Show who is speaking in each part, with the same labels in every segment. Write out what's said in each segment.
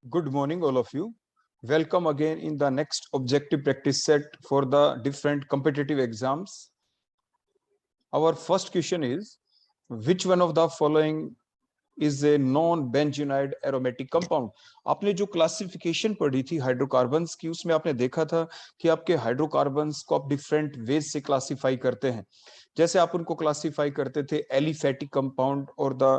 Speaker 1: Good morning, all of you. Welcome again in the next objective practice set for the different competitive exams. Our first question is, which one of the following is a non-benzenide aromatic compound? आपने जो classification पढ़ी थी hydrocarbons की, उसमें आपने देखा था कि आपके हाइड्रोकार्बन्स को आप डिफरेंट वेज से क्लासिफाई करते हैं। जैसे आप उनको क्लासिफाई करते थे एलिफेटिक कंपाउंड और the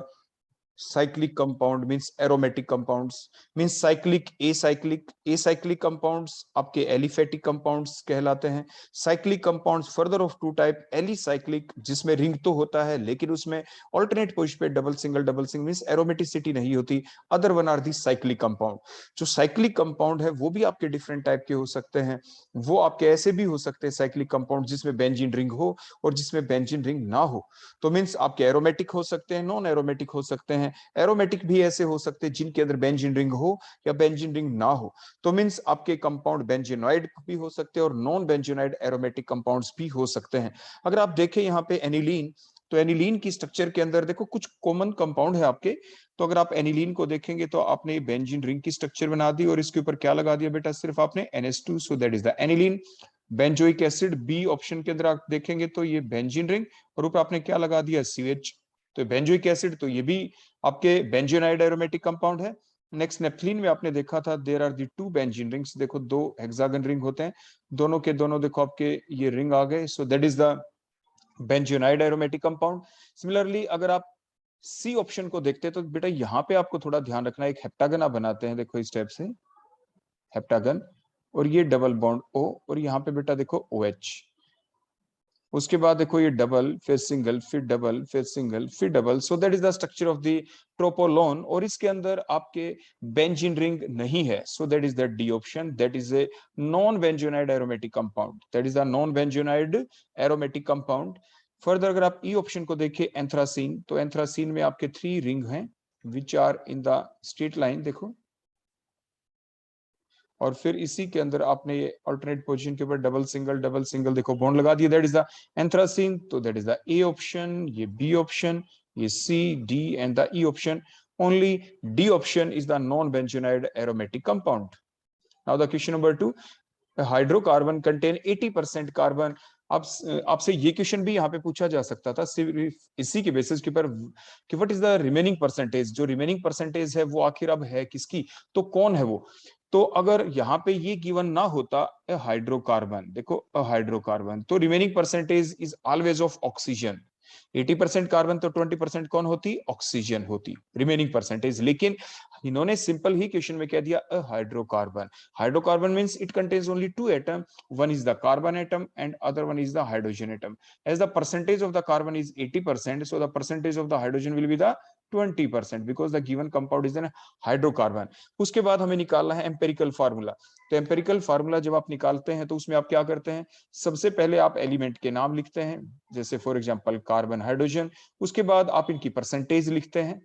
Speaker 1: cyclic compound means aromatic compounds means cyclic acyclic compounds आपके aliphatic compounds कहलाते हैं। cyclic compounds further of two type alicyclic जिसमें रिंग तो होता है लेकिन उसमें alternate पोजीशन पे डबल सिंगल means aromaticity नहीं होती। Other one are the cyclic compound। जो cyclic compound है वो भी आपके different type के हो सकते हैं। वो आपके ऐसे भी हो सकते हैं cyclic compound जिसमें बेंजीन रिंग हो और जिसमें बेंजीन रिंग ना हो। तो मीन्स आपके एरोमेटिक हो सकते हैं, नॉन एरोमेटिक हो सकते हैं। एरोमेटिक भी ऐसे हो सकते हैं जिनके अंदर बेंजीन रिंग हो या बेंजीन रिंग ना हो। तो मींस आपके कंपाउंड बेंजीनॉइड भी हो सकते हैं और नॉन बेंजीनॉइड एरोमेटिक कंपाउंड्स भी हो सकते हैं। अगर आप देखें यहाँ पे एनिलीन, तो एनिलीन की स्ट्रक्चर के अंदर देखो कुछ कॉमन कंपाउंड है आपके। तो अगर आप एनिलीन को देखेंगे तो आपने बेंजीन रिंग की स्ट्रक्चर बना दी और इसके ऊपर क्या लगा दिया बेटा, सिर्फ आपने NH2, so that is the aniline. Benzoic acid B option के अंदर आप देखेंगे तो ये बेंजीन रिंग और ऊपर आपने क्या लगा दिया, CH। तो बेंजोइक एसिड तो ये भी आपके बेंजीनाइड एरोमेटिक कंपाउंड है। नेक्स्ट नेप्थलीन में आपने देखा था there are the two benzene rings, देखो दो हेक्सागन रिंग होते हैं, दोनों के दोनों देखो आपके ये रिंग आ गए, so that is the benzenoid aromatic compound. Similarly अगर आप सी ऑप्शन को देखते हैं तो बेटा यहाँ पे आपको थोड़ा ध्यान रखना, एक हेप्टागन आप बनाते हैं, देखो इस टाइप से हेप्टागन, और ये डबल बॉन्ड O और यहाँ पे बेटा देखो OH। उसके बाद देखो ये डबल फिर सिंगल फिर डबल फिर सिंगल फिर double, so that is the structure of the tropolone. और इसके अंदर आपके बेंजीन रिंग नहीं है, so that is the D option, that is a non benzenoid aromatic compound, that is the non benzenoid aromatic compound. Further अगर आप E option को देखें एंथ्रासीन, तो एंथ्रासीन में आपके 3 रिंग हैं which are in the straight line, देखो। और फिर इसी के अंदर आपने ये अल्टरनेट पोजीशन के ऊपर डबल सिंगल देखो बॉन्ड लगा दिया, दैट इज द एंथ्रासीन। तो that is the A option, ये बी ऑप्शन, ये C D and the E option. Only D option is the non benzenoid aromatic compound. Now the question number 2, hydrocarbon contain 80% carbon. अब आपसे ये question भी यहाँ पे पूछा जा सकता था सिर्फ इसी के बेसिस के ऊपर कि what is the remaining percentage, जो रिमेनिंग परसेंटेज है वो आखिर अब है किसकी, तो कौन है वो। तो अगर यहाँ पे ये गिवन ना होता हाइड्रोकार्बन, देखो हाइड्रोकार्बन, तो remaining percentage is always of oxygen. 80% carbon तो 20% कौन होती, ऑक्सीजन होती रिमेनिंग परसेंटेज। लेकिन इन्होंने सिंपल ही क्वेश्चन में कह दिया a hydrocarbon. Hydrocarbon means it contains only two atom, one is the carbon atom and other one is the hydrogen atom. As the percentage of the carbon is 80%, so the percentage of the hydrogen will be the 20% because the given compound is an hydrocarbon. उसके बाद हमें निकालना है empirical formula. तो empirical formula जब आप निकालते हैं तो उसमें आप क्या करते हैं, सबसे पहले आप एलिमेंट के नाम लिखते हैं, जैसे फॉर एग्जांपल कार्बन हाइड्रोजन। उसके बाद आप इनकी परसेंटेज लिखते हैं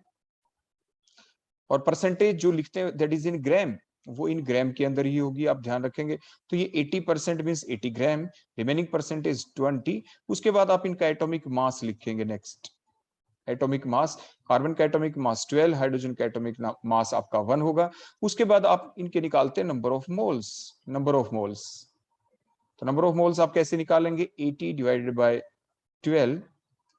Speaker 1: और परसेंटेज जो लिखते हैं दैट इज इन ग्राम, वो इन ग्राम के अंदर ही होगी, आप ध्यान रखेंगे। तो ये 80% मींस 80 ग्राम, रिमेनिंग परसेंटेज 20। उसके बाद आप इनका एटॉमिक मास लिखेंगे। नेक्स्ट एटॉमिक मास, कार्बन का एटॉमिक मास 12, हाइड्रोजन का एटॉमिक मास आपका 1 होगा। उसके बाद आप इनके निकालते हैं number of moles, number of moles. तो नंबर ऑफ मोल्स आप कैसे निकालेंगे, 80 divided by 12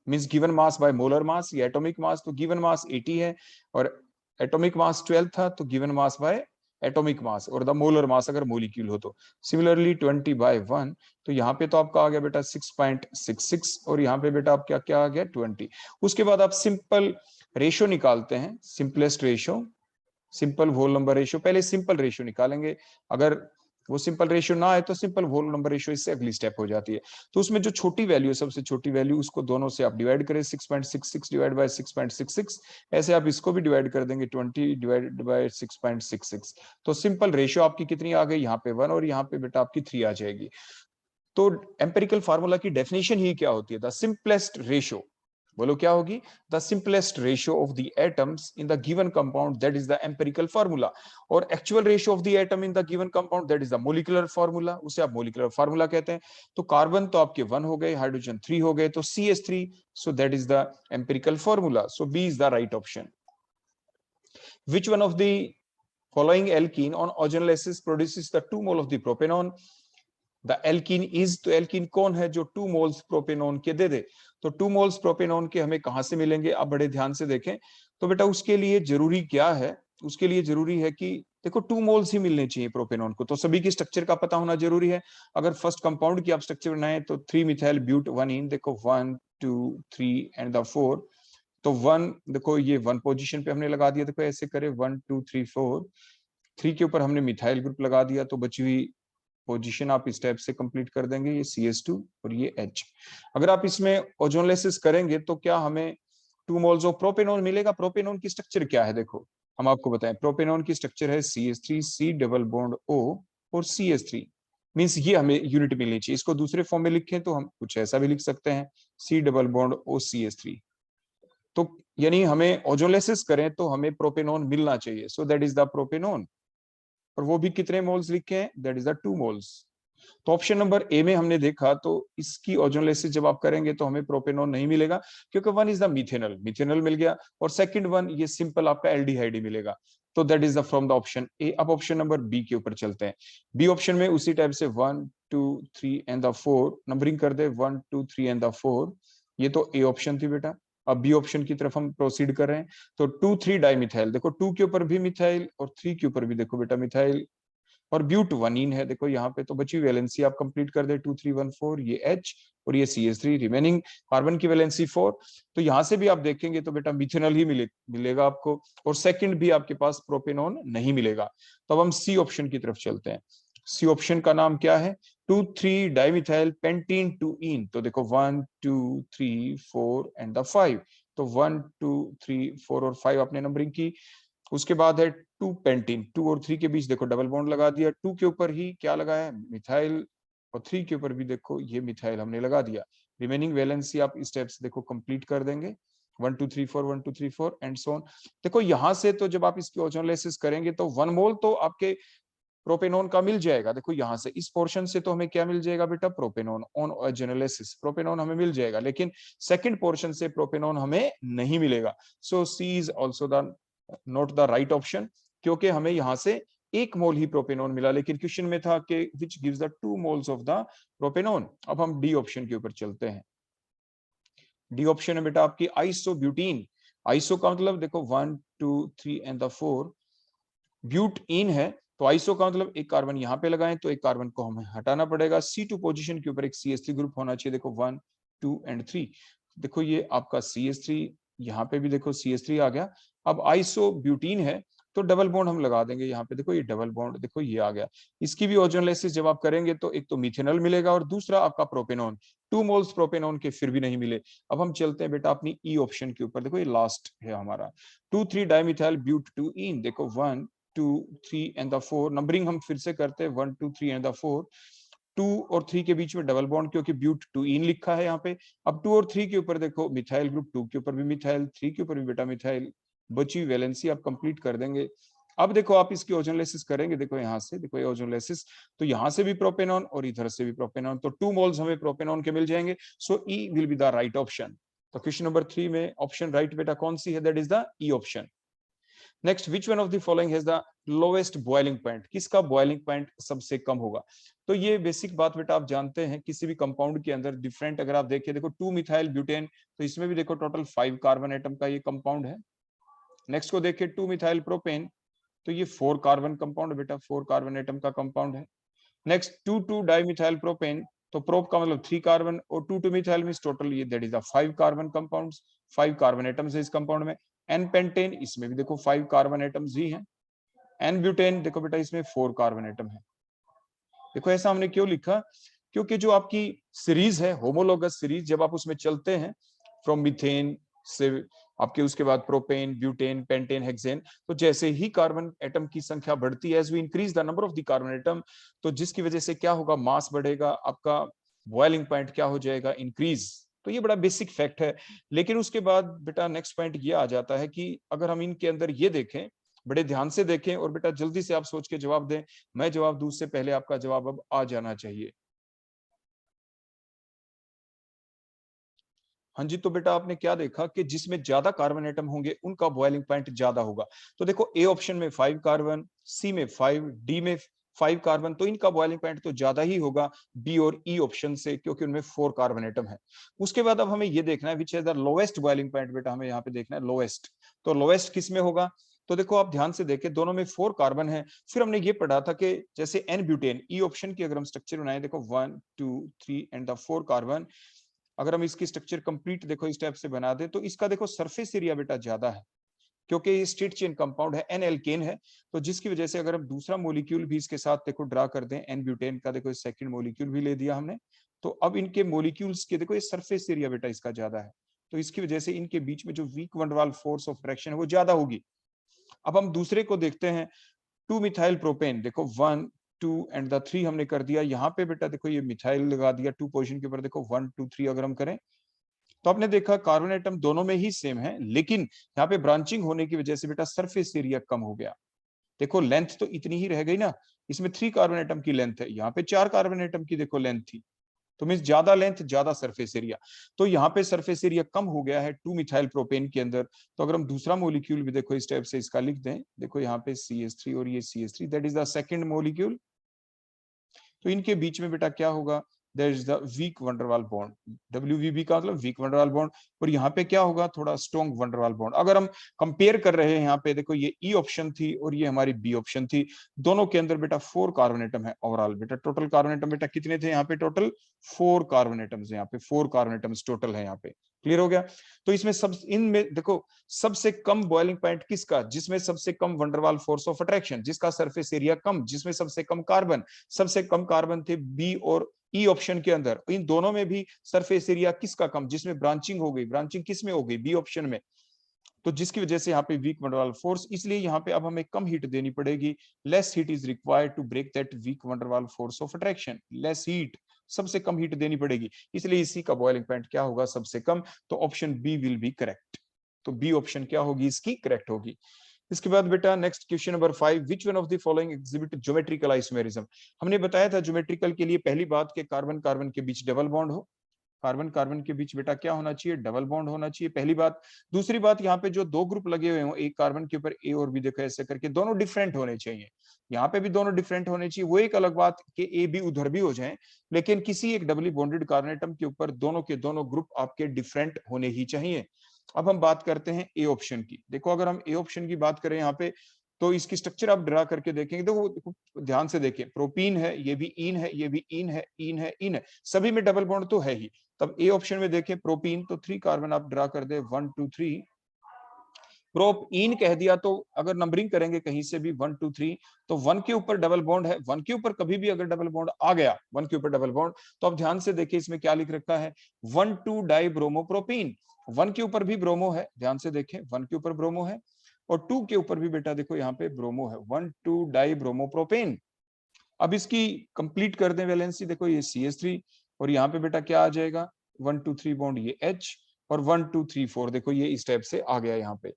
Speaker 1: means given mass by molar mass, ये एटॉमिक मास, तो गिवन मास 80 है और एटॉमिक मास 12 था, तो given mass by atomic mass और द मोलर मास अगर मोलिक्यूल हो तो। सिमिलरली 20/1, तो यहाँ पे तो आपका आ गया बेटा 6.66 और यहाँ पे बेटा आप क्या क्या आ गया 20। उसके बाद आप सिंपल रेशियो निकालते हैं, simplest ratio, simple whole number ratio. पहले सिंपल रेशियो निकालेंगे, अगर वो सिंपल रेशियो ना आए तो सिंपल होल नंबर रेशियो, इससे अगली स्टेप हो जाती है। तो उसमें जो छोटी वैल्यू है, सबसे छोटी वैल्यू, उसको दोनों से आप डिवाइड करें, 6.66 डिवाइड बाय 6.66। ऐसे आप इसको भी डिवाइड कर देंगे, 20 डिवाइड बाय 6.66। तो सिंपल रेशियो आपकी कितनी आ गई, यहाँ पे 1 और यहाँ पे बेटा आपकी 3 आ जाएगी। तो एम्पेरिकल फार्मूला की डेफिनेशन ही क्या होती है, द सिंपलेस्ट रेशियो, बोलो क्या होगी, the simplest ratio of the atoms in the given compound, that is the empirical formula. और actual ratio of the atom in the given compound, that is the molecular formula, उसे आप molecular formula कहते हैं। तो carbon तो आपके 1 हो गए, हाइड्रोजन 3 हो गए, तो CH3, so that is the empirical formula, so B is the right option. Which one of the following alkene on ozonolysis produces the 2 mole of the propanone. The alkene is, तो alkene कौन है जो 2 moles propanone के दे दे? तो 2 moles propanone के हमें कहां से मिलेंगे? आप बड़े ध्यान से देखें। तो बेटा उसके लिए जरूरी क्या है? उसके लिए जरूरी है कि देखो 2 moles ही मिलने चाहिए प्रोपेनॉन को, तो सभी की स्ट्रक्चर का पता होना जरूरी है। अगर फर्स्ट कंपाउंड की आप स्ट्रक्चर बनाए तो 3 मिथाइल ब्यूट 1 इन, देखो 1 2 3 एंड द 4। तो 1 देखो ये 1 पोजीशन पे हमने लगा दिया, देखो ऐसे करे 1 2 3 4, 3 के ऊपर हमने मिथाइल ग्रुप लगा दिया, तो बची हुई पोजीशन आप इस टाइप से कंप्लीट कर देंगे, ये CH2 और ये H। अगर आप इसमें ओजोनोलाइसिस करेंगे तो क्या हमें 2 मोल्स ऑफ प्रोपेनॉन मिलेगा? प्रोपेनॉन की स्ट्रक्चर क्या है? देखो हम आपको बताएं, प्रोपेनॉन की स्ट्रक्चर है CH3 C double bond O और CH3, मींस ये हमें यूनिट मिलनी चाहिए। इसको दूसरे फॉर्म में लिखें तो हम कुछ ऐसा भी लिख सकते हैं, C double bond O CH3। तो यानी हमें ओजोनोलाइसिस करें तो हमें प्रोपेनॉन मिलना चाहिए, सो दैट इज द प्रोपेनॉन। और वो भी कितने मोल्स लिखे हैं? That is the 2 moles. तो ऑप्शन नंबर ए में हमने देखा तो इसकी ओजोनोलाइसिस जब आप करेंगे तो हमें प्रोपेनॉन नहीं मिलेगा, क्योंकि 1 इज द मिथेनॉल, मिथेनॉल मिल गया, और सेकंड 1 ये सिंपल आपका एल्डिहाइड ही मिलेगा। तो that is the from the option A. अब ऑप्शन नंबर बी के ऊपर चलते हैं। बी ऑप्शन में उसी टाइप से 1 2 3 एंड द 4 नंबरिंग कर दे, 1 2 3 एंड द 4। ये तो ए ऑप्शन थी बेटा। अब बी ऑप्शन की तरफ हम प्रोसीड कर रहे हैं। तो 2 3 डाइमिथाइल, देखो 2 के ऊपर भी मिथाइल और 3 के ऊपर भी देखो बेटा मिथाइल, और ब्यूट 1 इन है देखो यहाँ पे। तो बची वैलेंसी आप कंप्लीट कर दे, 2 3 1 4, ये H और ये CH3, रिमेनिंग कार्बन की वैलेंसी 4। तो यहाँ से भी आप देखेंगे तो बेटा मिथेनॉल ही मिलेगा आपको, और सेकंड भी आपके पास प्रोपेनॉन नहीं मिलेगा। तो अब हम सी ऑप्शन की तरफ चलते हैं। सी ऑप्शन का नाम क्या है? 2 3 डाइमिथाइल पेंटीन 2 इन। तो देखो 1 2 3 4 एंड द 5। तो 1 2 3 4 और 5 आपने नंबरिंग की। उसके बाद है 2 पेंटीन, 2 और 3 के बीच देखो डबल बॉन्ड लगा दिया, 2 के ऊपर ही क्या लगा है? मिथाइल, और 3 के ऊपर भी देखो ये मिथाइल हमने लगा दिया। रिमेनिंग वैलेंसी आप इस स्टेप्स देखो कंप्लीट कर देंगे, 1 2 3 4 1 2 3 4 एंड सो ऑन। देखो यहाँ से तो जब आप इसकी ओजोनोलाइसिस करेंगे तो 1 मोल तो आपके प्रोपेनॉन का मिल जाएगा। देखो यहाँ से इस पोर्शन से तो हमें क्या मिल जाएगा बेटा? प्रोपेनॉन ऑन ओजोनोलाइसिस प्रोपेनॉन हमें मिल जाएगा, लेकिन सेकंड पोर्शन से प्रोपेनॉन हमें नहीं मिलेगा। So C is also the not the right option, क्योंकि हमें यहाँ से 1 मोल ही प्रोपेनॉन मिला, लेकिन क्वेश्चन में था कि which gives the 2 moles of the propanone. अब हम डी ऑप्शन के ऊपर चलते हैं। डी ऑप्शन है बेटा आपकी आइसोब्यूटीन। आइसो का मतलब देखो 1 2 3 एंड द 4, ब्यूट इन है, तो आइसो का मतलब एक कार्बन यहाँ पे लगाएं तो एक कार्बन को हमें हटाना पड़ेगा। C2 पोजीशन के ऊपर एक CH3 ग्रुप होना चाहिए, देखो 1 2 एंड 3। देखो ये आपका CH3, यहाँ पे भी देखो CH3 आ गया। अब आइसो ब्यूटीन है तो डबल बॉन्ड हम लगा देंगे यहाँ पे, देखो ये डबल बॉन्ड देखो ये आ गया। इसकी भी ओजोनोलाइसिस जब आप करेंगे तो एक तो मिथेनॉल मिलेगा और दूसरा आपका प्रोपेनॉन। 2 मोल्स प्रोपेनॉन के फिर भी नहीं मिले। अब हम चलते हैं बेटा अपनी ई ऑप्शन के ऊपर, देखो ये लास्ट है हमारा 2 3 डाइमिथाइल ब्यूट 2 इन, देखो 1 2 3 एंड द 4 नंबरिंग हम फिर से करते हैं 1 2 3 एंड द 4। 2 और 3 के बीच में डबल बॉन्ड, क्योंकि ब्यूट 2 इन लिखा है यहाँ पे। अब 2 और 3 के ऊपर देखो मिथाइल ग्रुप, 2 के ऊपर भी मिथाइल, 3 के ऊपर भी बेटा मिथाइल। बची वैलेंसी आप कंप्लीट कर देंगे। अब देखो आप इसकी ओजोनोलाइसिस करेंगे, देखो यहाँ से देखो ये ओजोनोलाइसिस, तो यहाँ से भी प्रोपेनॉन और इधर से भी प्रोपेनॉन, तो 2 मोल्स हमें प्रोपेनॉन के मिल जाएंगे। So E will be the right option. तो क्वेश्चन नंबर 3 में ऑप्शन राइट बेटा कौन सी है? That is the E option. Next, which one of the following has the lowest boiling point? किसका बॉइलिंग पॉइंट सबसे कम होगा? तो ये बेसिक बात बेटा आप जानते हैं, किसी भी कंपाउंड के अंदर डिफरेंट अगर आप देखिए, देखो 2 मिथाइल ब्यूटेन, तो इसमें भी देखो टोटल 5 कार्बन एटम का ये कंपाउंड है। नेक्स्ट को देखिए 2 मिथाइल प्रोपेन, तो ये 4 कार्बन कंपाउंड बेटा, 4 कार्बन एटम का कंपाउंड है। नेक्स्ट 2 2 डाइमिथाइल प्रोपेन, तो प्रोप का मतलब 3 कार्बन, और 2 2 मिथाइल मींस टोटल ये that is the 5 carbon compounds, 5 carbon atoms है इस कंपाउंड में। एन पेंटेन, इसमें भी देखो 5 कार्बन एटम्स ही हैं। एन ब्यूटेन देखो बेटा इसमें 4 कार्बन एटम है। देखो ऐसा हमने क्यों लिखा? क्योंकि जो आपकी सीरीज है होमोलोगस सीरीज, जब आप उसमें चलते हैं फ्रॉम मीथेन से आपके उसके बाद प्रोपेन ब्यूटेन पेंटेन हेक्सेन, तो जैसे ही कार्बन एटम की संख्या बढ़ती है, as we increase the number of the carbon atom, तो जिसकी वजह से क्या होगा? मास बढ़ेगा, आपका बॉइलिंग पॉइंट क्या हो जाएगा? इंक्रीज। तो ये बड़ा बेसिक फैक्ट है। लेकिन उसके बाद बेटा नेक्स्ट पॉइंट ये आ जाता है कि अगर हम इनके अंदर ये देखें, बड़े ध्यान से देखें, और बेटा जल्दी से आप सोच के जवाब दें, मैं जवाब दूं उससे पहले आपका जवाब अब आ जाना चाहिए। हाँ जी, तो बेटा आपने क्या देखा कि जिसमें ज्यादा कार्बन एटम होंगे उनका बॉइलिंग पॉइंट ज्यादा होगा। तो देखो ए ऑप्शन में 5 कार्बन, सी में 5, डी में 5 कार्बन, तो इनका बॉइलिंग पॉइंट तो ज्यादा ही होगा बी और ई ऑप्शन से, क्योंकि उनमें 4 कार्बन एटम है। उसके बाद अब हमें ये देखना है विच is the lowest boiling point, बेटा हमें यहाँ पे देखना है लोएस्ट। तो लोएस्ट किस में होगा? तो देखो आप ध्यान से देखें, दोनों में 4 कार्बन है। फिर हमने ये पढ़ा था कि जैसे एन ब्यूटेन, ई ऑप्शन की अगर हम स्ट्रक्चर बनाए, देखो 1 2 3 एंड द 4 कार्बन, अगर हम इसकी स्ट्रक्चर कंप्लीट देखो इस टाइप से बना दे, तो इसका देखो सरफेस एरिया बेटा ज्यादा है, क्योंकि ये स्ट्रेट चेन कंपाउंड है, एन एल्केन है। तो जिसकी वजह से अगर हम दूसरा मॉलिक्यूल भी इसके साथ देखो ड्रा कर दें, एन ब्यूटेन का, देखो सेकंड मॉलिक्यूल भी ले दिया हमने, तो अब इनके मॉलिक्यूल्स के देखो ये सरफेस एरिया बेटा इसका ज्यादा है। तो इसकी वजह से इनके बीच में जो weak van der Waals force of attraction है वो ज्यादा होगी। अब हम दूसरे को देखते हैं, 2 मिथाइल प्रोपेन, देखो 1 2 एंड द 3 हमने कर दिया। यहाँ पे बेटा देखो ये मिथाइल लगा दिया 2 पोजीशन के ऊपर, देखो 1 2 3 अगर हम करें, तो आपने देखा कार्बन एटम दोनों में ही सेम है, लेकिन यहाँ पे ब्रांचिंग होने की वजह से बेटा सरफेस एरिया कम हो गया। देखो लेंथ तो इतनी ही रह गई ना, इसमें 3 कार्बन एटम की लेंथ है, यहाँ पे 4 कार्बन एटम की देखो लेंथ थी, तो मीन ज्यादा लेंथ ज्यादा सरफेस एरिया। तो यहाँ पे सरफेस एरिया कम हो गया है 2 मिथाइल प्रोपेन के अंदर। तो अगर हम दूसरा मॉलिक्यूल भी देखो इस टाइप से इसका लिख दें, देखो यहाँ पे CH3 और ये CH3, that is the second molecule. तो इनके बीच में बेटा क्या होगा? There is the weak van der Waals bond, WVB का मतलब वीक वंडरवाल बॉन्ड। और यहाँ पे क्या होगा? थोड़ा स्ट्रॉन्ग वंडरवाल बॉन्ड। अगर हम कंपेयर कर रहे हैं यहाँ पे, देखो ये ई ऑप्शन थी और ये हमारी बी ऑप्शन थी, दोनों के अंदर बेटा 4 कार्बन एटम है ओवरऑल। बेटा टोटल कार्बन एटम बेटा कितने थे यहाँ पे? टोटल 4 कार्बन एटम्स, यहाँ पे 4 कार्बन एटम्स टोटल है यहाँ पे। क्लियर हो गया? तो इसमें सब, इनमें देखो सबसे कम बॉइलिंग पॉइंट किसका? जिसमें सबसे कम वंडरवाल फोर्स ऑफ अट्रैक्शन, जिसका सरफेस एरिया कम, जिसमें सबसे कम कार्बन, सबसे कम कार्बन थे बी और ई ऑप्शन के अंदर। इन दोनों में भी सरफेस एरिया किसका कम? जिसमें ब्रांचिंग हो गई। ब्रांचिंग किस में हो गई? बी ऑप्शन में। तो जिसकी वजह से यहाँ पे वीक वंडरवाल फोर्स, इसलिए यहाँ पे अब हमें कम हीट देनी पड़ेगी। Less heat is required to break that weak van der Waals force of attraction. Less heat, सबसे कम हीट देनी पड़ेगी, इसलिए इसी का बॉइलिंग पॉइंट क्या होगा? सबसे कम। तो option B will be correct. तो बी ऑप्शन क्या होगी इसकी? करेक्ट होगी। इसके बाद बेटा next question number 5, which one of the following exhibit geometrical isomerism. हमने बताया था ज्योमेट्रिकल के लिए पहली बात के कार्बन कार्बन के बीच डबल बॉन्ड हो। कार्बन कार्बन के बीच बेटा क्या होना चाहिए? डबल बॉन्ड होना चाहिए, पहली बात। दूसरी बात, यहाँ पे जो दो ग्रुप लगे हुए हो, एक कार्बन के ऊपर ए और बी, देखो ऐसे करके दोनों डिफरेंट होने चाहिए। यहाँ पे भी दोनों डिफरेंट होने चाहिए। वो एक अलग बात कि ए बी उधर भी हो जाए, लेकिन किसी एक डबली बॉन्डेड कार्बन एटम के ऊपर दोनों के दोनों ग्रुप आपके डिफरेंट होने ही चाहिए। अब हम बात करते हैं ए ऑप्शन की। देखो अगर हम ए ऑप्शन की बात करें यहाँ पे, तो इसकी स्ट्रक्चर आप ड्रा करके देखेंगे, देखो ध्यान से देखें, प्रोपीन है, ये भी इन है, ये भी इन है, इन है, इन है, सभी में डबल बॉन्ड तो है ही। तब ए ऑप्शन में देखें प्रोपीन, तो 3 कार्बन आप ड्रा कर दे, 1 2 3। प्रोपीन कह दिया तो अगर नंबरिंग करेंगे कहीं से भी 1 2 3, तो 1 के ऊपर डबल बॉन्ड है। 1 के ऊपर कभी भी अगर डबल बॉन्ड आ गया, 1 के ऊपर डबल बॉन्ड, तो आप ध्यान से देखिए इसमें क्या लिख रखा है? 1 2 डाई ब्रोमो प्रोपीन। 1 के ऊपर भी ब्रोमो है, ध्यान से देखें 1 के ऊपर ब्रोमो है, और 2 के ऊपर भी बेटा देखो यहाँ पे ब्रोमो है, 1 2 डाई ब्रोमो प्रोपेन। अब इसकी कंप्लीट कर दें वैलेंसी, देखो ये CH3, और यहाँ पे बेटा क्या आ जाएगा? 1 2 3 बॉन्ड ये H, और 1 2 3 4 देखो ये इस टाइप से आ गया यहाँ पे।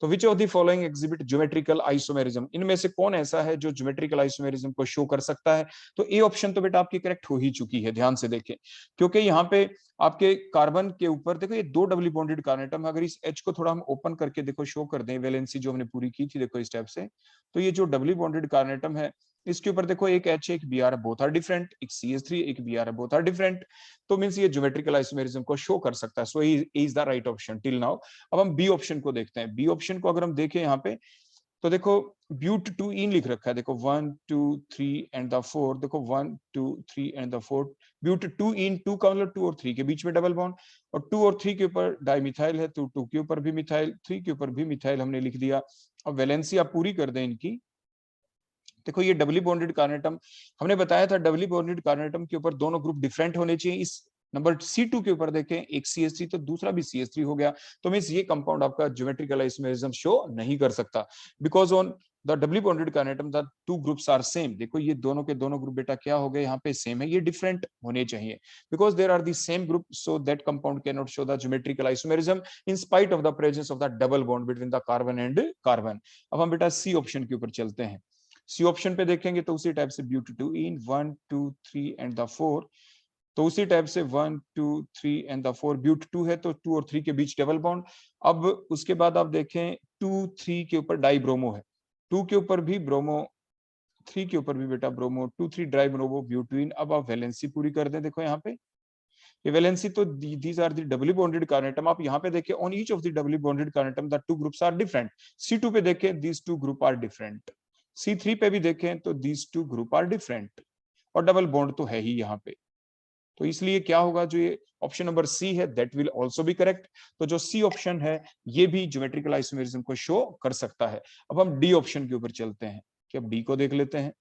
Speaker 1: तो which of the following exhibit geometrical isomerism, इनमें से कौन ऐसा है जो ज्योमेट्रिकल आइसोमेरिज्म को शो कर सकता है? तो ए ऑप्शन तो बेटा आपकी करेक्ट हो ही चुकी है, ध्यान से देखें, क्योंकि यहाँ पे आपके कार्बन के ऊपर देखो ये दो डबली बॉन्डेड कार्बन एटम, अगर इस H को थोड़ा हम ओपन करके देखो शो कर दें वैलेंसी जो हमने पूरी की थी, देखो इस टाइप से, तो ये जो डबली बॉन्डेड कार्बन एटम है, इसके ऊपर देखो एक H एक Br है, बोथ आर डिफरेंट, एक CH3 एक Br है, बोथ आर डिफरेंट। तो मींस ये ज्योमेट्रिकल आइसोमेरिज्म को शो कर सकता है। So is the right option till now. अब हम बी ऑप्शन को देखते हैं। बी ऑप्शन को अगर हम देखें यहाँ पे, तो देखो ब्यूट 2 इन लिख रखा है, देखो 1 2 3 एंड द 4, देखो 1 2 3 एंड द 4, ब्यूट 2 इन, 2 का मतलब 2 और 3 के बीच में डबल बॉन्ड, और 2 और 3 के ऊपर डाइमिथाइल है, तो 2 के ऊपर भी मिथाइल, 3 के ऊपर भी मिथाइल हमने लिख दिया। अब वैलेंसी आप पूरी कर दें इनकी, देखो ये डबली बॉन्डेड कार्बन एटम, हमने बताया था डबली बॉन्डेड कार्बन एटम के ऊपर दोनों ग्रुप डिफरेंट होने चाहिए। इस नंबर C2 के ऊपर देखें, एक CH3 तो दूसरा भी CH3 हो गया, तो मींस ये कंपाउंड आपका ज्योमेट्रिकल आइसोमेरिज्म शो नहीं कर सकता, because on the doubly bonded carbon atom the two groups are same. देखो ये दोनों के दोनों ग्रुप बेटा क्या हो गए? यहाँ पे सेम है, ये डिफरेंट होने चाहिए, because there are the same group, so that compound can not show the geometrical isomerism in spite of the presence of the double bond between the carbon and carbon. अब हम बेटा C option के ऊपर चलते हैं। C option पे देखेंगे तो उसी टाइप से ब्यूट 2 इन 1 2 3 एंड द 4, तो उसी टाइप से 1 2 3 एंड द 4 ब्यूट 2 है तो 2 और 3 के बीच डबल बॉन्ड। अब उसके बाद आप देखें 2 3 के ऊपर डाई ब्रोमो है, 2 के ऊपर भी ब्रोमो, 3 के ऊपर भी बेटा ब्रोमो, 2 3 ड्राई ब्रोमो ब्यूटवीन। अब आप वैलेंसी पूरी कर दें, देखो यहाँ पे ये वैलेंसी तो these are the doubly bonded carbon atom. आप यहाँ पे देखें on each of the doubly bonded carbon atom the two groups are different. C2 पे देखें these two group are different, C3 पे भी देखें तो these two group are different, और डबल बॉन्ड तो है ही यहाँ पे। तो इसलिए क्या होगा, जो ये ऑप्शन नंबर सी है that will also be correct. तो जो सी ऑप्शन है ये भी ज्योमेट्रिकल आइसोमेरिज्म को शो कर सकता है। अब हम डी ऑप्शन के ऊपर चलते हैं, कि अब डी को देख लेते हैं।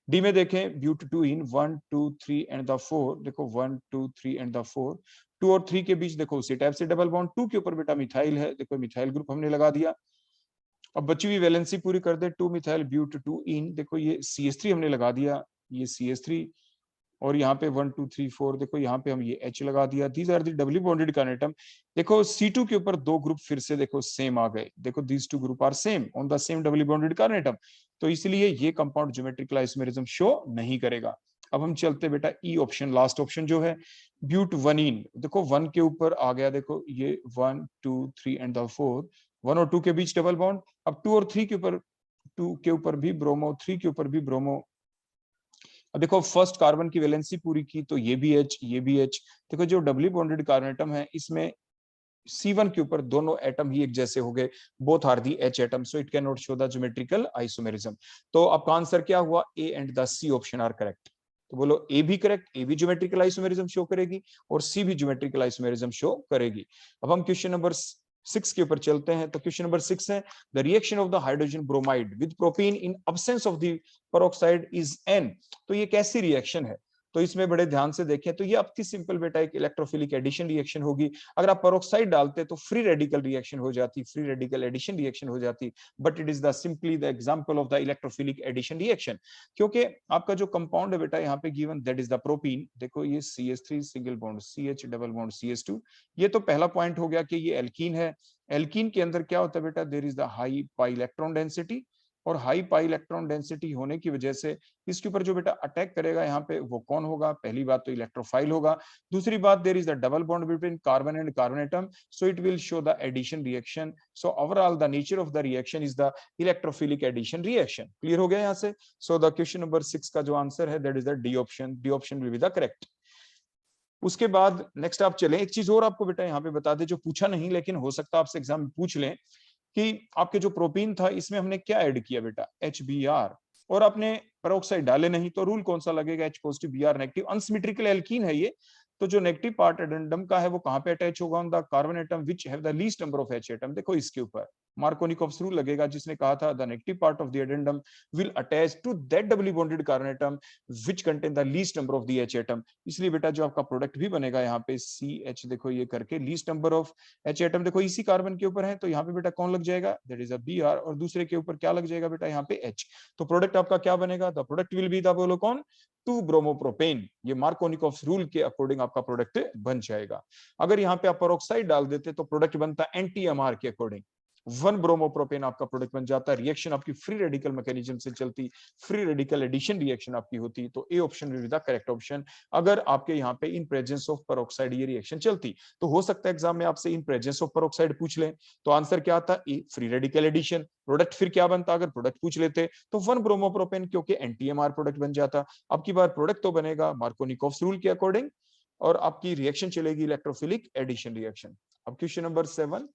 Speaker 1: डी में देखें ब्यूट 2 इन 1 2 3 एंड द 4, देखो 1 2 3 एंड द 4, 2 और 3 के बीच देखो उसी टाइप से डबल बॉन्ड, 2 के ऊपर बेटा मिथाइल है, देखो मिथाइल ग्रुप हमने लगा दिया। अब बची हुई वैलेंसी पूरी कर दे, 2 मिथाइल ब्यूट 2 इन, देखो ये CH3 हमने लगा दिया, ये CH3, और यहाँ पे 1 2 3 4 देखो यहाँ पे हम ये H लगा दिया। These are the doubly bonded carbon. देखो C2 के ऊपर दो ग्रुप फिर से देखो सेम आ गए, देखो these two group are same on the same doubly bonded carbon, तो इसलिए ये कंपाउंड ज्योमेट्रिकल आइसोमेरिज्म शो नहीं करेगा। अब हम चलते बेटा ई ऑप्शन, लास्ट ऑप्शन जो है ब्यूट 1 इन, देखो 1 के ऊपर आ गया, देखो ये 1 2 3 एंड द 4, 1 और 2 के बीच डबल बॉन्ड। अब 2 और 3 के ऊपर, 2 के ऊपर भी ब्रोमो, 3 के ऊपर भी ब्रोमो। अब देखो फर्स्ट कार्बन की वैलेंसी पूरी की तो ये भी H, ये भी H। देखो जो डबली बॉन्डेड कार्बन एटम है इसमें C1 के ऊपर दोनों एटम ही एक जैसे हो गए, both are the H atom, so it can not show the geometrical isomerism. तो आपका आंसर क्या हुआ, A and the C option are correct. तो बोलो ए भी करेक्ट, ए भी ज्योमेट्रिकल आइसोमेरिज्म शो करेगी और सी भी ज्योमेट्रिकल आइसोमेरिज्म शो करेगी। अब हम क्वेश्चन नंबर 6 के ऊपर चलते हैं। तो क्वेश्चन नंबर 6 है the reaction of the hydrogen bromide with propene in absence of the peroxide is N। तो ये कैसी रिएक्शन है, तो इसमें बड़े ध्यान से देखें तो ये आपकी सिंपल बेटा एक इलेक्ट्रोफिलिक एडिशन रिएक्शन होगी। अगर आप पेरोक्साइड डालते तो फ्री रेडिकल रिएक्शन हो जाती, फ्री रेडिकल एडिशन रिएक्शन हो जाती, but it is the simply the example of the electrophilic addition reaction. क्योंकि आपका जो कंपाउंड है बेटा यहाँ पे given that is the propene, देखो ये CH3 single bond CH double bond CH2, ये तो पहला पॉइंट हो गया कि ये एल्कीन है। एल्कीन के अंदर क्या होता है बेटा, there is the high pi electron density, और हाई पाई इलेक्ट्रॉन डेंसिटी होने की वजह से इसके ऊपर जो बेटा अटैक करेगा यहाँ पे वो कौन होगा, पहली बात तो इलेक्ट्रोफाइल होगा, दूसरी बात there is the double bond between carbon and carbon atom, so it will show the addition reaction. So overall the nature of the reaction is the electrophilic addition reaction. Clear हो गया यहाँ से। So the question number 6 का जो answer है that is the D option, D option will be the correct. उसके बाद next आप चलें, एक चीज और आपको बेटा यहाँ पे बता दे जो पूछा नहीं लेकिन हो सकता है आपसे एग्जाम में पूछ लें, कि आपके जो प्रोपीन था इसमें हमने क्या ऐड किया बेटा, HBr, और आपने पेरोक्साइड डाले नहीं, तो रूल कौन सा लगेगा, H positive Br negative. Unsymmetrical alkene है ये, तो जो नेगेटिव पार्ट एडेंडम का है वो कहां पे अटैच होगा, on the carbon atom which have the least number of H atom. देखो इसके ऊपर मार्कोनिकोव्स रूल लगेगा जिसने कहा था the negative part of the addendum will attach to that doubly bonded carbon atom which contain the least number of the H atom. इसलिए बेटा जो आपका प्रोडक्ट भी बनेगा यहाँ पे CH, देखो ये करके least number of H atom, देखो इसी कार्बन के ऊपर है तो यहाँ पे बेटा कौन लग जाएगा, दैट इज अ Br, और दूसरे के ऊपर क्या लग जाएगा बेटा यहाँ पे H। तो प्रोडक्ट आपका क्या बनेगा, the product will be the, बोलो कौन, 2 ब्रोमोप्रोपेन। ये मार्कोनिकोव्स रूल के अकॉर्डिंग आपका प्रोडक्ट बन जाएगा। अगर यहाँ पे आप पेरोक्साइड डाल देते तो प्रोडक्ट बनता NTMR के अकॉर्डिंग, 1 ब्रोमोप्रोपेन आपका प्रोडक्ट बन जाता है। रिएक्शन आपकी फ्री रेडिकल मैकेनिज्म से चलती, फ्री रेडिकल एडिशन रिएक्शन आपकी होती, तो A option will be the correct option. अगर आपके यहाँ पे इन प्रेजेंस ऑफ पेरोक्साइड ये रिएक्शन चलती, तो हो सकता है एग्जाम में आपसे इन प्रेजेंस ऑफ पेरोक्साइड पूछ लें, तो आंसर क्या आता, ए फ्री रेडिकल एडिशन। प्रोडक्ट फिर क्या बनता, अगर प्रोडक्ट पूछ लेते तो 1 ब्रोमोप्रोपेन, क्योंकि NTMR प्रोडक्ट बन जाता। अब की बार प्रोडक्ट तो बनेगा मार्कोनिकोव्स रूल के अकॉर्डिंग, और आपकी रिएक्शन चलेगी इलेक्ट्रोफिलिक एडिशन रिएक्शन। अब question number 7,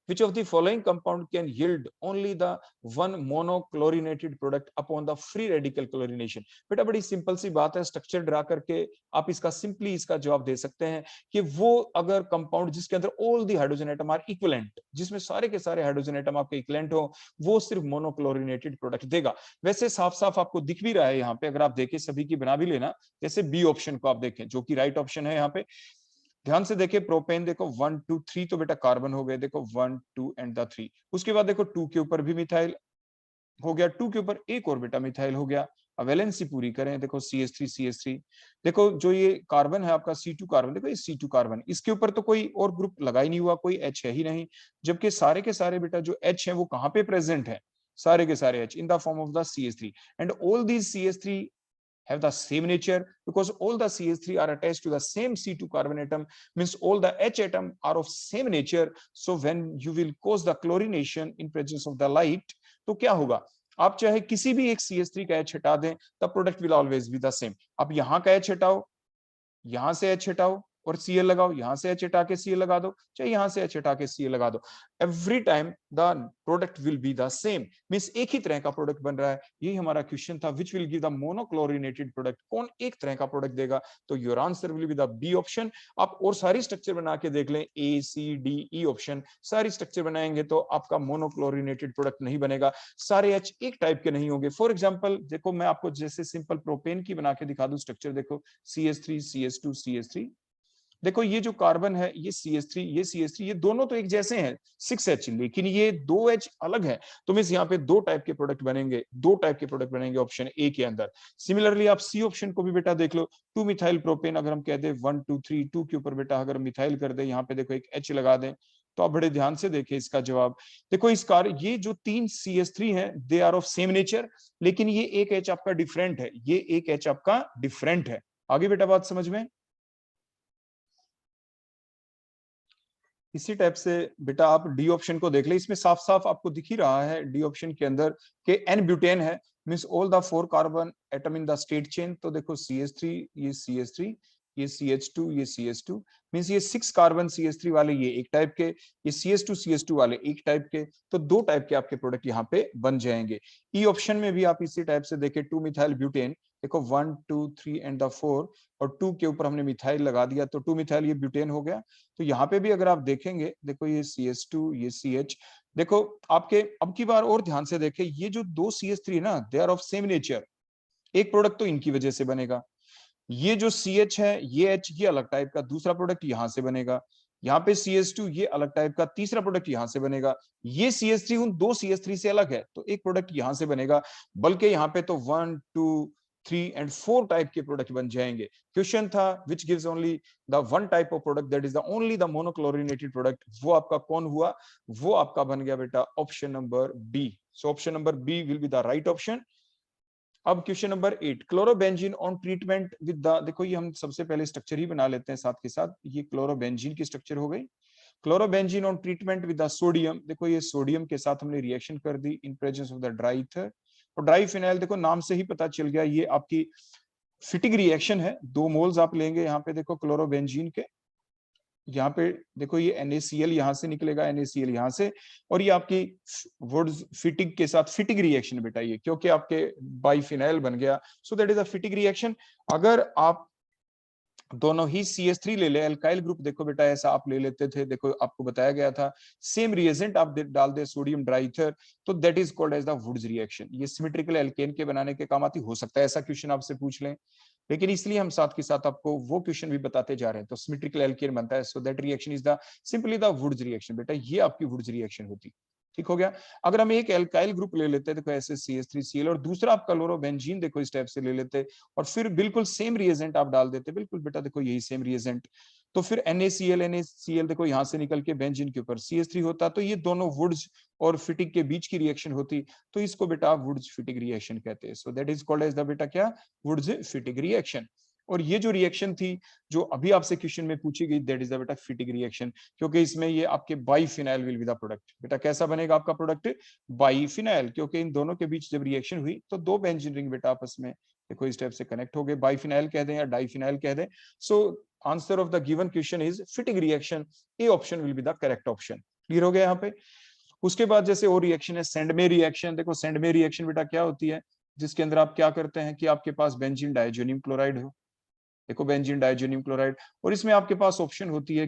Speaker 1: which of the following compound can yield only the one monochlorinated product upon the free radical chlorination। बेटा बड़ी सिंपल सी बात है, स्ट्रक्चर ड्रा करके आप इसका सिंपली इसका जवाब दे सकते हैं कि वो अगर कंपाउंड जिसके अंदर all the hydrogen atom are equivalent, जिसमें सारे के सारे हाइड्रोजन एटम आपके इक्विवेलेंट हो, वो सिर्फ मोनोक्लोरिनेटेड प्रोडक्ट देगा। वैसे साफ साफ आपको दिख भी रहा है यहाँ पे, अगर आप देखें सभी की बना भी लेना, जैसे बी ऑप्शन को आप देखें जो कि राइट ऑप्शन है यहाँ पे, ध्यान से देखिए प्रोपेन, देखो 1 2 3 तो बेटा कार्बन हो गए, देखो 1 2 एंड द 3। उसके बाद देखो 2 के ऊपर भी मिथाइल हो गया, 2 के ऊपर एक और बेटा मिथाइल हो गया। अब वैलेंसी पूरी करें, देखो CH3 देखो जो ये कार्बन है आपका C2 कार्बन, देखो ये C2 कार्बन, इसके ऊपर तो कोई और ग्रुप लगा ही नहीं हुआ, कोई H है ही नहीं, जबकि सारे के सारे बेटा जो H है वो कहाँ पे प्रेजेंट है, सारे के सारे H in the form of the CH3, and all these CH3 have the same nature because all the CH3 are attached to the same C2 carbon atom, means all the H atom are of same nature. So when you will cause the chlorination in presence of the light, तो क्या होगा, आप चाहे किसी भी एक CH3 का H हटा दें, the product will always be the same. आप यहाँ का H हटाओ, यहां से H हटाओ और Cl लगाओ, यहां से H हटा के Cl लगा दो, चाहे यहां से H हटा के Cl लगा दो, every time the product will be the same, means एक ही तरह का प्रोडक्ट बन रहा है। यही हमारा क्वेश्चन था, which will give the monochlorinated product, कौन एक तरह का प्रोडक्ट देगा, तो your answer will be the B option. आप और सारी स्ट्रक्चर बना के देख लें, A C D E option, सारी स्ट्रक्चर बनाएंगे तो आपका मोनोक्लोरिनेटेड प्रोडक्ट नहीं बनेगा, सारे H एक टाइप के नहीं होंगे। फॉर एग्जाम्पल देखो, मैं आपको जैसे सिंपल प्रोपेन की बना के दिखा दूं स्ट्रक्चर, देखो CH3 CH2 CH3, देखो ये जो कार्बन है ये CH3 ये CH3, ये दोनों तो एक जैसे हैं 6H, लेकिन ये 2H अलग है, तो मींस यहाँ पे दो टाइप के प्रोडक्ट बनेंगे, दो टाइप के प्रोडक्ट बनेंगे ऑप्शन ए के अंदर। सिमिलरली आप सी ऑप्शन को भी बेटा देख लो, 2 मिथाइल प्रोपेन, अगर हम कह दे 1 2 3 2 के ऊपर बेटा अगर मिथाइल कर दे, यहाँ पे देखो एक H लगा दें, तो आप बड़े ध्यान से देखें इसका जवाब। देखो इस कार्य ये जो 3 CH3 हैं they are of same nature, लेकिन ये एक H आपका डिफरेंट है, ये एक H आपका डिफरेंट है। आगे बेटा बात समझ में। इसी टाइप से बेटा आप डी ऑप्शन को देख ले, इसमें साफ साफ आपको दिख ही रहा है डी ऑप्शन के अंदर के एन ब्यूटेन है, means all the 4 carbon atom in the state chain. तो देखो CH3 ये CH3 ये CH2 ये CH2, मींस ये 6 कार्बन CH3 वाले ये एक टाइप के, ये CH2 वाले एक टाइप के, तो दो टाइप के आपके प्रोडक्ट यहाँ पे बन जाएंगे। ई ऑप्शन में भी आप इसी टाइप से देखें, 2 मिथाइल ब्यूटेन, देखो 1 2 3 एंड द 4, और 2 के ऊपर हमने मिथाइल लगा दिया, तो 2 मिथाइल ये ब्यूटेन हो गया। तो यहाँ पे भी अगर आप देखेंगे, देखो ये CH2 ये CH, देखो आपके अब की बार और ध्यान से देखें, ये जो दो CH3 ना they are of same nature, एक प्रोडक्ट तो इनकी वजह से बनेगा। ये जो CH है ये H ये अलग टाइप का, दूसरा प्रोडक्ट यहां से बनेगा। यहाँ पे CH2 ये अलग टाइप का, तीसरा प्रोडक्ट यहां से बनेगा। ये CH3 उन दो CH3 से अलग है, तो एक प्रोडक्ट यहां से बनेगा, बल्कि यहाँ पे तो 1 2 3 एंड 4 टाइप के प्रोडक्ट बन जाएंगे। क्वेश्चन था which gives only the one type of product, that is the only the monochlorinated product, वो आपका कौन हुआ, वो आपका बन गया बेटा option number B. So option number B will be the right option. अब question number 8, chlorobenzene on treatment with the, देखो ये हम सबसे पहले स्ट्रक्चर ही बना लेते हैं साथ के साथ, ये क्लोरोबेंजीन की स्ट्रक्चर हो गई। Chlorobenzene on treatment with the sodium, देखो ये सोडियम के साथ हमने रिएक्शन कर दी in presence of the dry ether और ड्राई फिनाइल, देखो नाम से ही पता चल गया ये आपकी फिटिंग रिएक्शन है। 2 मोल्स आप लेंगे यहाँ पे देखो क्लोरोबेंजीन के, यहाँ पे देखो ये NaCl यहाँ से निकलेगा, NaCl यहाँ से, और ये आपकी वुड्स फिटिंग के साथ फिटिंग रिएक्शन बेटा ये, क्योंकि आपके बाइफिनाइल बन गया, सो that is a fitting reaction. अगर आप दोनों ही CH3 ले ले, अल्काइल ग्रुप देखो बेटा ऐसा आप ले लेते थे, देखो आपको बताया गया था सेम रिएजेंट आप डाल दे सोडियम ड्राईथर, तो that is called as the Wurtz reaction. ये सिमेट्रिकल एल्केन के बनाने के काम आती, हो सकता है ऐसा क्वेश्चन आपसे पूछ लें, लेकिन इसलिए हम साथ के साथ आपको वो क्वेश्चन भी बताते जा रहे हैं। तो सिमेट्रिकल एल्केन बनता है, so that reaction is the simply the Wurtz reaction बेटा, ये आपकी वुड्स रिएक्शन होती। ठीक हो गया। अगर हम एक एल्काइल ग्रुप ले लेते हैं, देखो ऐसे CH3Cl, और दूसरा आप क्लोरोबेंजीन देखो इस टाइप से ले लेते, और फिर बिल्कुल सेम रिएजेंट आप डाल देते, बिल्कुल बेटा देखो यही सेम रिएजेंट, तो फिर NaCl देखो यहां से निकल के बेंजीन के ऊपर CH3 होता, तो ये दोनों वुड्स और फिटिंग के बीच की रिएक्शन होती, तो इसको बेटा वुड्स फिटिंग रिएक्शन कहते हैं। So that is called as the बेटा क्या, वुड्स फिटिंग रिएक्शन। और ये जो रिएक्शन थी जो अभी आपसे क्वेश्चन में पूछी गई, दैट इज द बेटा फिटिंग रिएक्शन, क्योंकि इसमें ये आपके biphenyl will be the product. बेटा कैसा बनेगा आपका प्रोडक्ट, बाइफिनाइल, क्योंकि इन दोनों के बीच जब रिएक्शन हुई तो दो बेंजीन रिंग बेटा आपस में देखो इस टाइप से कनेक्ट हो गए, बाइफिनाइल कह दें या डाइफिनाइल कह दें। So answer of the given question is fitting reaction, A option will be the correct option. Clear हो गया यहाँ पे। उसके बाद जैसे और रिएक्शन है सेंडमे रिएक्शन, देखो सेंडमे रिएक्शन बेटा क्या होती है, जिसके अंदर आप क्या करते हैं कि आपके पास बेंजीन डाइजोनियम क्लोराइड हो, देखो बेंजीन डाइजोनियम क्लोराइड, और इसमें आपके पास ऑप्शन होती है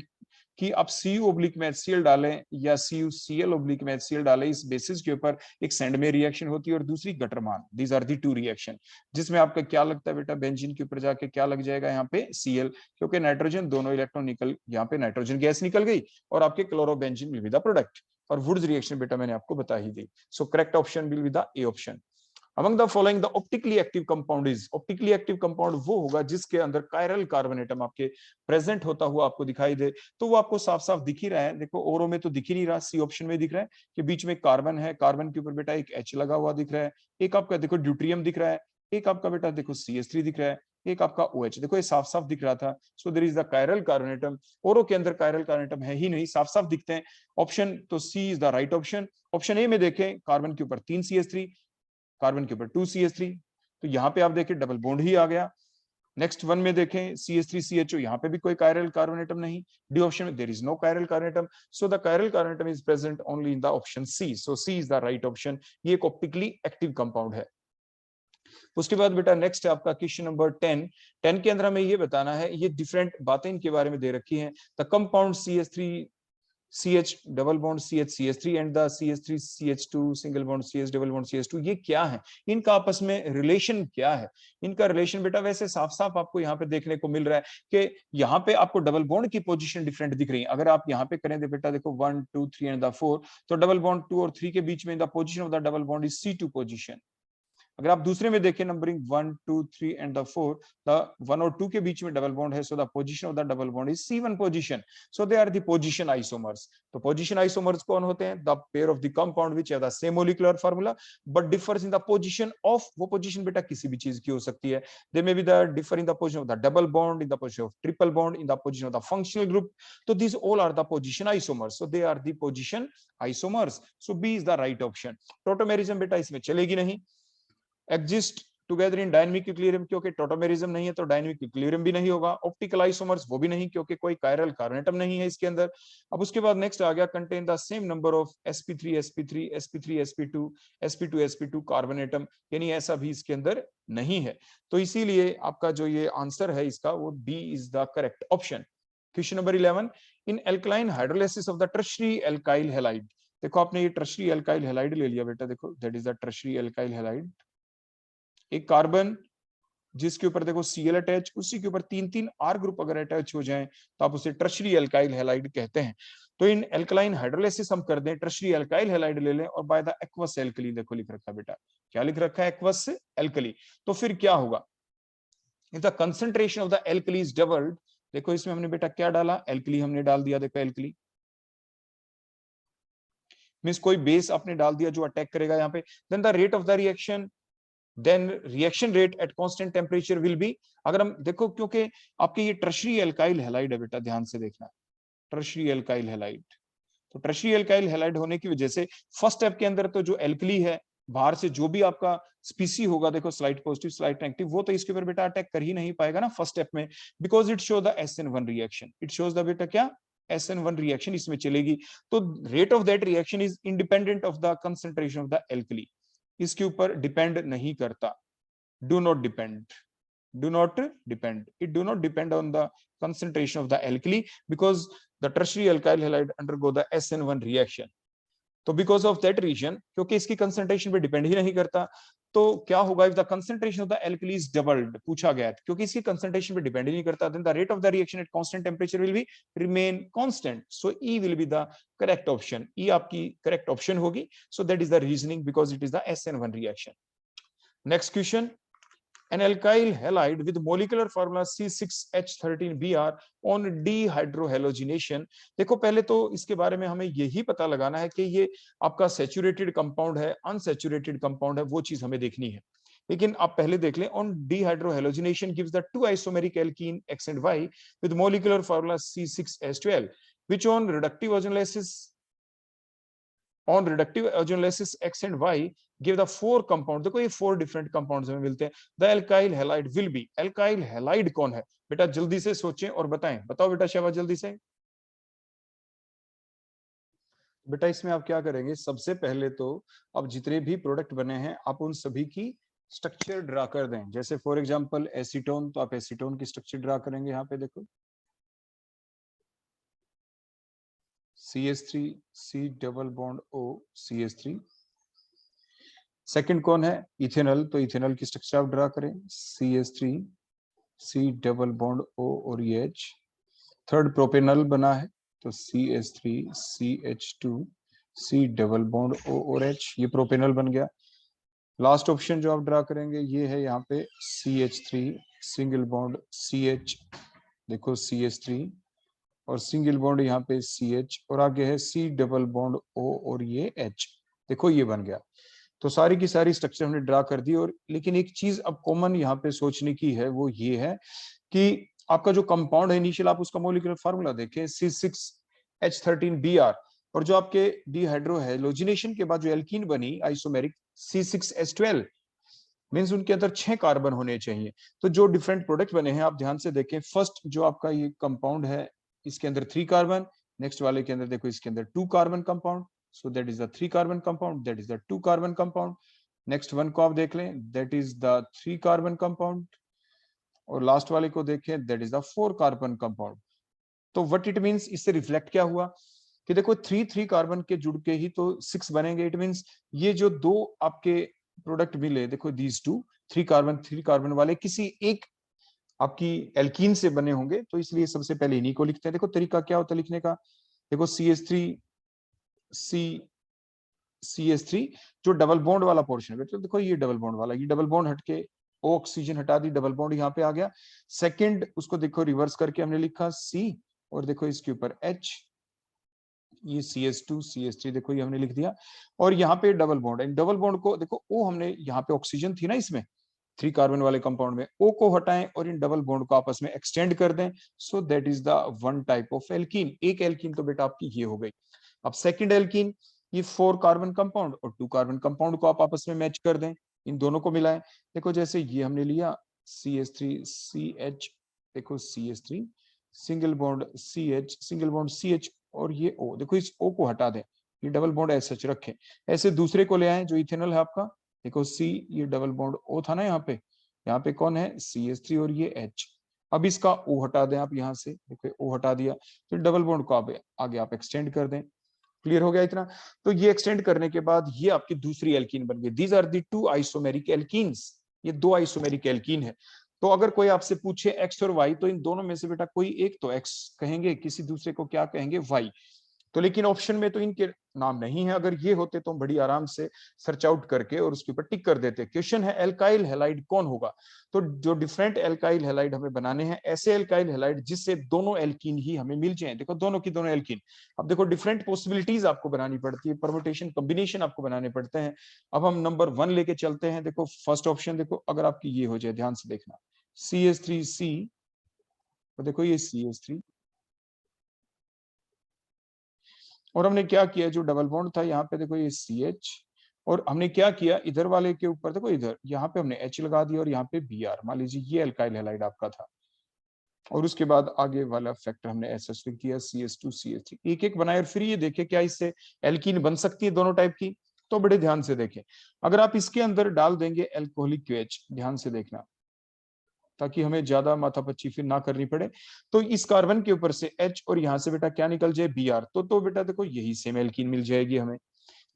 Speaker 1: कि आप Cu में HCl डालें या CuCl में HCl डालें, इस बेसिस के ऊपर एक सेंडमे रिएक्शन होती है और दूसरी गटरमान। दीज आर दी 2 रिएक्शन, जिसमें आपका क्या लगता है बेटा, बेंजीन के ऊपर जाके क्या लग जाएगा यहाँ पे Cl, क्योंकि नाइट्रोजन दोनों इलेक्ट्रॉन निकल, यहाँ पे नाइट्रोजन गैस निकल गई और आपके chlorobenzene will be the product, और वुड्स रिएक्शन बेटा मैंने आपको बता ही दी। So correct option will be the A option. Among the following the optically active compound is, optically active compound वो होगा जिसके अंदर कायरल कार्बन एटम आपके प्रेजेंट होता हुआ आपको दिखाई दे, तो वो आपको साफ साफ दिख ही रहा है, देखो ओरो में तो दिख ही नहीं रहा, सी ऑप्शन में दिख रहा है कि बीच में कार्बन है, कार्बन के ऊपर बेटा एक H लगा हुआ दिख रहा है, एक आपका देखो ड्यूट्रियम दिख रहा है, एक आपका बेटा देखो CH3 दिख रहा है, एक आपका OH, देखो ये साफ साफ दिख रहा था। So there is the chiral carbon atom, औरों के अंदर कायरल कार्बोनेटम है ही नहीं, साफ साफ दिखते हैं। ऑप्शन तो C is the right option. Option A में देखें कार्बन के ऊपर 3 CH3, कार्बन के ऊपर 2 CH3, तो यहाँ पे आप देखें डबल बॉन्ड ही आ गया। नेक्स्ट वन में देखें CH3CHO, यहाँ पे भी कोई कायरल कार्बोनेटम नहीं। डी ऑप्शन में there is no chiral carbon atom, so the chiral carbon atom is present only in the option C, so C is the right option. ये एक ऑप्टिकली एक्टिव कंपाउंड है। उसके बाद बेटा नेक्स्ट है आपका क्वेश्चन नंबर 10। 10 के अंदर हमें ये बताना है, ये डिफरेंट बातें इनके बारे में दे रखी हैं। The compound CH3 CH double bond CH and the CH3 CH2 single bond CH double bond CH2, ये क्या है, इनका आपस में रिलेशन क्या है। इनका रिलेशन बेटा वैसे साफ साफ आपको यहाँ पे देखने को मिल रहा है कि यहाँ पे आपको डबल बॉन्ड की पोजीशन डिफरेंट दिख रही है। अगर आप यहाँ पे करें तो बेटा देखो 1 2 3 एंड द 4, तो डबल बॉन्ड 2 और 3 के बीच में the position of the double bond is C2 position. अगर आप दूसरे में देखें नंबरिंग 1 2 3 एंड द 4, द 1 और 2 के बीच में डबल बॉन्ड है, so the position of the double bond is C1 position, so they are the position isomers. तो पोजीशन आइसोमर्स कौन होते हैं? The pair of the compound which have the same molecular formula but differs in the position of, वो position बेटा किसी भी चीज की हो सकती है। They may be the differ in the position of the double bond, in the position of triple bond, in the position of the functional group, तो these all are the position isomers, so they are the position isomers, so B is the right option। Tautomerism बेटा इसमें चलेगी नहीं। Exist together in dynamic equilibrium, क्योंकि tautomerism नहीं है तो dynamic equilibrium भी नहीं होगा। ऑप्टिकल आइसोमर्स वो भी नहीं, क्योंकि कोई कायरल कार्बोनेटम नहीं है इसके अंदर। अब उसके बाद नेक्स्ट आ गया contain the same number of sp3 sp3 sp3 sp2 sp2 sp2 कार्बोनेटम, यानी ऐसा भी इसके अंदर नहीं है। तो इसीलिए आपका जो ये आंसर है इसका वो B is the correct option. Question number 11, in alkaline hydrolysis of the tertiary alkyl halide, देखो आपने ये टर्शियरी एल्काइल हैलाइड ले लिया बेटा, देखो that is the tertiary alkyl halide. एक कार्बन जिसके ऊपर देखो Cl अटैच, उसी के ऊपर 3-3 R ग्रुप अगर अटैच हो जाएं तो आप उसे टर्शियरी एल्काइल हैलाइड कहते हैं। तो इन एल्कलाइन हाइड्रोलाइसिस हम कर दें, टर्शियरी एल्काइल हैलाइड ले लें और बाय द एक्वस एल्कली, देखो लिख रखा है बेटा, क्या लिख रखा है? Aqueous alkali. तो फिर क्या होगा? If the concentration of the alkali is doubled, देखो इसमें हमने बेटा क्या डाला? एल्कली हमने डाल दिया, देखो एल्कली मींस कोई बेस आपने डाल दिया जो अटैक करेगा यहाँ पे। Then the rate of the reaction, then reaction rate at constant temperature will be, अगर हम देखो क्योंकि आपके ये टर्शियरी एल्काइल हैलाइड है बेटा, ध्यान से देखना, टर्शियरी एल्काइल हैलाइड। तो टर्शियरी एल्काइल हैलाइड होने की वजह से फर्स्ट स्टेप के अंदर तो जो एल्कली है बाहर से जो भी आपका स्पीसी होगा, देखो स्लाइड पॉजिटिव स्लाइड नेगेटिव, वो तो इसके ऊपर बेटा अटैक कर ही नहीं पाएगा ना फर्स्ट स्टेप में, because it show the SN1 reaction, it shows the बेटा क्या? SN1 रिएक्शन इसमें चलेगी। तो rate of that reaction is independent of the concentration of the alkali, इसके ऊपर डिपेंड नहीं करता। do not depend, do not depend, it do not depend on the concentration of the alkali, because the tertiary alkyl halide undergo the SN1 reaction। तो because of that reason, क्योंकि इसकी concentration पे depend ही नहीं करता, तो क्या होगा? If the concentration of the alkali is doubled, पूछा गया है, क्योंकि इसकी कंसंट्रेशन पे डिपेंड ही नहीं करता, then the rate of the reaction at constant temperature will be remain constant, so E will be the correct option. E आपकी करेक्ट ऑप्शन होगी, so that is the reasoning, because it is the SN1 रिएक्शन। Next question, an alkyl halide with molecular formula C6H13Br on dehydrohalogenation। देखो पहले तो इसके बारे में हमें यही पता लगाना है कि ये आपका सैचुरेटेड कंपाउंड है, अनसैचुरेटेड कंपाउंड है, वो चीज हमें देखनी है। लेकिन आप पहले देख लें, on dehydrohalogenation gives the two isomeric alkene X and Y with molecular formula C6H12 which on reductive ozonolysis X and Y give the four compound, देखो ये 4 डिफरेंट कंपाउंड्स हमें मिलते हैं। The alkyl halide will be, alkyl halide कौन है बेटा? जल्दी से सोचें और बताएं, बताओ बेटा शहबाज जल्दी से। बेटा इसमें आप क्या करेंगे, सबसे पहले तो अब जितने भी प्रोडक्ट बने हैं आप उन सभी की स्ट्रक्चर ड्रा कर दें। जैसे फॉर एग्जांपल एसीटोन, तो आप एसीटोन की स्ट्रक्चर ड्रा करेंगे। यहाँ पे देखो CH3 C double bond O CH3। Second कौन है? इथेनॉल, तो इथेनॉल की स्ट्रक्चर आप ड्रा करें, CH3 C double bond O और H। थर्ड प्रोपेनॉल बना है, तो CH3 CH2 C double bond O और H, ये प्रोपेनॉल बन गया। लास्ट ऑप्शन जो आप ड्रा करेंगे ये है यहाँ पे CH3 सिंगल बॉन्ड CH, देखो CH3 और सिंगल बॉन्ड यहाँ पे CH और आगे है C डबल बॉन्ड O और ये H, देखो ये बन गया। तो सारी की सारी स्ट्रक्चर हमने ड्रा कर दी। और लेकिन एक चीज अब कॉमन यहाँ पे सोचने की है, वो ये है कि आपका जो कंपाउंड है इनिशियल, आप उसका मॉलिक्यूलर फार्मूला देखें C6H13Br, और जो आपके डिहाइड्रोहेलोजिनेशन के बाद जो एल्कीन बनी आइसोमेरिक C6H12, मींस उनके अंदर 6 कार्बन होने चाहिए। तो जो डिफरेंट प्रोडक्ट बने हैं आप ध्यान से देखें, फर्स्ट जो आपका ये कंपाउंड है इसके अंदर 3 कार्बन, नेक्स्ट वाले के अंदर देखो इसके अंदर 2 carbon compound, so that is the 3 carbon compound, that is the 2 carbon compound. Next one को आप देख लें, that is the 3 carbon compound, और लास्ट वाले को देखें, that is the 4 carbon compound. तो व्हाट इट मींस, इससे रिफ्लेक्ट क्या हुआ कि देखो 3 कार्बन के जुड़ के ही तो 6 बनेंगे। इट मींस ये जो दो आपके प्रोडक्ट मिले, देखो दीज टू 3 कार्बन वाले किसी एक आपकी एल्कीन से बने होंगे, तो इसलिए सबसे पहले इन्हीं को लिखते हैं। देखो तरीका क्या होता है लिखने का, देखो CH3 जो डबल बॉन्ड वाला पोर्शन है, तो देखो ये डबल बॉन्ड वाला, ये डबल बॉन्ड हटके ओ ऑक्सीजन हटा दी, डबल बॉन्ड यहाँ पे आ गया। सेकंड उसको देखो रिवर्स करके हमने लिखा C, और देखो इसके ऊपर H, ये CH2 CH3 देखो ये हमने लिख दिया, और यहाँ पे डबल बॉन्ड है। डबल बॉन्ड को देखो O हमने यहाँ पे ऑक्सीजन थी ना इसमें 3 कार्बन वाले कंपाउंड में, O को हटाएं और इन डबल बॉन्ड को आपस में एक्सटेंड कर दें, सो that is the one type of alkene. एक एल्कीन तो बेटा आपकी ये हो गई। अब सेकंड एल्कीन, ये 4 कार्बन कंपाउंड और 2 कार्बन कंपाउंड को आप आपस में मैच कर दें, इन दोनों को मिलाएं। देखो जैसे ये हमने लिया CH3CH, देखो CH3 single bond CH, single bond CH, और ये O, देखो इस O को हटा दें, ये डबल बॉन्ड ऐसे सच रखें। ऐसे दूसरे को ले आए जो इथेनॉल है आपका, देखो C, ये डबल बॉन्ड O था ना यहाँ पे कौन है CH3 और ये H। अब इसका O हटा दें आप यहाँ से, देखो O हटा दिया, फिर डबल बॉन्ड को आप आगे आप एक्सटेंड कर दें। क्लियर हो गया इतना? तो ये एक्सटेंड करने के बाद ये आपकी दूसरी एल्कीन बन गई। These are the 2 isomeric alkenes, ये 2 आइसोमेरिक एल्कीन है। तो अगर कोई आपसे पूछे एक्स और वाई, तो इन दोनों में से बेटा कोई एक तो एक्स कहेंगे, किसी दूसरे को क्या कहेंगे, वाई। तो लेकिन ऑप्शन में तो इनके नाम नहीं है। अगर ये होते तो हम बड़ी आराम से सर्च आउट करके और उसके ऊपर टिक कर देते। क्वेश्चन है एल्काइल हैलाइड कौन होगा, तो जो डिफरेंट एल्काइल हैलाइड हमें बनाने हैं, ऐसे एल्काइल हैलाइड जिससे दोनों एल्कीन ही हमें मिल जाए। देखो दोनों की दोनों एल्कीन, अब देखो डिफरेंट पॉसिबिलिटीज आपको बनानी पड़ती है, परमुटेशन कॉम्बिनेशन आपको बनाने पड़ते हैं। अब हम नंबर 1 लेके चलते हैं। देखो फर्स्ट ऑप्शन, देखो अगर आपकी ये हो जाए, ध्यान से देखना, CH3C, तो देखो ये CH3, और हमने क्या किया, जो डबल बॉन्ड था यहाँ पे देखो ये CH, और हमने क्या किया इधर वाले के ऊपर, देखो इधर यहाँ पे हमने H लगा दिया, और यहाँ पे Br, मान लीजिए ये अल्काइल हैलाइड आपका था, और उसके बाद आगे वाला फैक्टर हमने SH लिख दिया, CH2CH3, एक एक बनाए, और फिर ये देखे क्या इससे एल्कीन बन सकती है दोनों टाइप की। तो बड़े ध्यान से देखें, अगर आप इसके अंदर डाल देंगे एल्कोहलिक QH, ध्यान से देखना ताकि हमें ज्यादा माथापच्ची फिर ना करनी पड़े, तो इस कार्बन के ऊपर से H, और यहाँ से बेटा क्या निकल जाए, Br, तो बेटा देखो यही सेम एल्कीन मिल जाएगी हमें।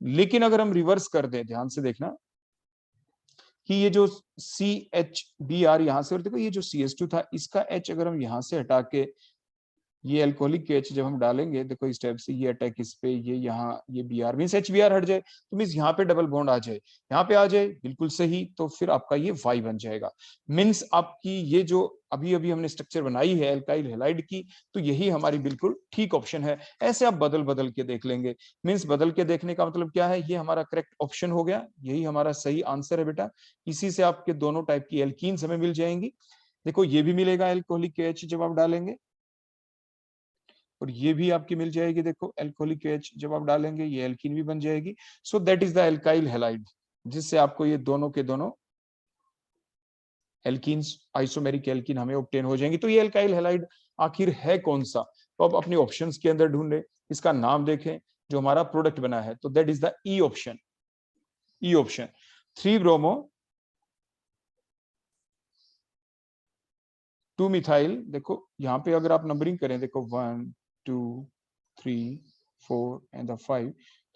Speaker 1: लेकिन अगर हम रिवर्स कर दें, ध्यान से देखना कि ये जो CH Br यहाँ से, और देखो ये जो CH2 था इसका H अगर हम यहाँ से हटा के ये अल्कोहलिक KH जब हम डालेंगे, देखो इस टाइप से, ये अटैक इस पे, ये यहाँ, ये Br मीन्स HBr हट जाए, तो मीन्स यहाँ पे डबल बॉन्ड आ जाए, यहाँ पे आ जाए, बिल्कुल सही, तो फिर आपका ये Y बन जाएगा। मीन्स आपकी ये जो अभी अभी हमने स्ट्रक्चर बनाई है एल्काइल हैलाइड की, तो यही हमारी बिल्कुल ठीक ऑप्शन है। ऐसे आप बदल बदल के देख लेंगे। मीन्स बदल के देखने का मतलब क्या है, ये हमारा करेक्ट ऑप्शन हो गया, यही हमारा सही आंसर है बेटा। इसी से आपके दोनों टाइप की एल्कीन्स हमें मिल जाएंगी। देखो ये भी मिलेगा एल्कोहलिक KH जब आप डालेंगे, और ये भी आपकी मिल जाएगी, देखो एल्कोहलिक OH जब आप डालेंगे ये एल्कीन भी बन जाएगी। सो that is the alkyl halide, जिससे आपको ये दोनों के दोनों एल्कीन्स, आइसोमेरिक एल्कीन हमें ऑब्टेन हो जाएंगी। तो ये एल्काइल हैलाइड आखिर है कौन सा, तो अब अपने ऑप्शंस के अंदर ढूंढे, इसका नाम देखें जो हमारा प्रोडक्ट बना है, तो that is the E option. E option 3 bromo 2 methyl, देखो यहाँ पे अगर आप नंबरिंग करें, देखो 1 2 3 4 एंड 5,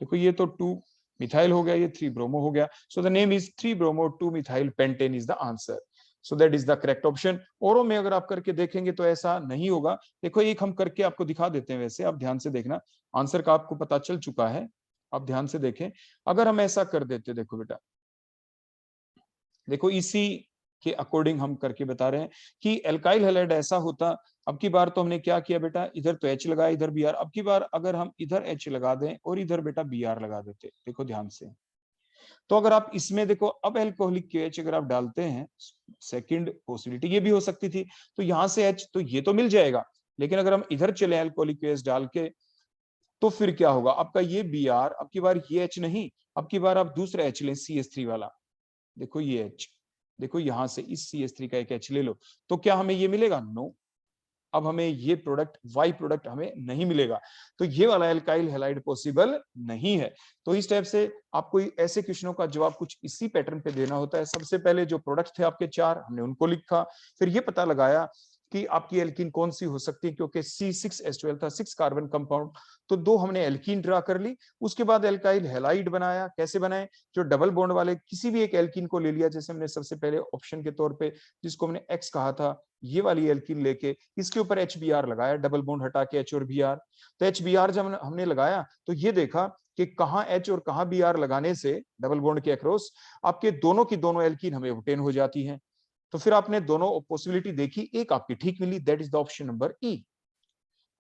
Speaker 1: देखो ये तो 2 मिथाइल हो गया, ये 3 ब्रोमो हो गया। So the name is 3 bromo 2 methyl pentane is the answer. So that is the correct option. औरों में अगर आप करके देखेंगे तो ऐसा नहीं होगा। देखो एक हम करके आपको दिखा देते हैं, वैसे आप ध्यान से देखना, आंसर का आपको पता चल चुका है, आप ध्यान से देखें। अगर हम ऐसा कर देते, देखो बेटा, देखो इसी के अकॉर्डिंग हम करके बता रहे हैं कि एल्काइल हैलाइड ऐसा होता। अब की बार तो हमने क्या किया बेटा, इधर तो H लगाया, इधर Br। अब की बार अगर हम इधर H लगा दें और इधर बेटा Br लगा देते, देखो ध्यान से, तो अगर आप इसमें देखो अब एल्कोहलिक KH अगर आप डालते हैं, सेकंड पॉसिबिलिटी ये भी हो सकती थी, तो यहां से H तो ये तो मिल जाएगा, लेकिन अगर हम इधर चले एल्कोहलिक KH डाल के, तो फिर क्या होगा, आपका ये Br, अब की बार ये H नहीं, अब की बार आप दूसरा H लें, CH3 वाला, देखो ये H, देखो यहां से इस CH3 का एक H ले लो, तो क्या हमें ये मिलेगा? नो, अब हमें ये प्रोडक्ट Y प्रोडक्ट हमें नहीं मिलेगा, तो ये वाला एल्काइल हैलाइड पॉसिबल नहीं है। तो इस टाइप से आपको ऐसे क्वेश्चनों का जवाब कुछ इसी पैटर्न पे देना होता है। सबसे पहले जो प्रोडक्ट थे आपके 4, हमने उनको लिखा, फिर ये पता लगाया कि आपकी एल्कीन कौन सी हो सकती है, क्योंकि C6H12 था, 6 कार्बन कंपाउंड, तो 2 हमने एल्कीन ड्रा कर ली। उसके बाद एल्काइल हैलाइड बनाया, कैसे बनाए, जो डबल बॉन्ड वाले किसी भी एक एल्कीन को ले लिया, जैसे हमने सबसे पहले ऑप्शन के तौर पे जिसको हमने X कहा था, ये वाली एल्कीन लेके इसके ऊपर HBr लगाया, डबल बॉन्ड हटा के H और Br। तो HBr जब हमने लगाया तो ये देखा कि कहां H और कहां Br लगाने से डबल बॉन्ड के अक्रॉस आपके दोनों की दोनों एल्कीन हमें ऑब्टेन हो जाती हैं। तो फिर आपने दोनों पॉसिबिलिटी देखी, एक आपकी ठीक मिली, that is the option number E।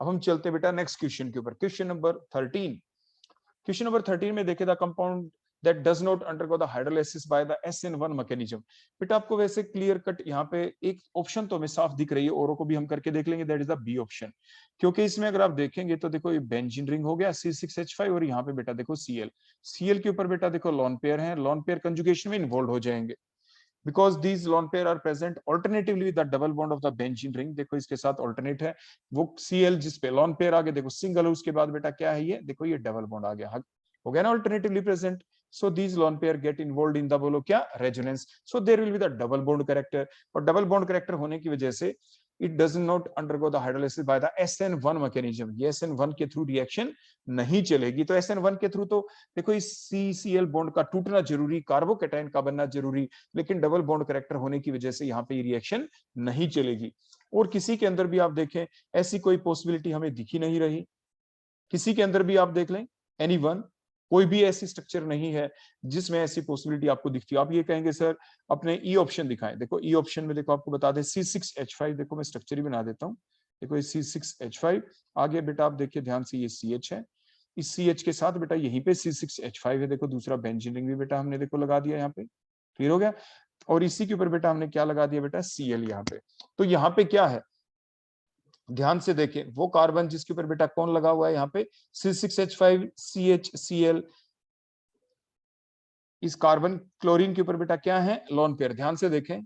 Speaker 1: अब हम चलते बेटा नेक्स्ट क्वेश्चन के ऊपर, क्वेश्चन नंबर 13। क्वेश्चन नंबर 13 में देखे the compound that does not undergo the hydrolysis by the SN1 mechanism। बेटा आपको वैसे क्लियर कट यहाँ पे एक ऑप्शन तो हमें साफ दिख रही है, औरों को भी हम करके देख लेंगे, that is the B option. क्योंकि इसमें अगर आप देखेंगे तो देखो ये बेंजीन रिंग हो गया C6H5, और यहाँ पे बेटा देखो Cl के ऊपर बेटा देखो लॉन पेयर है, लॉन पेयर कंजुगेशन में इन्वॉल्व हो जाएंगे, because these lone pair are present alternatively with the double bond of the benzene ring। देखो इसके साथ alternate है वो Cl जिस पे lone pair आगे देखो सिंगल, उसके बाद बेटा क्या है, ये देखो ये डबल बॉन्ड आ गया, हो गया ना alternatively present। so these lone pair get involved in the बोलो क्या, resonance, so there will be the double bond character, और double bond character होने की वजह से it does not undergo the hydrolysis by the SN1 mechanism। ये SN1 के through reaction नहीं चलेगी। तो SN1 के थ्रू तो देखो इस CCl बॉन्ड का टूटना जरूरी, कार्बोकेटाइन का बनना जरूरी, लेकिन डबल बॉन्ड कैरेक्टर होने की वजह से यहाँ पे ये रिएक्शन नहीं चलेगी। और किसी के अंदर भी आप देखें ऐसी कोई पॉसिबिलिटी हमें दिखी नहीं रही, किसी के अंदर भी आप देख लें, एनीवन, कोई भी ऐसी स्ट्रक्चर नहीं है जिसमें ऐसी पॉसिबिलिटी आपको दिखती हो। आप ये कहेंगे सर अपने ई ऑप्शन दिखाएं, देखो ई ऑप्शन में देखो आपको बता दें C6H5, देखो मैं स्ट्रक्चर ही बना देता हूँ, देखो ये C6H5 आगे बेटा आप देखिए ध्यान से, ये CH है, इस CH के साथ बेटा यहीं पे C6H5 है, देखो दूसरा बेंजीन रिंग भी बेटा हमने देखो लगा दिया यहाँ पे, क्लियर हो गया। और इसी के ऊपर बेटा हमने क्या लगा दिया बेटा, Cl यहाँ पे। तो यहाँ पे क्या है, ध्यान से देखें, वो कार्बन जिसके ऊपर बेटा कौन लगा हुआ है यहाँ पे, C6H5 CHCl, इस कार्बन क्लोरीन के ऊपर बेटा क्या है, लोन पेयर, ध्यान से देखें।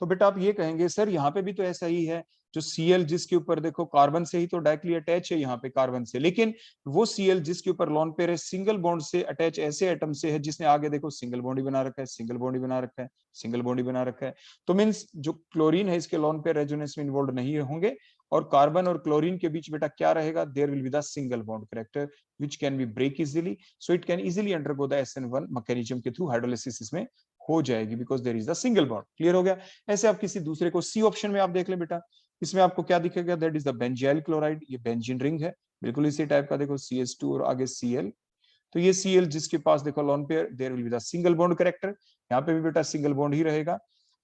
Speaker 1: तो बेटा आप ये कहेंगे सर यहाँ पे भी तो ऐसा ही है, जो Cl जिसके ऊपर देखो कार्बन से ही तो डायरेक्टली अटैच है यहाँ पे कार्बन से, लेकिन वो Cl जिसके ऊपर लोन पेयर है सिंगल बॉन्ड से अटैच ऐसे एटम से है जिसने आगे देखो सिंगल बॉन्ड ही बना रखा है, सिंगल बॉन्ड ही बना रखा है, सिंगल बॉन्ड ही बना रखा है। तो मीन्स जो क्लोरीन है इसके लोन पेयर रेजोनेंस में इन्वॉल्व नहीं होंगे, और कार्बन और क्लोरीन के बीच बेटा क्या रहेगा, there will be the single bond character which can be break easily, so it can easily undergo the SN1 mechanism के थ्रू हाइड्रोलिसिस इसमें हो जाएगी, because there is the single bond. Clear हो गया। ऐसे आप किसी दूसरे को, सी ऑप्शन में आप देख ले बेटा, इसमें आपको क्या दिखेगा, that is the benzyl chloride, ये बेंजीन रिंग है बिल्कुल इसी टाइप का, देखो CH2 और आगे Cl, तो ये Cl जिसके पास देखो lone pair, there will be the single bond character, यहाँ पे भी बेटा सिंगल बॉन्ड ही रहेगा।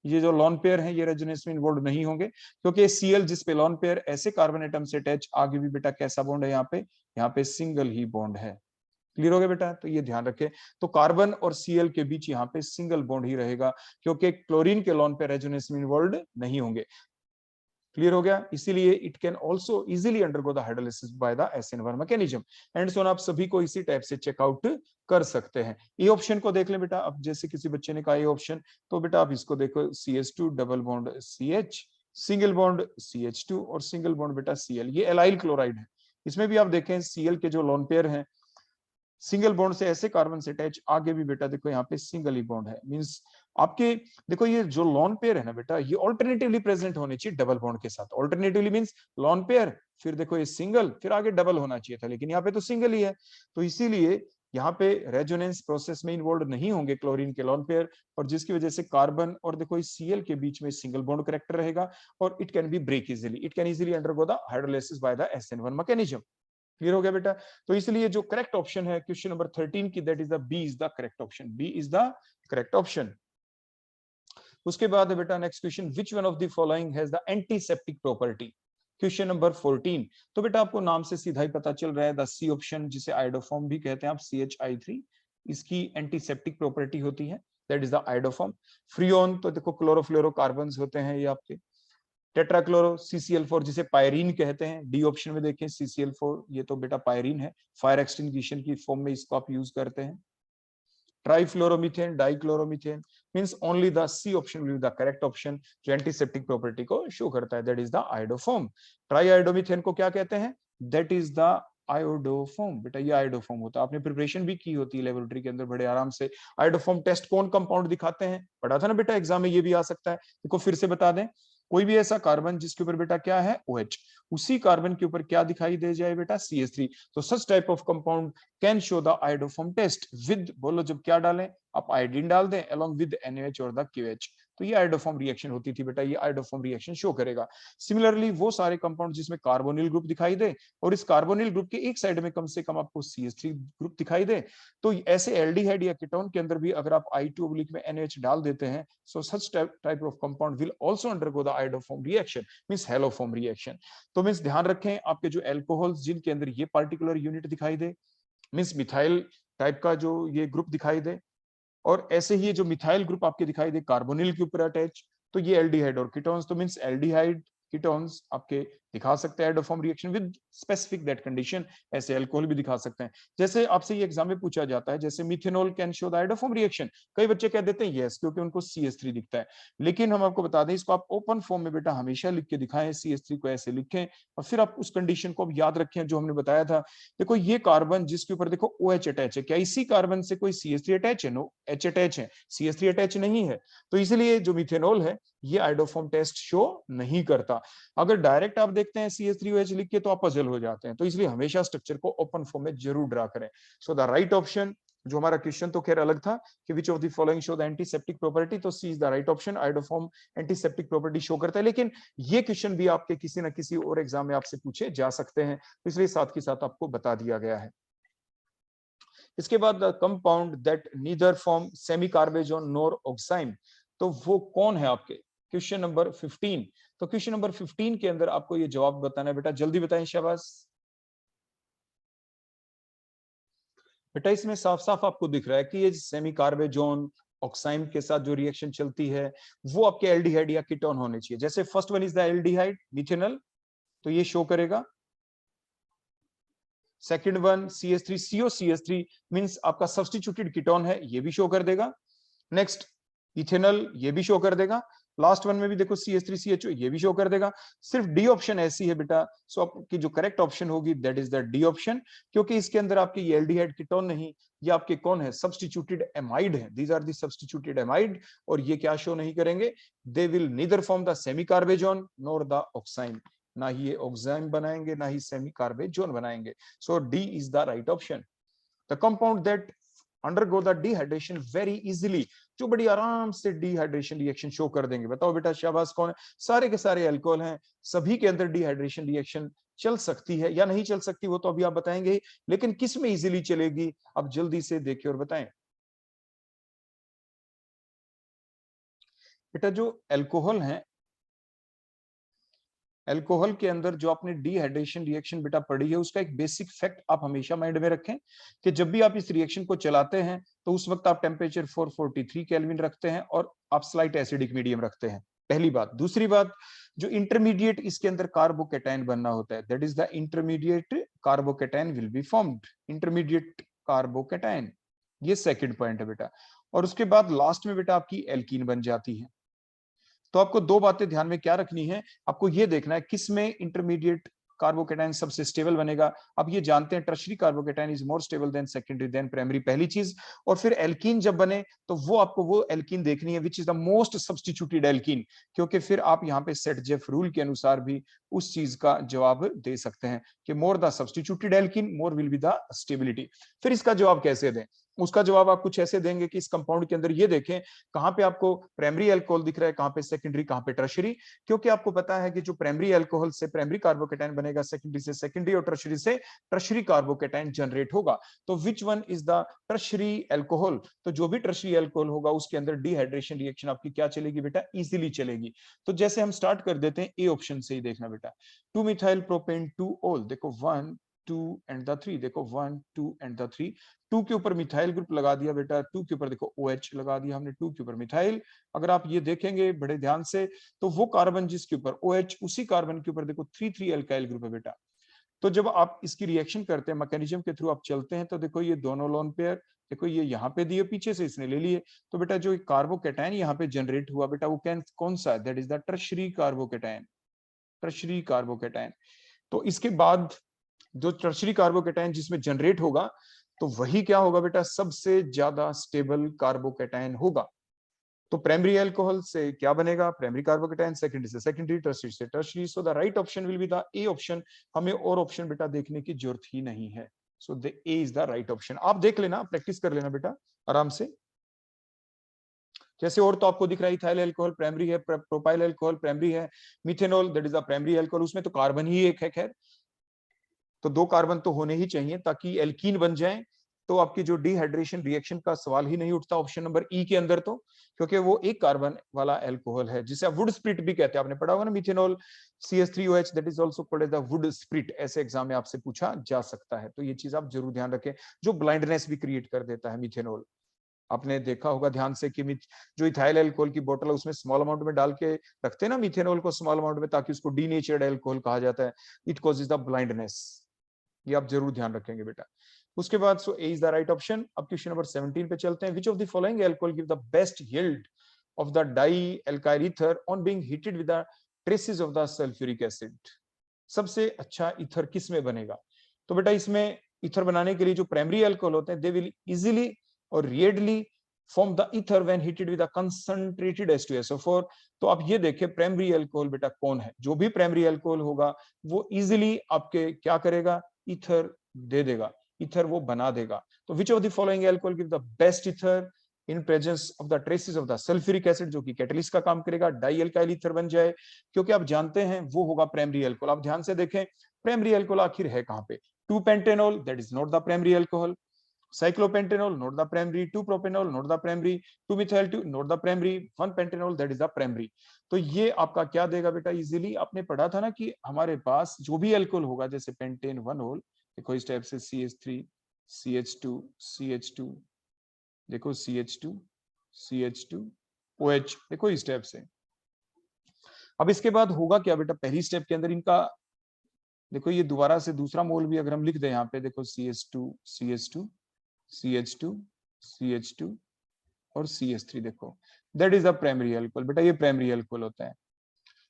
Speaker 1: ये जो लॉन पेयर है ये रेजोनेंस में इन्वॉल्व नहीं होंगे, क्योंकि Cl जिस पे लॉन पेयर ऐसे कार्बन एटम से अटैच, आगे भी बेटा कैसा बॉन्ड है यहाँ पे सिंगल ही बॉन्ड है। क्लियर हो गया बेटा, तो ये ध्यान रखें। तो कार्बन और Cl के बीच यहाँ पे सिंगल बॉन्ड ही रहेगा, क्योंकि क्लोरीन के लॉन पेयर रेजोनेंस में इन्वॉल्व नहीं होंगे। क्लियर हो गया, इसीलिए it can also easily undergo the hydrolysis by the SN1 mechanism. And so आप सभी को इसी टाइप से चेकआउट कर सकते हैं। ये ऑप्शन को देख लें बेटा, अब जैसे किसी बच्चे ने कहा ये ऑप्शन, तो बेटा आप इसको देखो, CH2 double bond CH, single bond CH2 और सिंगल बॉन्ड बेटा Cl, ये एलाइल क्लोराइड है। इसमें भी आप देखें Cl के जो लोन पेयर हैं सिंगल बॉन्ड से ऐसे कार्बन से अटैच, आगे भी बेटा देखो यहाँ पे सिंगल ही बॉन्ड है, मींस आपके देखो ये जो लॉन पेयर है ना बेटा, ये ऑल्टरनेटिवली प्रेजेंट होने चाहिए डबल बॉन्ड के साथ। ऑल्टरनेटिवली मींस लॉन पेयर, फिर देखो ये सिंगल, फिर आगे डबल होना चाहिए था, लेकिन यहाँ पे तो सिंगल ही है। तो इसीलिए यहाँ पे रेजोनेंस प्रोसेस में इन्वॉल्व नहीं होंगे क्लोरीन के लॉन पेयर, और जिसकी वजह से कार्बन और देखो इस Cl के बीच में सिंगल बॉन्ड कैरेक्टर रहेगा, और it can be break easily, it can easily undergo the hydrolysis by the SN1 mechanism. Clear हो गया बेटा। तो इसलिए जो करेक्ट ऑप्शन है क्वेश्चन नंबर 13 की, that is the B is the correct option, B is the correct option. उसके बाद बेटा next question, which one of the following has the antiseptic property. Question number 14, तो बेटा आपको नाम से सीधा ही पता चल रहा है द सी ऑप्शन, जिसे आयोडोफॉर्म भी कहते हैं आप, CH3, इसकी एंटीसेप्टिक प्रॉपर्टी होती है, that is the iodoform. Freon, तो देखो क्लोरोफ्लोरोकार्बन्स होते हैं ये आपके। टेट्राक्लोरो CCl4, जिसे पायरीन कहते हैं, डी ऑप्शन में देखें CCl4, ये तो बेटा पायरीन है, फायर एक्सटिंग्विशन की फॉर्म में इसको आप यूज करते हैं। Trifluoromethane, dichloromethane, means only the C option will be the correct option, जो एंटीसेप्टिक प्रॉपर्टी को शो करता है, that is the iodoform. Triiodomethane को क्या कहते हैं, दैट इज द आयोडोफॉर्म। बेटा ये आयोडोफॉर्म होता है, आपने प्रिपरेशन भी की होती है लेबोरेटरी के अंदर बड़े आराम से। आयोडोफॉर्म टेस्ट कौन कंपाउंड दिखाते हैं, पढ़ा था ना बेटा एग्जाम में, ये भी आ सकता है। देखो फिर से बता दें, कोई भी ऐसा कार्बन जिसके ऊपर बेटा क्या है OH, उसी कार्बन के ऊपर क्या दिखाई दे जाए बेटा CH3, तो such type of compound can show the iodoform test with, बोलो जब क्या डालें आप, आयोडीन डाल दें अलोंग विद NaOH और द QH, तो ये आयोडोफॉर्म रिएक्शन होती थी बेटा, ये आयोडोफॉर्म रिएक्शन शो करेगा। सिमिलरली वो सारे कंपाउंड जिसमें कार्बोनिल ग्रुप दिखाई दे और इस कार्बोनिल ग्रुप के एक साइड में कम से कम आपको CH3 ग्रुप दिखाई दे, तो ऐसे एल्डिहाइड या कीटोन के अंदर भी अगर आप I2 में NaOH डाल देते हैं, so such type of compound will also undergo the iodoform reaction, means haloform reaction. तो मींस ध्यान रखें आपके जो एल्कोहल्स जिनके अंदर ये पार्टिकुलर यूनिट दिखाई दे, मींस मिथाइल टाइप का जो ये ग्रुप दिखाई दे, और ऐसे ही जो मिथाइल ग्रुप आपके दिखाई दे कार्बोनिल के ऊपर अटैच, तो ये एल्डिहाइड और कीटोन्स, तो मींस एल्डिहाइड कीटोन्स आपके दिखा सकते हैं iodoform reaction with specific that condition, ऐसे अल्कोहल भी दिखा सकते हैं। जैसे आपसे ये एग्जाम में पूछा जाता है, जैसे methanol can show the iodoform reaction, कई बच्चे कह देते हैं यस, क्योंकि उनको CH3 दिखता है, लेकिन हम आपको बता दें इसको आप ओपन फॉर्म में बेटा हमेशा लिख के दिखाएं, CH3 को ऐसे लिखें और फिर आप उस कंडीशन को याद रखें जो हमने बताया था। देखो ये कार्बन जिसके ऊपर देखो OH अटैच है, क्या इसी कार्बन से कोई CH3 अटैच है? नो, H अटैच है, CH3 अटैच नहीं है, तो इसलिए जो मिथेनॉल है ये आयोडोफॉर्म टेस्ट शो नहीं करता। अगर डायरेक्ट आप देखते हैं CH3OH लिख के तो आप पजल हो जाते हैं, तो इसलिए हमेशा स्ट्रक्चर को ओपन फॉर्म में जरूर ड्रा करें। सो द राइट ऑप्शन, जो हमारा क्वेश्चन तो खैर अलग था कि which of the following show the antiseptic property, तो C is the right option, iodoform antiseptic property show करता है। लेकिन ये क्वेश्चन भी आपके किसी ना किसी और एग्जाम में आपसे पूछे जा सकते हैं, इसलिए साथ के साथ आपको बता दिया गया है। इसके बाद compound that neither form semi carbazone NOR oxime, तो वो कौन है आपके, क्वेश्चन नंबर 15। तो क्वेश्चन नंबर 15 के अंदर आपको ये जवाब बताना है बेटा, जल्दी बताएं शाबाश। बेटा इसमें साफ साफ आपको दिख रहा है कि ये सेमी कार्बेजोन ऑक्साइम के साथ जो रिएक्शन चलती है वो आपके एल्डिहाइड या कीटोन होने चाहिए। जैसे first one is the aldehyde methanol, तो ये शो करेगा। Second one CH3CO, CH3 means आपका सब्स्टिट्यूटेड कीटोन है, ये भी शो कर देगा। नेक्स्ट इथेनॉल, ये भी शो कर देगा। लास्ट वन में भी देखो CH3CHO, ये भी शो कर देगा। सिर्फ डी ऑप्शन ऐसी है बेटा, सो आपकी जो करेक्ट ऑप्शन होगी that is the D option, क्योंकि इसके अंदर आपके ये एल्डिहाइड कीटोन नहीं, ये आपके कौन है, सब्स्टिट्यूटेड एमाइड है, these are the substituted amide, और ये क्या शो नहीं करेंगे, they will neither form the semicarbazone nor the oxime, ना ही ये ऑक्साइम बनाएंगे ना ही सेमी कार्बेजोन बनाएंगे। So D is the right option. The compound that undergo the dehydration very easily, जो बड़ी आराम से डिहाइड्रेशन रिएक्शन शो कर देंगे। बताओ बेटा शाबाश कौन है, सारे के सारे अल्कोहल हैं, सभी के अंदर डिहाइड्रेशन रिएक्शन चल सकती है या नहीं चल सकती वो तो अभी आप बताएंगे, लेकिन किस में इजीली चलेगी आप जल्दी से देखिए और बताएं। बेटा जो अल्कोहल है, अल्कोहल के अंदर जो आपने डिहाइड्रेशन रिएक्शन बेटा पढ़ी है, उसका एक बेसिक फैक्ट आप हमेशा माइंड में रखें कि जब भी आप इस रिएक्शन को चलाते हैं तो उस वक्त आप टेम्परेचर 443 केल्विन रखते हैं और आप स्लाइट एसिडिक मीडियम रखते हैं, पहली बात। दूसरी बात, जो इंटरमीडिएट इसके अंदर कार्बोकेटाइन बनना होता है, that is the intermediate carbocation will be formed, intermediate carbocation, ये सेकंड पॉइंट है बेटा। और उसके बाद लास्ट में बेटा आपकी एल्कीन बन जाती है। तो आपको दो बातें ध्यान में क्या रखनी है, आपको ये देखना है किस में इंटरमीडिएट कार्बोकेटाइन सबसे स्टेबल बनेगा। अब ये जानते हैं tertiary carbocation is more stable than secondary than primary, पहली चीज। और फिर एल्कीन जब बने तो वो आपको वो एल्कीन देखनी है विच is the most substituted alkene, क्योंकि फिर आप यहाँ पे सेट जेफ रूल के अनुसार भी उस चीज का जवाब दे सकते हैं कि more the substituted alkene more will be the stability. फिर इसका जवाब कैसे दें, उसका जवाब आप कुछ ऐसे देंगे कि इस कंपाउंड के अंदर ये देखें कहां पे आपको प्राइमरी अल्कोहल दिख रहा है, कहां पे सेकेंडरी, कहां पे टर्शरी, क्योंकि आपको पता है कि जो प्राइमरी अल्कोहल से प्राइमरी कार्बोकेटाइन बनेगा, सेकेंडरी से सेकेंडरी और टर्शरी से टर्शरी कार्बोकेटाइन जनरेट होगा। तो which one is the tertiary alcohol? तो जो भी टर्शरी अल्कोहल होगा उसके अंदर डिहाइड्रेशन रिएक्शन आपकी क्या चलेगी बेटा? इजीली चलेगी। तो जैसे हम स्टार्ट कर देते हैं ए ऑप्शन से ही, देखना बेटा, 2 मिथाइल प्रोपेन 2 ऑल, देखो 1 2 एंड द 3, देखो 1 2 एंड द 3, 2 के ऊपर मिथाइल ग्रुप लगा दिया बेटा, 2 के ऊपर देखो OH लगा दिया हमने, 2 के ऊपर मिथाइल। अगर आप ये देखेंगे बड़े ध्यान से तो वो कार्बन जिसके ऊपर OH, उसी कार्बन के ऊपर देखो 3 अल्काइल ग्रुप है बेटा। तो जब आप इसकी रिएक्शन करते हैं, मैकेनिज्म के थ्रू आप चलते हैं, तो देखो ये दोनों लोन पेयर, देखो ये यहाँ पे दिए, पीछे से इसने ले लिए, तो बेटा जो कार्बोकेटाइन यहाँ पे जनरेट हुआ बेटा वो कौन सा है? That is the tertiary carbocation, tertiary carbocation. तो इसके बाद जो टर्शरी कार्बोकेटाइन जिसमें जनरेट होगा तो वही क्या होगा बेटा? सबसे ज्यादा स्टेबल कार्बोकेटाइन होगा। तो प्राइमरी अल्कोहल से क्या बनेगा? प्राइमरी कार्बोकेटाइन, सेकेंडरी से सेकेंडरी, टर्शरी से tertiary. So the right option will be the A option. हमें और ऑप्शन बेटा देखने की जरूरत ही नहीं है। So the A is the right option. आप देख लेना, प्रैक्टिस कर लेना बेटा आराम से। जैसे और तो आपको दिख रहा है इथाइल अल्कोहल प्राइमरी है, प्रोपाइल अल्कोहल प्राइमरी है, methanol that is the primary alcohol, उसमें तो कार्बन ही एक है, खैर तो 2 कार्बन तो होने ही चाहिए ताकि एल्कीन बन जाए। तो आपकी जो डिहाइड्रेशन रिएक्शन का सवाल ही नहीं उठता ऑप्शन नंबर ई के अंदर, तो क्योंकि वो एक कार्बन वाला अल्कोहल है जिसे आप वुड स्प्लिट भी कहते हैं। आपने पढ़ा होगा ना, methanol CH3OH that is also called as the wood spirit, ऐसे एग्जाम में आपसे पूछा जा सकता है। तो ये चीज आप जरूर ध्यान रखें, जो ब्लाइंडनेस भी क्रिएट कर देता है मिथेनॉल। आपने देखा होगा ध्यान से कि जो इथाइल अल्कोहल की बोतल है उसमें स्मॉल अमाउंट में डाल के रखते हैं ना मिथेनॉल को, स्मॉल अमाउंट में, ताकि उसको डीनेचर्ड अल्कोहल कहा जाता है। इट कॉजेज द ब्लाइंडनेस, ये आप जरूर ध्यान रखेंगे बेटा। उसके बाद सो ए इज द राइट ऑप्शन। अब क्वेश्चन नंबर 17 पे चलते हैं। विच of the following alcohol give the best yield of the di alkyl ether on being heated with the traces of the sulphuric acid? सबसे अच्छा ईथर किस में बनेगा? तो बेटा इसमें ईथर बनाने के लिए जो प्राइमरी अल्कोहल होते हैं दे विल इजीली और rarely form the ether when heated with the concentrated H2SO4। तो आप ये देखें प्राइमरी अल्कोहल बेटा कौन है? जो भी प्राइमरी अल्कोहल होगा वो इजीली आपके क्या करेगा? ईथर दे देगा, ईथर वो बना देगा। तो which of the following alcohol give the best ether in presence of the traces of the sulphuric acid, जो कि कैटलिस्ट का काम करेगा, डाई अल्काइल ईथर बन जाए, क्योंकि आप जानते हैं वो होगा प्राइमरी अल्कोहल। आप ध्यान से देखें प्राइमरी अल्कोहल आखिर है कहां पे? 2 pentanol that is not the primary alcohol, cyclopentanol not the primary, 2 propanol not the primary, 2 methyl 2 not the primary, 1 pentanol that is the primary। तो ये आपका क्या देगा बेटा? इजीली आपने पढ़ा था ना कि हमारे पास जो भी अल्कोहल होगा, जैसे पेंटेन 1 देखो इस टाइप से CH3 CH2 CH2, देखो CH2 CH2 OH, देखो इस टाइप से। अब इसके बाद होगा क्या बेटा? पहली स्टेप के अंदर इनका देखो ये दोबारा से दूसरा मोल भी अगर हम लिख दें यहाँ पे, देखो CH2 CH2 CH2 CH2 और CH3, देखो that is the primary alcohol. बेटा ये प्राइमरी अल्कोहल होता है।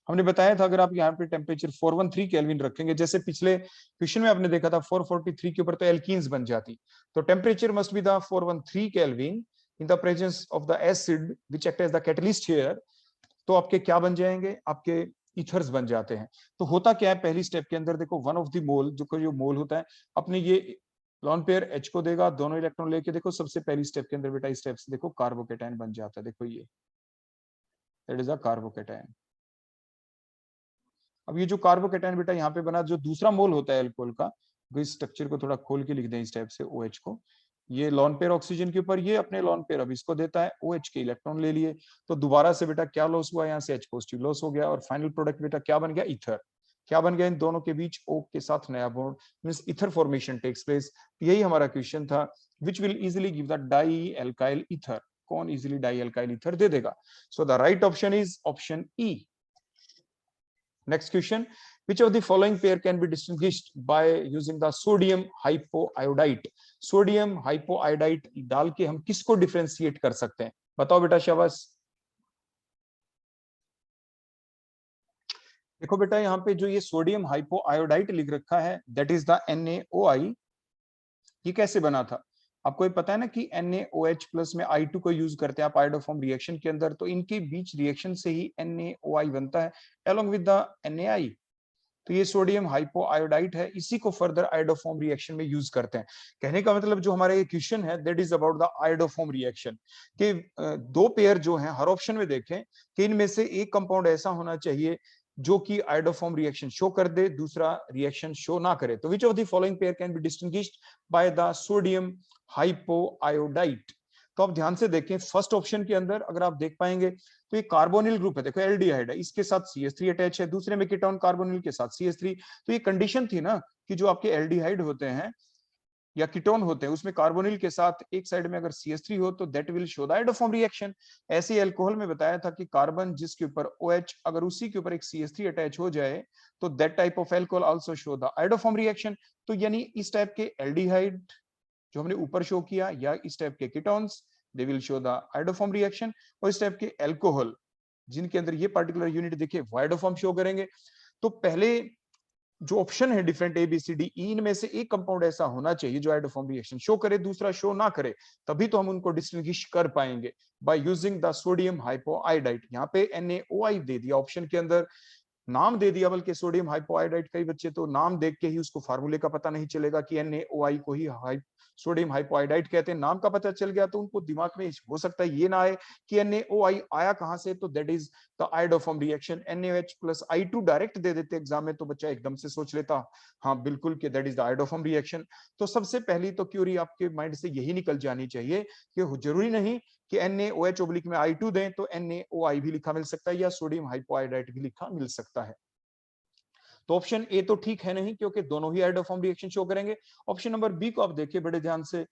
Speaker 1: हमने बताया था अगर आप यहाँ पे टेम्परेचर 413 केल्विन रखेंगे, जैसे पिछले क्वेश्चन में आपने देखा था 443 के ऊपर तो एल्कीन्स बन जाती, तो temperature must be the 413 kelvin in the presence of the acid which act as the catalyst here. तो आपके क्या बन जाएंगे? आपके ईथर्स बन जाते हैं। तो होता क्या है पहली स्टेप के अंदर? देखो वन ऑफ द मोल, जो मोल होता है अपने ये लॉन पेयर H को देगा, दोनों इलेक्ट्रॉन लेके देखो सबसे पहली स्टेप के अंदर बेटा इस स्टेप से देखो कार्बोकेटाइन बन जाता है। देखो ये दैट इज अ कार्बोकेटाइन। अब ये जो कार्बोकेटाइन बेटा यहाँ पे बना, जो दूसरा मोल होता है अल्कोहल का, इस स्ट्रक्चर को थोड़ा खोल के लिख दें इस टाइप से, OH को, ये लॉन पेयर ऑक्सीजन के ऊपर, ये अपने लॉन पेयर अब इसको देता है, OH के इलेक्ट्रॉन ले लिए, तो दोबारा से बेटा क्या लॉस हुआ? यहाँ से H पॉजिटिव लॉस हो गया और फाइनल प्रोडक्ट बेटा क्या बन गया? ईथर। क्या बन गया? इन दोनों के बीच O के साथ नया bond, means ether formation takes place. यही हमारा क्वेश्चन था, which will easily give the di alkyl ether. कौन इजीली डाई अल्काइल ईथर दे देगा? So the right option is option E. Next question, which of the following pair can be distinguished by using the sodium hypoiodite? Sodium hypoiodite डाल के हम किसको differentiate कर सकते हैं? बताओ बेटा शाबाश। देखो बेटा यहाँ पे जो ये सोडियम हाइपोआयोडाइट लिख रखा है दैट इज द NaOI। ये कैसे बना था? आपको ये पता है ना कि NaOH प्लस में I2 को यूज करते हैं आप आयोडोफॉर्म रिएक्शन के अंदर, तो इनके बीच रिएक्शन से ही NaOI बनता है along with the NaI। तो ये सोडियम हाइपोआयोडाइट है, इसी को फर्दर आयोडोफॉर्म रिएक्शन में यूज करते हैं। कहने का मतलब जो हमारा ये क्वेश्चन है that is about the iodoform reaction के दो पेयर जो हैं हर ऑप्शन में देखें कि इनमें से एक कंपाउंड ऐसा होना चाहिए जो कि आयोडोफॉर्म रिएक्शन शो कर दे, दूसरा रिएक्शन शो ना करे। तो which of the following pair can be distinguished by the sodium hypoiodite. तो आप ध्यान से देखें फर्स्ट ऑप्शन के अंदर अगर आप देख पाएंगे तो ये कार्बोनिल ग्रुप है, देखो एल्डिहाइड है, इसके साथ CH3 अटैच है, दूसरे में कीटोन कार्बोनिल के साथ CH3। तो ये कंडीशन थी ना कि जो आपके एल्डिहाइड होते हैं या कीटोन होते हैं उसमें कार्बोनिल के साथ एक साइड में अगर CH3 हो तो that will show the iodoform reaction. ऐसे अल्कोहल में बताया था कि कार्बन जिसके ऊपर OH अगर उसी के ऊपर एक CH3 अटैच हो जाए तो that type of alcohol also show the iodoform reaction. तो यानी इस टाइप के एल्डिहाइड जो हमने ऊपर शो किया या इस टाइप के ketones they will show the iodoform reaction, और इस टाइप के अल्कोहल जिनके अंदर ये पर्टिकुलर यूनिट देखिए आयोडोफॉर्म शो करेंगे। तो पहले जो ऑप्शन है डिफरेंट ABCD इनमें से एक कंपाउंड ऐसा होना चाहिए जो आयोडोफॉर्म रिएक्शन शो करे, दूसरा शो ना करे, तभी तो हम उनको डिस्टिंग्विश कर पाएंगे बाय यूजिंग द सोडियम हाइपोआयोडाइट। यहाँ पे NaOI दे दिया ऑप्शन के अंदर, नाम दे दिया, बल्कि सोडियम हाइपोआयोडाइड। कई बच्चे तो नाम देख के ही उसको फार्मूले का पता नहीं चलेगा कि NaOI को ही सोडियम हाइपोआयोडाइड कहते हैं, नाम का पता चल गया तो उनको दिमाग में हो सकता है ये ना आए कि NaOI आया कहां से, तो that is the iodoform reaction. NaOH plus I2 direct दे देते एग्जाम में तो बच्चा एकदम से सोच लेता हाँ बिल्कुल कि that is the iodoform reaction. तो सबसे पहली तो क्यूरी आपके माइंड से यही निकल जानी चाहिए कि जरूरी नहीं कि NaOH ओब्लिक में I2 दें तो NaOI भी लिखा मिल सकता है या सोडियम हाइपोआयोडाइड भी लिखा मिल सकता है। तो ऑप्शन ए तो ठीक है नहीं क्योंकि दोनों ही आयोडोफॉर्म रिएक्शन शो करेंगे। ऑप्शन नंबर बी को आप देखिए बड़े ध्यान से,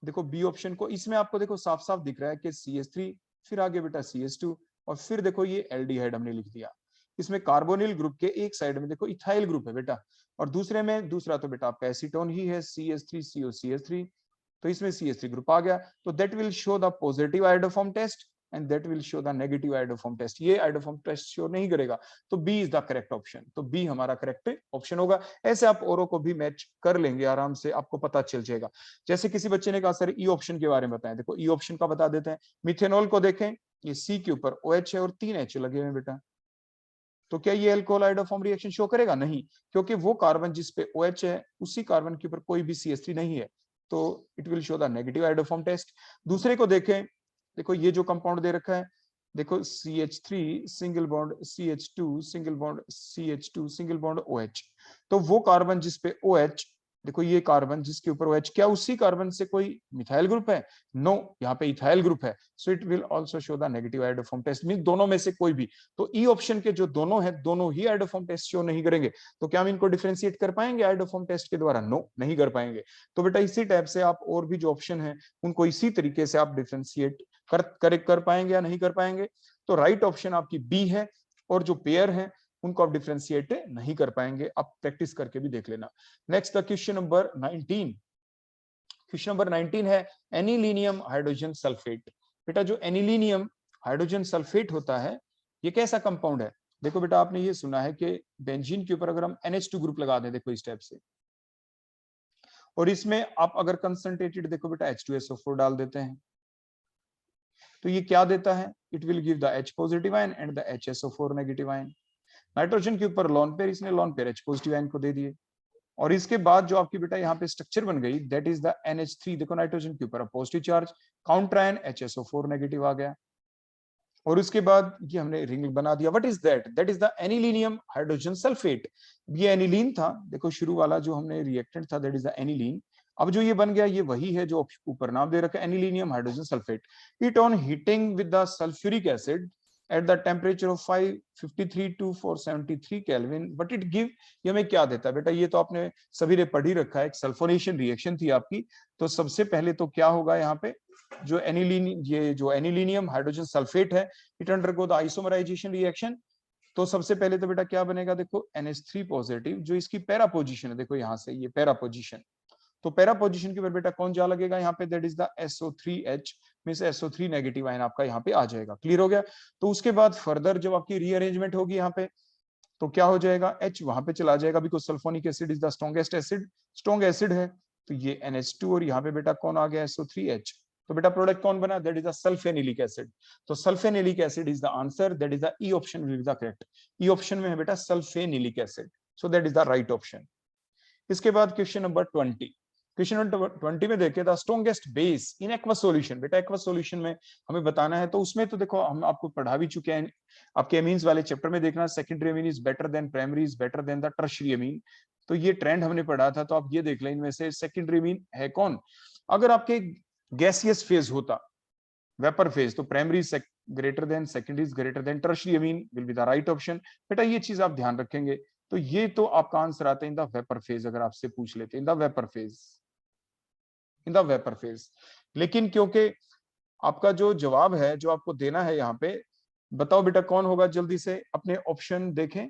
Speaker 1: देखो बी ऑप्शन को, इसमें आपको देखो साफ साफ दिख रहा है कि CH3 फिर आगे बेटा CH2 और फिर देखो ये एल्डिहाइड हमने लिख दिया। इसमें कार्बोनिल ग्रुप के एक साइड में देखो इथाइल ग्रुप है बेटा, और दूसरे में दूसरा तो बेटा आपका एसीटोन ही है CH3COCH3, तो इसमें CH3 ग्रुप आ गया। तो that will show the positive iodoform test and that will show the negative iodoform test. ये आयोडोफॉर्म टेस्ट शो नहीं करेगा, तो B is the correct option. तो बी हमारा करेक्ट ऑप्शन होगा। ऐसे आप औरों को भी मैच कर लेंगे आराम से, आपको पता चल जाएगा। जैसे किसी बच्चे ने कहा सर ई ऑप्शन के बारे में बताएं, देखो ई ऑप्शन का बता देते हैं। मिथेनॉल को देखें, ये सी के ऊपर OH है और 3 H लगे हुए बेटा, तो क्या ये अल्कोहल आयोडोफॉर्म रिएक्शन शो करेगा? नहीं, क्योंकि वो कार्बन जिस पे OH है उसी कार्बन के ऊपर कोई भी CH3 नहीं है, तो it will show the negative iodoform test. दूसरे को देखें, देखो ये जो कंपाउंड दे रखा है, देखो CH3 single bond CH2 single bond CH2 single bond OH, तो वो कार्बन जिस पे OH, देखो ये कार्बन जिसके ऊपर OH, क्या उसी कार्बन से कोई मिथाइल ग्रुप है? नो, यहाँ पे इथाइल ग्रुप है, so it will also show the negative iodoform test. Mean दोनों में से कोई भी, तो ई ऑप्शन के जो दोनों है दोनों ही आयोडोफॉर्म टेस्ट शो नहीं करेंगे। तो क्या हम इनको डिफरेंशिएट कर पाएंगे आयोडोफॉर्म टेस्ट के द्वारा? नो, नहीं कर पाएंगे। तो बेटा इसी टाइप से आप और भी जो ऑप्शन है उनको इसी तरीके से आप डिफरेंशिएट कर पाएंगे या नहीं कर पाएंगे। तो राइट ऑप्शन आपकी बी है, और जो पेयर है उनको आप डिफरेंशिएट नहीं कर पाएंगे। आप प्रैक्टिस करके भी देख लेना। Next question number 19। Question number 19 है एनिलीनियम हाइड्रोजन सल्फेट। बेटा जो एनिलीनियम हाइड्रोजन सल्फेट होता है ये कैसा कंपाउंड है? देखो बेटा आपने ये सुना है कि बेंजीन के ऊपर अगर हम NH2 ग्रुप लगा दें, देखो इस टाइप से, और इसमें आप अगर कंसंट्रेटेड देखो बेटा H2SO4 डाल देते हैं, तो ये क्या देता है? It will give the H positive ion and the HSO4 negative ion. Nitrogen के ऊपर लोन पेयर, इसने lone pair H positive ion को दे दिए, और इसके बाद जो आपकी बेटा यहाँ पे स्ट्रक्चर बन गई दैट इज द NH3। देखो नाइट्रोजन के ऊपर positive charge, counter ion HSO4 negative आ गया, और उसके बाद ये हमने रिंग बना दिया। What is that? That is the anilinium hydrogen sulphate. ये एनिलीन था, देखो शुरू वाला जो हमने रिएक्टेंट था दैट इज द एनिलीन। अब जो ये बन गया ये वही है जो ऊपर नाम दे रखा है anilinium hydrogen sulphate. It on heating with the sulphuric acid at the temperature of 553 to 473 kelvin, but it give, ये हमें क्या देता है बेटा? ये तो आपने सभी ने पढ़ ही रखा है, एक सल्फोनेशन रिएक्शन थी आपकी। तो सबसे पहले तो क्या होगा यहाँ पे, जो एनिलीनियम हाइड्रोजन सल्फेट है it undergo the isomerisation reaction. तो सबसे पहले तो बेटा क्या बनेगा, देखो NH3 पॉजिटिव, जो इसकी पैरा पोजीशन है, देखो यहाँ से ये पैरा पोजीशन, तो पैरा पोजीशन के ऊपर बेटा कौन जा लगेगा यहाँ पे? That is the SO3H, means SO3 negative ion आपका यहाँ पे आ जाएगा। क्लियर हो गया? तो उसके बाद फर्दर जब आपकी रीअरेंजमेंट होगी यहाँ पे तो क्या हो जाएगा? H वहां पे चला जाएगा, because sulphonic acid is the strongest acid, strong acid है। तो ये NH2 और यहाँ पे बेटा कौन आ गया? SO3H। तो बेटा प्रोडक्ट कौन बना? That is the sulphanilic acid. तो sulphanilic acid is the answer, that is the E option will be the correct. E option में है बेटा sulphanilic acid. So that is the right option. इसके बाद क्वेश्चन नंबर 20। क्वेश्चन नंबर 20 में देखिए the strongest base in aqueous solution. बेटा aqueous solution में हमें बताना है, तो उसमें तो देखो हम आपको पढ़ा भी चुके हैं, आपके एमीन्स वाले चैप्टर में देखना, secondary amine is better than primary is better than the tertiary amine. तो ये ट्रेंड हमने पढ़ा था, तो आप ये देख लें इनमें से सेकेंडरी एमीन है कौन। अगर आपके गैसियस फेज होता, वेपर फेज, तो primary greater than, secondary is greater then tertiary amine will be the right option. बेटा ये चीज आप ध्यान रखेंगे। तो ये तो आपका आंसर आता है इन द वेपर फेज, अगर आपसे पूछ लेते in the vapour phase, in the vapour phase. लेकिन क्योंकि आपका जो जवाब है जो आपको देना है यहाँ पे, बताओ बेटा कौन होगा, जल्दी से अपने ऑप्शन देखें।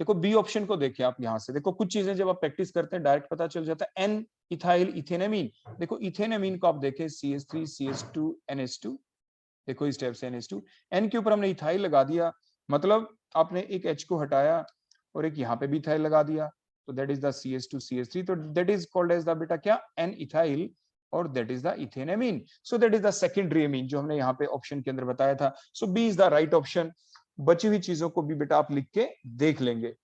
Speaker 1: देखो बी ऑप्शन को देखिए आप, यहां से देखो कुछ चीजें जब आप प्रैक्टिस करते हैं डायरेक्ट पता चल जाता है। एन इथाइल इथेनेमीन, देखो इथेनेमीन को आप देखें CH3 CH2 NH2, देखो इस टाइप से NH2, एन के ऊपर हमने इथाइल लगा दिया, मतलब आपने एक H को हटाया और एक यहाँ पे भी इथाइल लगा दिया, तो that is the CH2 CH3, तो that is called as the बेटा क्या, एन इथाइल, और that is the ethanamine. So that is the secondary amine जो हमने यहाँ पे ऑप्शन के अंदर बताया था। So B is the right option. बची हुई चीजों को भी बेटा आप लिख के देख लेंगे।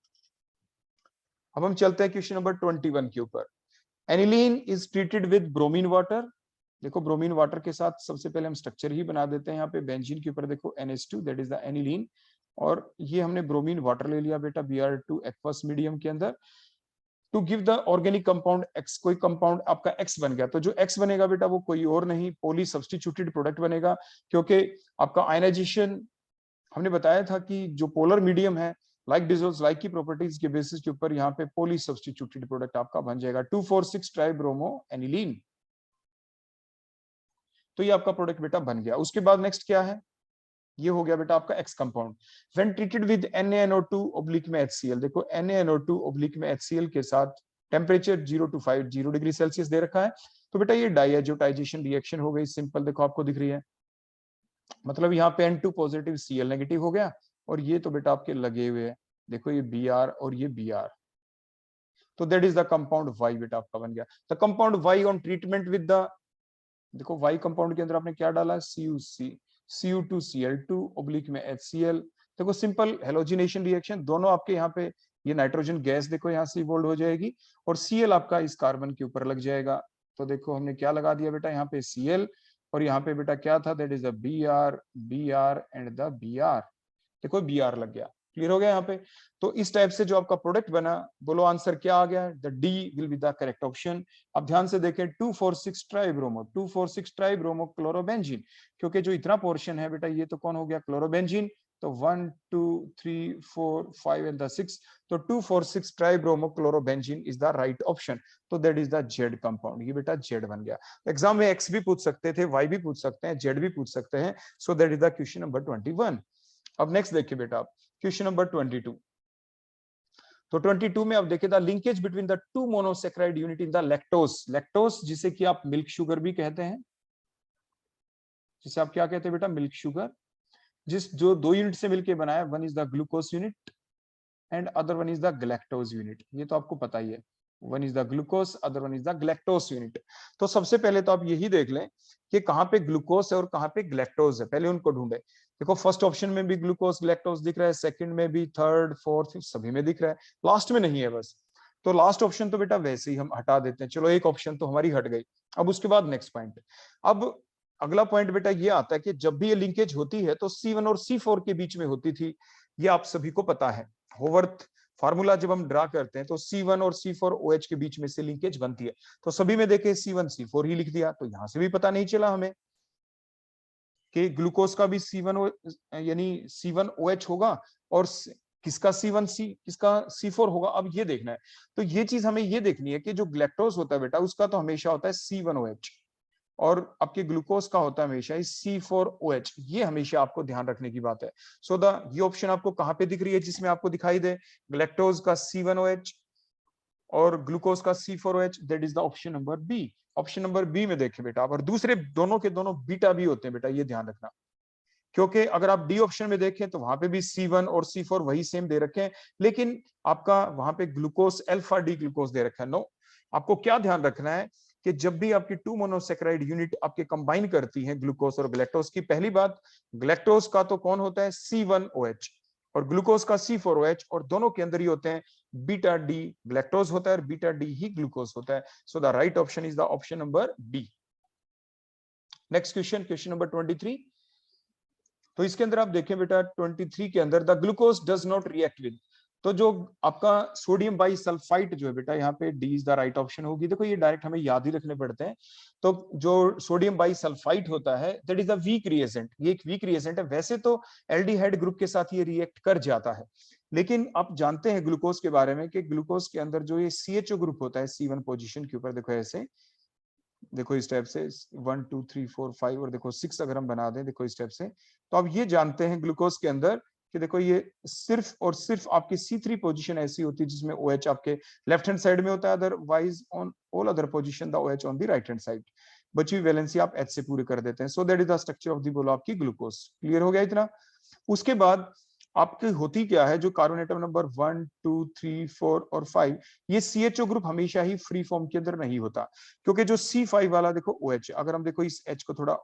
Speaker 1: अब हम चलते हैं क्वेश्चन नंबर 21 के ऊपर। Aniline is treated with bromine water. देखो ब्रोमीन वाटर के साथ सबसे पहले हम स्ट्रक्चर ही बना देते हैं। यहाँ पे बेंजीन के ऊपर देखो NH2 that is the aniline, और ये हमने ब्रोमीन वाटर ले लिया बेटा Br2 एक्वस मीडियम के अंदर, to give the organic compound X। कोई कंपाउंड आपका X बन गया, तो जो X बनेगा बेटा वो कोई और नहीं, पॉली सब्स्टिट्यूटेड प्रोडक्ट बनेगा, क्योंकि आपका आयनाइजेशन हमने बताया था कि जो पोलर मीडियम है, लाइक डिसॉल्व्स लाइक की प्रॉपर्टीज के बेसिस के ऊपर यहाँ पे पॉली सब्स्टिट्यूटेड प्रोडक्ट आपका बन जाएगा 2,4,6 ट्राइब्रोमो एनिलीन। तो ये आपका प्रोडक्ट बेटा बन गया। उसके बाद नेक्स्ट क्या है, ये हो गया बेटा आपका X compound. When treated with NaNO2 oblique में HCl, देखो NaNO2 ऑब्लिक में HCl के साथ टेम्परेचर 0 to 50 डिग्री सेल्सियस दे रखा है, तो बेटा ये डाइएजोटाइजेशन रिएक्शन हो गई। सिंपल देखो आपको दिख रही है, मतलब यहाँ पे N2 पॉजिटिव Cl नेगेटिव हो गया, और ये तो बेटा आपके लगे हुए हैं, देखो ये Br और ये Br, तो that is the compound Y बेटा आपका बन गया। The compound Y on treatment with the, देखो Y कंपाउंड के अंदर आपने क्या डाला, CuC, Cu2Cl2 ऑब्लिक में HCl। देखो सिंपल हेलोजिनेशन रिएक्शन, दोनों आपके यहाँ पे ये नाइट्रोजन गैस देखो यहाँ से इवॉल्व हो जाएगी, और Cl आपका इस कार्बन के ऊपर लग जाएगा। तो देखो हमने क्या लगा दिया बेटा यहाँ पे Cl, और यहाँ पे बेटा क्या था, that is the Br, Br and the Br, देखो Br लग गया। क्लियर हो गया यहाँ पे। तो इस टाइप से जो आपका प्रोडक्ट बना, बोलो आंसर क्या आ गया, the D will be the correct option. अब ध्यान से देखें 2,4,6 ट्राइब्रोमो, 2,4,6 ट्राइब्रोमो क्लोरोबेंजीन, क्योंकि जो इतना पोर्शन है बेटा ये तो कौन हो गया, क्लोरोबेंजीन। तो 1 2 3 4 5 एंड द 6, तो 2,4,6 tribromo chlorobenzene is the right option. तो that is the Z compound, ये बेटा जेड बन गया। एग्जाम में एक्स भी पूछ सकते थे, वाई भी पूछ सकते हैं, जेड भी पूछ सकते हैं। So that is the question number 21। अब नेक्स्ट देखिए बेटा आप क्वेश्चन नंबर 22। तो 22 में अब देखिए the linkage between the two monosaccharide unit in the lactose, lactose जिसे कि आप मिल्क शुगर भी कहते हैं, जिसे आप क्या कहते हैं बेटा, मिल्क शुगर, जिस जो दो यूनिट से मिलकर बना है, one is the glucose unit and other one is the galactose unit, ये तो आपको पता ही है, one is the glucose other one is the galactose unit. तो सबसे पहले तो आप यही देख लें कि कहां पे ग्लूकोज है और कहां पे गैलेक्टोज है, पहले उनको ढूंढे। देखो फर्स्ट ऑप्शन में भी ग्लूकोज गैलेक्टोज दिख रहा है, सेकंड में भी, थर्ड फोर्थ सभी में दिख रहा है, लास्ट में नहीं है बस। तो लास्ट ऑप्शन तो बेटा वैसे ही हम हटा देते हैं, चलो एक ऑप्शन तो हमारी हट गई। अब उसके बाद नेक्स्ट पॉइंट, अब अगला पॉइंट बेटा ये आता है कि जब भी ये लिंकेज होती है तो C1 और C4 के बीच में होती थी, ये आप सभी को पता है। होवर्थ फार्मूला जब हम ड्रा करते हैं तो C1 और C4 OH के बीच में से लिंकेज बनती है, तो सभी में देखे C1 C4 ही लिख दिया, तो यहां से भी पता नहीं चला हमें कि ग्लूकोज का भी C1 यानी C1 OH होगा, और किसका C1 किसका C4 होगा। अब ये देखना है, तो ये चीज हमें ये देखनी है कि जो ग्लैक्टोज होता है बेटा उसका तो हमेशा होता है C1 OH, और आपके ग्लूकोज का होता है हमेशा C4 OH, ये हमेशा आपको ध्यान रखने की बात है। सो ये ऑप्शन आपको कहां पे दिख रही है, जिसमें आपको दिखाई दे ग्लैक्टोज का C1 OH और ग्लूकोज का C4 OH, that is the option number B. Option number B में देखें बेटा आप, और दूसरे दोनों के दोनों बीटा भी होते हैं बेटा, ये ध्यान रखना, क्योंकि अगर आप डी ऑप्शन में देखें तो वहां पे भी C1 और C4 वही सेम दे रखे हैं, लेकिन आपका वहां पे ग्लूकोज अल्फा डी ग्लूकोज दे रखा है। नो, आपको क्या ध्यान रखना है कि जब भी आपकी टू मोनोसेक्राइड यूनिट आपके कंबाइन करती हैं ग्लूकोज और गैलेक्टोज की, पहली बात ग्लैक्टोज का तो कौन होता है C1 OH, और ग्लूकोज का C4OH, और दोनों के अंदर ही होते हैं बीटा डी गैलेक्टोज होता है और बीटा डी ही ग्लूकोज होता है। So the right option is the option number B. Next question, question number 23। तो इसके अंदर आप देखें बेटा 23 के अंदर the glucose does not react with, तो जो आपका सोडियम बाई सल्फाइड जो है बेटा, यहाँ पे D is the right option होगी। देखो ये डायरेक्ट हमें याद ही रखने पड़ते हैं। तो जो सोडियम बाई सल्फाइड होता है that is a weak reagent, ये एक वीक रिएजेंट है। वैसे तो एल्डिहाइड ग्रुप के साथ ये रिएक्ट कर जाता है, लेकिन आप जानते हैं ग्लूकोज के बारे में कि ग्लूकोज के अंदर जो ये CHO ग्रुप होता है C1 पोजीशन के ऊपर, देखो ऐसे, देखो इस टाइप से 1 2 3 4 5 और देखो 6 अगर हम बना दें, देखो इस टाइप से, तो आप ये जानते हैं ग्लूकोज के अंदर कि देखो ये सिर्फ और सिर्फ आपकी C3 पोजीशन ऐसी होती है जिसमें OH आपके लेफ्ट हैंड साइड में होता है, otherwise on all other position the OH on the right hand side. बची हुई वैलेंसी आप H से पूरे कर देते हैं। So that is the structure of the बोलो आपकी ग्लूकोज। क्लियर हो गया इतना? उसके बाद आपकी होती क्या है, जो कार्बन एटम नंबर 1 2 3 4 और 5, ये CHO ग्रुप हमेशा ही फ्री फॉर्म के अंदर नहीं होता, क्योंकि जो C5 वाला देखो OH, अगर हम देखो इस H को थोड़ा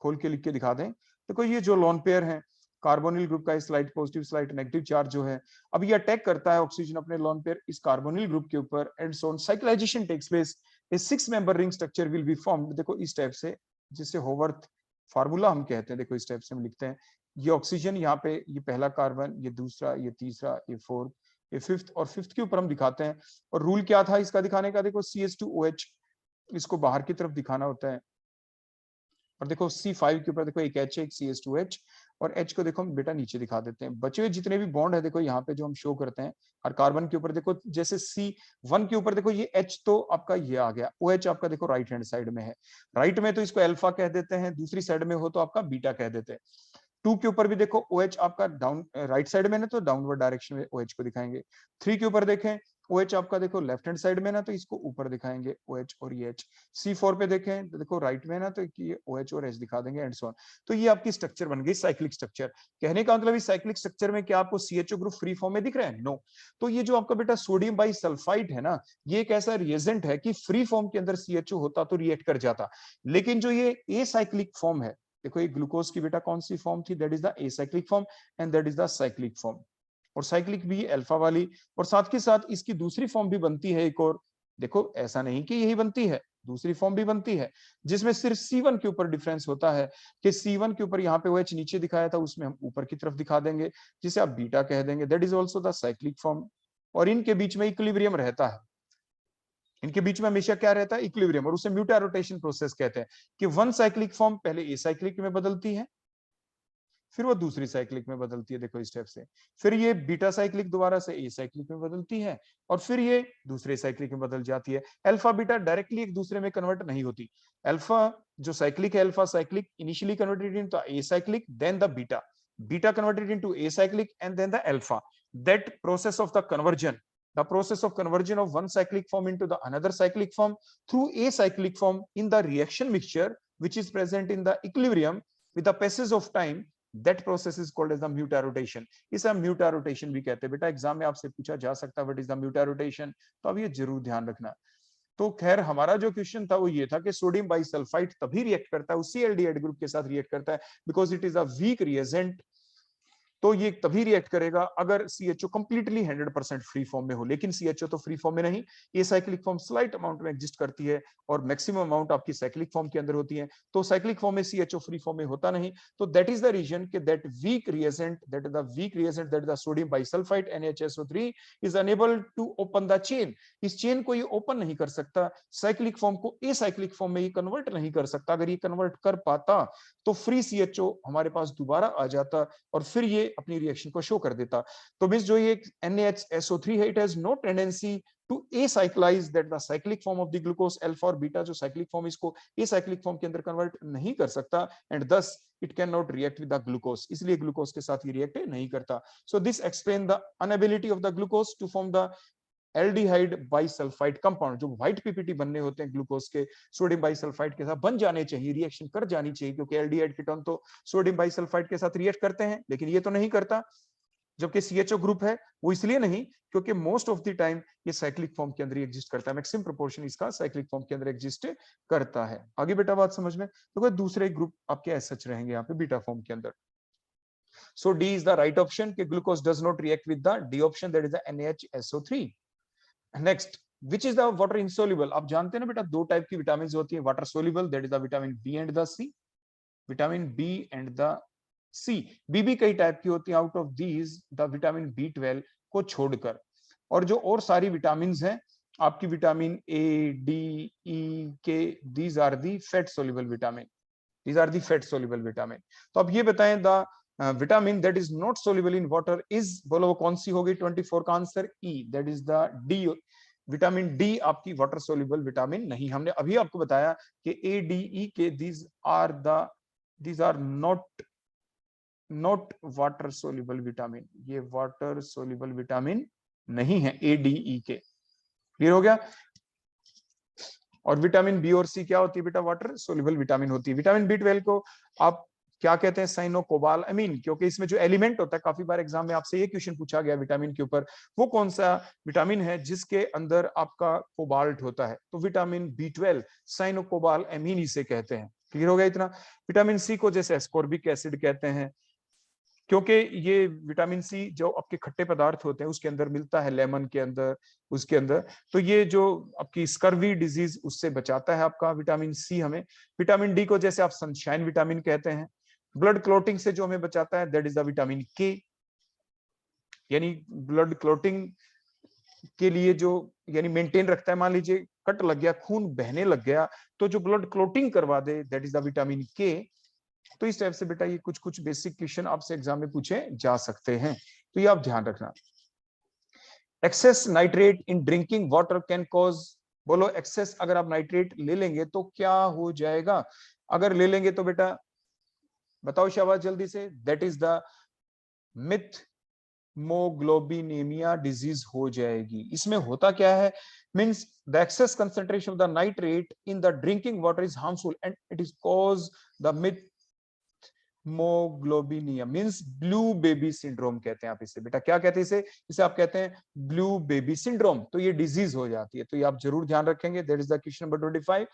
Speaker 1: खोल के लिख के दिखा दें, देखो ये जो लोन पेयर है कार्बोनिल ग्रुप का, slight positive slight negative charge जो है, अब ये अटैक करता है ऑक्सीजन अपने लोन पेयर इस कार्बोनिल ग्रुप के ऊपर, and so on cyclisation takes place, a 6 member ring structure will be formed. देखो इस टाइप से, जिसे होवर्थ फार्मूला हम कहते हैं, देखो इस टाइप से हम लिखते हैं, ये ऑक्सीजन यहाँ पे, ये पहला कार्बन, ये दूसरा, ये तीसरा, ये फोर्थ, ये फिफ्थ, और फिफ्थ के ऊपर हम दिखाते हैं। और रूल क्या था इसका दिखाने का, देखो CH2OH इसको बाहर की तरफ दिखाना होता है, और देखो C5 के ऊपर देखो एक H है, एक CH2H, और H को देखो हम बेटा नीचे दिखा देते हैं। बचे हुए जितने भी बॉन्ड है देखो यहाँ पे जो हम शो करते हैं, हर कार्बन के ऊपर देखो, जैसे C1 के ऊपर देखो ये H तो आपका ये आ गया, OH आपका देखो राइट हैंड साइड में है, राइट में तो इसको अल्फा कह देते हैं, दूसरी साइड में हो तो आपका बीटा कह देते हैं। 2 के ऊपर भी देखो OH आपका डाउन राइट साइड में ना, तो डाउनवर्ड डायरेक्शन में OH को दिखाएंगे। 3 के ऊपर देखें OH आपका देखो लेफ्ट हैंड साइड में ना, तो इसको ऊपर दिखाएंगे OH और ये H। C4 पे देखें तो देखो राइट में ना, तो ये OH और H दिखा देंगे, एंड सो ऑन। तो ये आपकी स्ट्रक्चर बन गई साइक्लिक स्ट्रक्चर। कहने का मतलब इस साइक्लिक स्ट्रक्चर में क्या आपको CHO ग्रुप फ्री फॉर्म में दिख रहा है? नो। तो ये जो आपका बेटा सोडियम बाई सल्फाइड है ना, ये एक ऐसा रिएजेंट है कि फ्री फॉर्म के अंदर CHO होता तो रिएक्ट कर जाता, लेकिन जो ये एसाइक्लिक फॉर्म है, देखो ये ग्लूकोज की बेटा कौन सी फॉर्म थी, that is the acyclic form, and that is the cyclic form. और साइक्लिक भी अल्फा वाली, और साथ के साथ इसकी दूसरी फॉर्म भी बनती है एक और, देखो ऐसा नहीं कि यही बनती है, दूसरी फॉर्म भी बनती है, जिसमें सिर्फ C1 के ऊपर डिफरेंस होता है कि C1 के ऊपर यहाँ पे OH नीचे दिखाया था, उसमें हम ऊपर की तरफ दिखा देंगे, जिसे आप बीटा कह देंगे, that is also the cyclic form. और इनके बीच में इक्विलिब्रियम रहता है, इनके बीच में हमेशा क्या रहता है, इक्विलिब्रियम, और उसे म्यूटा रोटेशन प्रोसेस कहते हैं, कि वन साइक्लिक फॉर्म पहले एसाइक्लिक में बदलती है, फिर वो दूसरी साइक्लिक में बदलती है, देखो इस स्टेप से, फिर ये बीटा साइक्लिक दोबारा से ए साइक्लिक में बदलती है, और फिर ये दूसरे साइक्लिक में बदल जाती है। अल्फा बीटा डायरेक्टली एक दूसरे में कन्वर्ट नहीं होती। अल्फा जो साइक्लिक है, alpha cyclic initially converted into a cyclic, then the beta, beta converted into a cyclic, and then the alpha. That process of the conversion, the process of conversion of one cyclic form into the another cyclic form through a cyclic form in the reaction mixture which is present in the equilibrium with the passage of time, that process is called as the muta rotation। इसे हम म्यूटा rotation भी कहते हैं। बेटा exam में आपसे पूछा जा सकता है व्हाट इज द म्यूटा रोटेशन, तो अब ये जरूर ध्यान रखना। तो खैर हमारा जो क्वेश्चन था वो ये था कि सोडियम बाइसल्फाइड तभी रिएक्ट करता है, उसी एल्डिहाइड ग्रुप के साथ रिएक्ट करता है, because it is a weak reagent. तो ये तभी रिएक्ट करेगा अगर CHO कंप्लीटली 100% फ्री फॉर्म में हो, लेकिन CHO तो फ्री फॉर्म में नहीं, ये साइक्लिक फॉर्म स्लाइट अमाउंट में एग्जिस्ट करती है, और मैक्सिमम अमाउंट आपकी साइक्लिक फॉर्म के अंदर होती है। तो साइक्लिक फॉर्म में CHO फ्री फॉर्म में होता नहीं। तो दैट इज द रीजन कि that weak reagent, that is the weak reagent, that is the sodium bisulphide NaHSO3 is unable to open the chain. इस चेन को ये ओपन नहीं कर सकता, साइक्लिक फॉर्म को एसाइक्लिक फॉर्म में ये कन्वर्ट नहीं कर सकता। अगर ये कन्वर्ट कर पाता तो फ्री CHO हमारे पास दोबारा आ जाता, और फिर ये अपनी रिएक्शन को शो कर देता। तो मींस जो ये NaHSO3 है, it has no tendency to acyclise that the cyclic form of the glucose alpha और बीटा, जो साइक्लिक फॉर्म इसको एसाइक्लिक फॉर्म के अंदर कन्वर्ट नहीं कर सकता, and thus it can not react with the glucose, इसलिए ग्लूकोज के साथ ये रिएक्ट नहीं करता। So this explain the inability of the glucose to form the aldehyde bisulphide compound. जो व्हाइट पीपीटी बनने होते हैं ग्लूकोज के, सोडियम बाइसल्फाइड के साथ बन जाने चाहिए, रिएक्शन कर जानी चाहिए, क्योंकि एल्डिहाइड कीटोन तो सोडियम बाइसल्फाइड के साथ रिएक्ट करते हैं, लेकिन ये तो नहीं करता। जबकि CHO ग्रुप है वो इसलिए नहीं क्योंकि मोस्ट ऑफ द टाइम ये साइक्लिक फॉर्म के अंदर एग्जिस्ट करता है, मैक्सिमम प्रोपोर्शन इसका साइक्लिक फॉर्म के अंदर एग्जिस्ट करता है। आगे बेटा बात समझ में, तो दूसरे ग्रुप आपके एस सच रहेंगे यहाँ पे बीटा फॉर्म के अंदर। So D is the right option कि glucose does not react with the D option, that is the NaHSO3. Next, which is the water insoluble? आप जानते हैं ना बेटा, दो टाइप की विटामिन होती है water soluble, that is the vitamin B and the C. Vitamin B and the C. B भी कई टाइप की होती है, out of these the vitamin B12 को छोड़कर, और जो और सारी विटामिन हैं आपकी vitamin A, D, E, K, these are the fat soluble vitamin. These are the fat soluble vitamin. तो अब ये बताएं the vitamin that is not soluble in water is, बोलो वो कौन सी होगी? 24 का answer E, that is the D. Vitamin D आपकी वाटर सोल्यूबल विटामिन नहीं. हमने अभी आपको बताया कि A, D, E, K, these are not water soluble vitamin. ये वाटर सोल्यूबल विटामिन नहीं है A, D, E, K. Clear हो गया? और विटामिन बी और सी क्या होती है बेटा? वाटर सोल्यूबल विटामिन होती है. विटामिन B12 को आप क्या कहते हैं? साइनोकोबाल अमीन, क्योंकि इसमें जो एलिमेंट होता है, काफी बार एग्जाम में आपसे ये क्वेश्चन पूछा गया विटामिन के ऊपर, वो कौन सा विटामिन है जिसके अंदर आपका कोबाल्ट होता है? तो विटामिन B12 साइनोकोबाल अमीन इसे कहते हैं. क्लियर हो गया इतना? विटामिन सी को जैसे एस्कॉर्बिक एसिड कहते हैं, क्योंकि ये विटामिन सी जो आपके खट्टे पदार्थ होते हैं उसके अंदर मिलता है, लेमन के अंदर, उसके अंदर, तो ये जो आपकी स्कर्वी डिजीज उससे बचाता है आपका विटामिन सी हमें. विटामिन डी को जैसे आप सनशाइन विटामिन कहते हैं. ब्लड क्लोटिंग से जो हमें बचाता है दैट इज द विटामिन के, यानी ब्लड क्लोटिंग के लिए जो यानी मेंटेन रखता है. मान लीजिए कट लग गया, खून बहने लग गया, तो जो ब्लड क्लोटिंग करवा दे दैट इज द विटामिन के. तो इस टाइप से बेटा ये कुछ कुछ बेसिक क्वेश्चन आपसे एग्जाम में पूछे जा सकते हैं, तो ये आप ध्यान रखना. Excess nitrate in drinking water can cause, बोलो एक्सेस अगर आप नाइट्रेट ले लेंगे तो क्या हो जाएगा? अगर ले लेंगे तो बेटा बताओ शाबाश जल्दी से. That is the methaemoglobinaemia disease हो जाएगी. इसमें होता क्या है? Means the excess concentration of the nitrate in the drinking water is harmful and it is cause the methaemoglobinaemia, means blue baby syndrome कहते हैं आप इसे. बेटा क्या कहते हैं इसे? इसे आप कहते हैं ब्लू बेबी सिंड्रोम. तो ये डिजीज हो जाती है, तो ये आप जरूर ध्यान रखेंगे. That is the question number 25.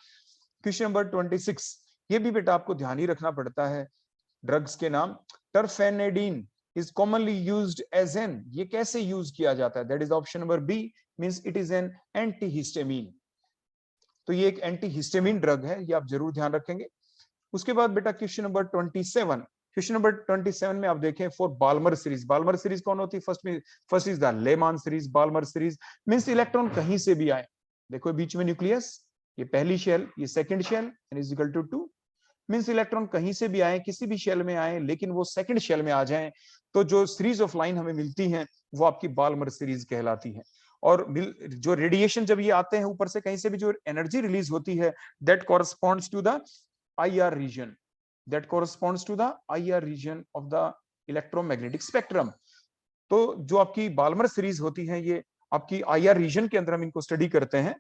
Speaker 1: Question number 26, ये भी बेटा आपको ध्यान ही रखना पड़ता है. ड्रग्स के नाम. Terfenadine is commonly used as an, ये कैसे यूज किया जाता है? That is option number B, means it is an antihistamine. तो ये एक एंटीहिस्टामिन ड्रग है, ये आप जरूर ध्यान रखेंगे. उसके बाद बेटा क्वेश्चन नंबर 27. क्वेश्चन नंबर 27 में आप देखें for Balmer series. Balmer series कौन होती है? First is the Lyman series. Balmer series means electron कहीं से भी आए. देखो बीच में न्यूक्लियस, ये पहली शेल, ये second shell, n is equal to 2. Means electron कहीं से भी आए, किसी भी शेल में आए, लेकिन वो सेकंड शेल में आ जाएं, तो जो सीरीज ऑफ लाइन हमें मिलती है वो आपकी बाल्मर सीरीज कहलाती है. और जो रेडिएशन जब ये आते हैं ऊपर से कहीं से भी, जो एनर्जी रिलीज होती है that corresponds to the IR region, that corresponds to the IR region of the electromagnetic spectrum. तो जो आपकी बाल्मर सीरीज होती है ये आपकी IR रीजन के अंदर हम इनको स्टडी करते हैं,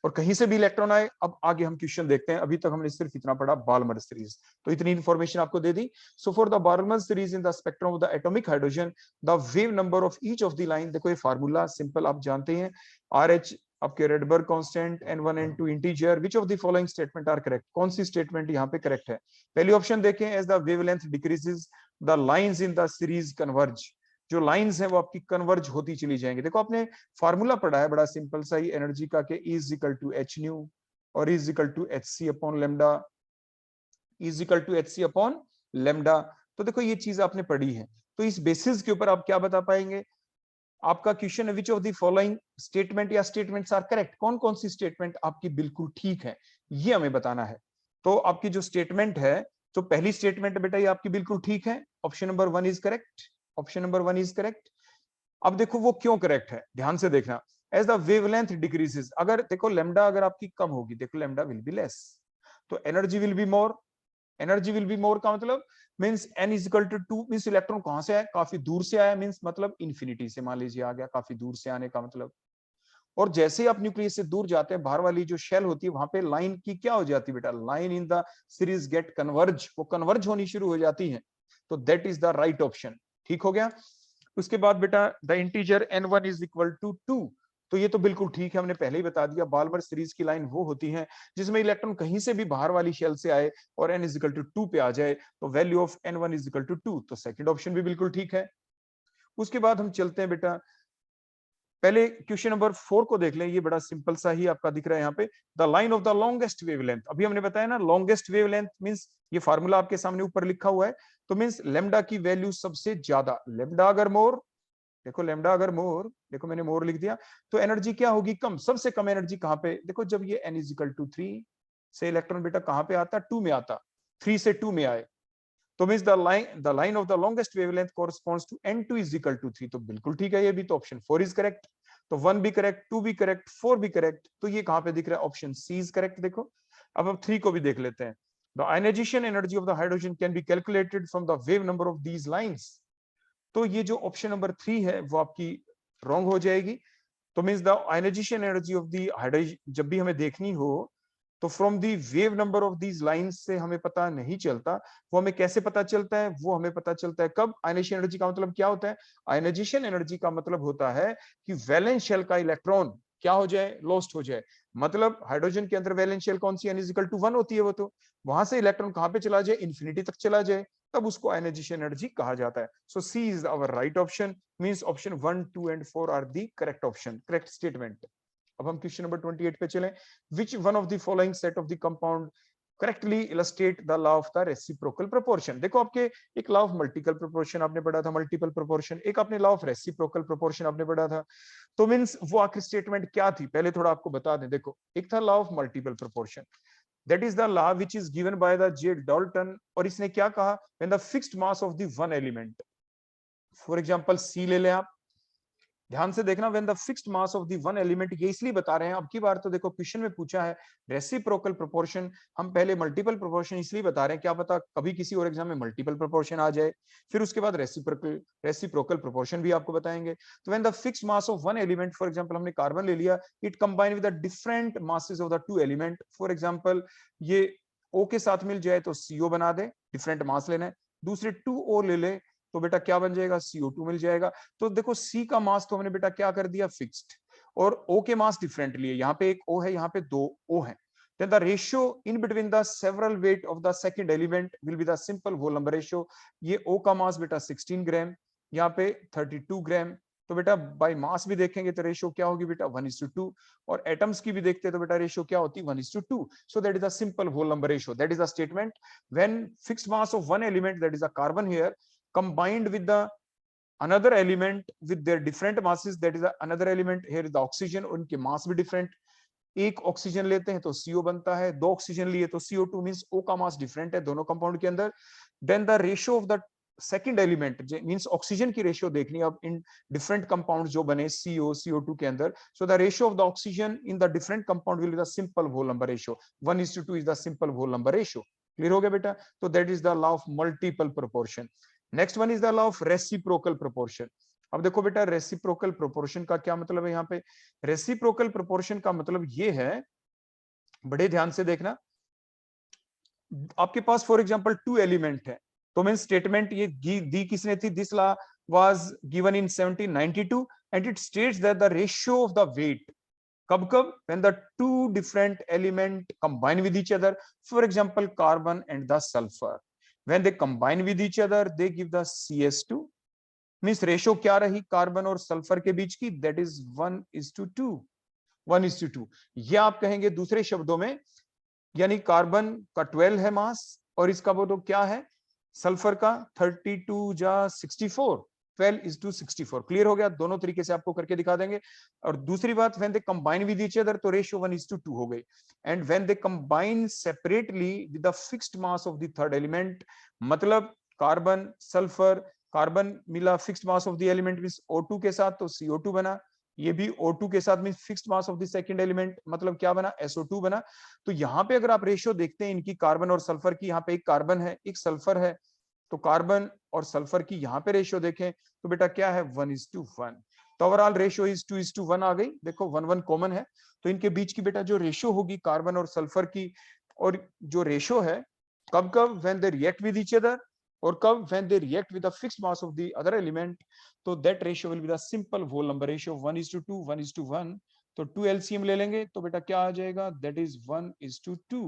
Speaker 1: और कहीं से भी इलेक्ट्रॉन आए. अब आगे हम क्वेश्चन देखते हैं, अभी तक हमने सिर्फ इतना पढ़ा बाल्मर सीरीज, तो इतनी इंफॉर्मेशन आपको दे दी. So for the Balmer series in the spectrum of the atomic hydrogen the wave number of each of the line. देखो ये फार्मूला सिंपल आप जानते हैं. RH आपके Rydberg constant, n1 n2 integer. Which of the following statement are correct? कौन सी statement यहाँ पे करेक्ट है? पहली ऑप्शन देखें, as the wavelength decreases the lines in the series converge. जो लाइंस हैं वो आपकी कन्वर्ज होती चली जाएंगी. देखो आपने फार्मूला पढ़ा है बड़ा सिंपल सा ही एनर्जी का, कि E is equal to H nu और E is equal to Hc upon lambda, E is equal to Hc upon lambda. तो देखो ये चीज आपने पढ़ी है, तो इस बेसिस के ऊपर आप क्या बता पाएंगे? आपका क्वेश्चन है विच ऑफ द फॉलोइंग स्टेटमेंट या स्टेटमेंट्स आर करेक्ट. कौन कौन सी स्टेटमेंट आपकी बिल्कुल ठीक है, ये हमें बताना है. तो आपकी जो स्टेटमेंट है, जो पहली स्टेटमेंट है बेटा ये आपकी बिल्कुल ठीक है. Option number 1 is correct. Option number 1 is correct. अब देखो वो क्यों करेक्ट है, ध्यान से देखना. एज द वेवलेंथ डिक्रीजेस, अगर देखो लैम्डा अगर आपकी कम होगी, देखो लैम्डा विल बी लेस, तो energy will be more. Energy will be more का मतलब means n is equal to 2, means electron कहां से आया? काफी दूर से आया, मींस मतलब इंफिनिटी से मान लीजिए आ गया, काफी दूर से आने का मतलब. और जैसे ही आप न्यूक्लियस से दूर जाते हैं, बाहर वाली जो शेल होती है वहां पे लाइन की क्या हो जाती है बेटा? Line in the series get converge, वो कन्वर्ज होनी शुरू हो जाती है. तो that is the right option. ठीक हो गया. उसके बाद बेटा the integer n1 is equal to 2, तो ये तो बिल्कुल ठीक है, हमने पहले ही बता दिया। बाल्मर सीरीज की लाइन वो होती है जिसमें इलेक्ट्रॉन कहीं से भी बाहर वाली शेल से आए और n इज इक्वल टू 2 पे आ जाए, तो value of n1 is equal to 2, तो सेकंड ऑप्शन भी बिल्कुल ठीक है। उसके बाद हम चलते हैं बेटा, पहले क्वेश्चन नंबर 4 को देख लें, ये बड़ा सिंपल सा ही आपका दिख रहा है यहाँ पे। The line of the longest wavelength, अभी हमने बताया ना लॉन्गेस्ट वेवलेंथ मींस, ये फार्मूला आपके सामने ऊपर लिखा हुआ है, तो मींस लेमडा की वैल्यू सबसे ज्यादा, लेमडा अगर मोर, देखो लेमडा अगर मोर, देखो मैंने मोर लिख दिया, तो एनर्जी क्या होगी कम, सबसे कम एनर्जी कहां पे, देखो जब ये n इज इक्वल टू 3 से इलेक्ट्रॉन बेटा कहां पे आता, 2 में आता, 3 से 2 में आए, तो means the line of the longest wavelength corresponds to n2 is equal to 3, तो बिल्कुल ठीक है ये भी, तो ऑप्शन 4 इज करेक्ट। तो 1 भी करेक्ट, 2 भी करेक्ट, 4 भी करेक्ट, तो ये कहां पे दिख रहा है, ऑप्शन सी इज करेक्ट। देखो अब हम 3 को भी देख लेते हैं। The ionisation energy of the hydrogen can be calculated from the wave number of these lines, तो ये जो ऑप्शन नंबर 3 है वो आपकी रॉन्ग हो जाएगी। तो means the ionisation energy of the hydrogen जब भी हमें देखनी हो तो from the wave number of these lines से हमें पता नहीं चलता, वो हमें कैसे पता चलता है, वो हमें पता चलता है कब, आयनाइजेशन एनर्जी का मतलब क्या होता है, आयनाइजेशन एनर्जी का मतलब होता है कि वैलेंस शेल का इलेक्ट्रॉन क्या हो जाए, लॉस्ट हो जाए, मतलब हाइड्रोजन के अंदर वैलेंस शेल कौन सी, n इक्वल टू 1 होती है, वो तो वहां से इलेक्ट्रॉन कहां पे चला जाए, इन्फिनिटी तक चला जाए, तब उसको आयनाइजेशन एनर्जी कहा जाता है। So C is our right option, means option 1, 2 and 4 are the correct option, correct statement. अब हम क्वेश्चन नंबर 28 पे चलें। Which one of the following set of the compound correctly illustrate the law of the reciprocal proportion, देखो आपके एक law of multiple proportion आपने पढ़ा था, मल्टीपल प्रोपोर्शन, एक आपने लॉ ऑफ रेसिप्रोकल प्रोपोर्शन आपने पढ़ा था, तो मींस वो आखिरी स्टेटमेंट क्या थी, पहले थोड़ा आपको बता दें। देखो एक था law of multiple proportion, that is the law which is given by the J Dalton, और इसने क्या कहा, when the fixed mass of the one element, for example C ले लें आप, ध्यान से देखना, when the fixed mass of the one element, ये इसलिए बता रहे हैं, अब की बार तो देखो क्वेश्चन में पूछा है रेसिप्रोकल प्रोपोर्शन, हम पहले मल्टीपल प्रोपोर्शन इसलिए बता रहे हैं, क्या पता कभी किसी और एग्जाम में मल्टीपल प्रोपोर्शन आ जाए, फिर उसके बाद रेसिप्रोकल प्रोपोर्शन भी आपको बताएंगे। तो when the fixed mass of one element, for example हमने कार्बन ले लिया, it combine with the different masses of the two element, for example ये O के साथ मिल जाए तो CO बना दे, डिफरेंट मास लेना है, दूसरे 2O ले ले तो बेटा क्या बन जाएगा, CO2 मिल जाएगा। तो देखो C का मास तो हमने बेटा क्या कर दिया, फिक्स्ड, और O के मास डिफरेंट लिए, यहाँ पे एक O है, यहाँ पे 2 O है, then the ratio in between the several weight of the second element will be the simple whole number ratio। ये O का मास बेटा 16 ग्राम, यहाँ पे 32 ग्राम, तो बेटा बाय मास भी देखेंगे तो रेशियो क्या होगी बेटा 1:2, और एटम्स की भी देखते हैं तो बेटा रेशियो क्या होती है 1:2, so that is a simple whole number ratio, that is the statement when fixed mass of one element, that is a carbon here, combined with the another element with their different masses, that is another element here is the oxygen, उनके मास भी different, एक oxygen लेते हैं तो CO बनता है, दो oxygen लिए तो CO2, मींस O का मास डिफरेंट है दोनों कंपाउंड के अंदर, then the ratio of the second element means oxygen की रेशियो देखनी है अब इन डिफरेंट कंपाउंड जो बने CO CO2 के अंदर, so the ratio of the oxygen in the different compound will be the simple whole number ratio, 1:2 is the simple whole number ratio. Clear हो गया बेटा, तो that is the law of multiple proportion. Next one is the law of reciprocal proportion. अब देखो बेटा reciprocal proportion का क्या मतलब है, यहाँ पे रेसिप्रोकल प्रोपोर्शन का मतलब ये है, बड़े ध्यान से देखना, आपके पास फॉर एग्जांपल 2 एलिमेंट है, तो मीन स्टेटमेंट ये दी किसने थी, this law was given in 1792 and it states that the ratio of the weight, कब कब, when the two different element combine with each other, for example carbon and the sulfur, when they combine with each other they give the CS2, means ratio क्या रही carbon और sulphur के बीच की, that is 1:2, 1:2, ये आप कहेंगे दूसरे शब्दों में, यानी कार्बन का 12 है मास और इसका वो तो क्या है सल्फर का 32 जा 64, 12:64। क्लियर हो गया, दोनों तरीके से आपको करके दिखा देंगे। और दूसरी बात, when they combine with each other तो रेशियो 1:2 हो गई, and when they combine separately with the fixed mass of the third element, मतलब कार्बन सल्फर, कार्बन मिला fixed mass of the element means O2 के साथ तो CO2 बना, ये भी O2 के साथ means fixed mass of the second element मतलब क्या बना SO2 बना। तो यहाँ पे अगर आप रेशियो देखते हैं इनकी कार्बन और सल्फर की, यहाँ पे एक कार्बन है एक सल्फर है, तो कार्बन और सल्फर की यहाँ पे रेशियो देखें तो बेटा क्या है 1:1, तो ओवरऑल रेशियो इज 2:1 आ गई। देखो 1:1 कॉमन है, तो इनके बीच की बेटा जो रेशियो होगी कार्बन और सल्फर की, और जो रेशियो है कब कब, when they react with each other, और कब, when they react with the fixed mass of the other element, तो that ratio will be the simple whole number ratio 1:2, 1:1. तो 2 LCM ले लेंगे तो बेटा क्या आ जाएगा, that is 1:2.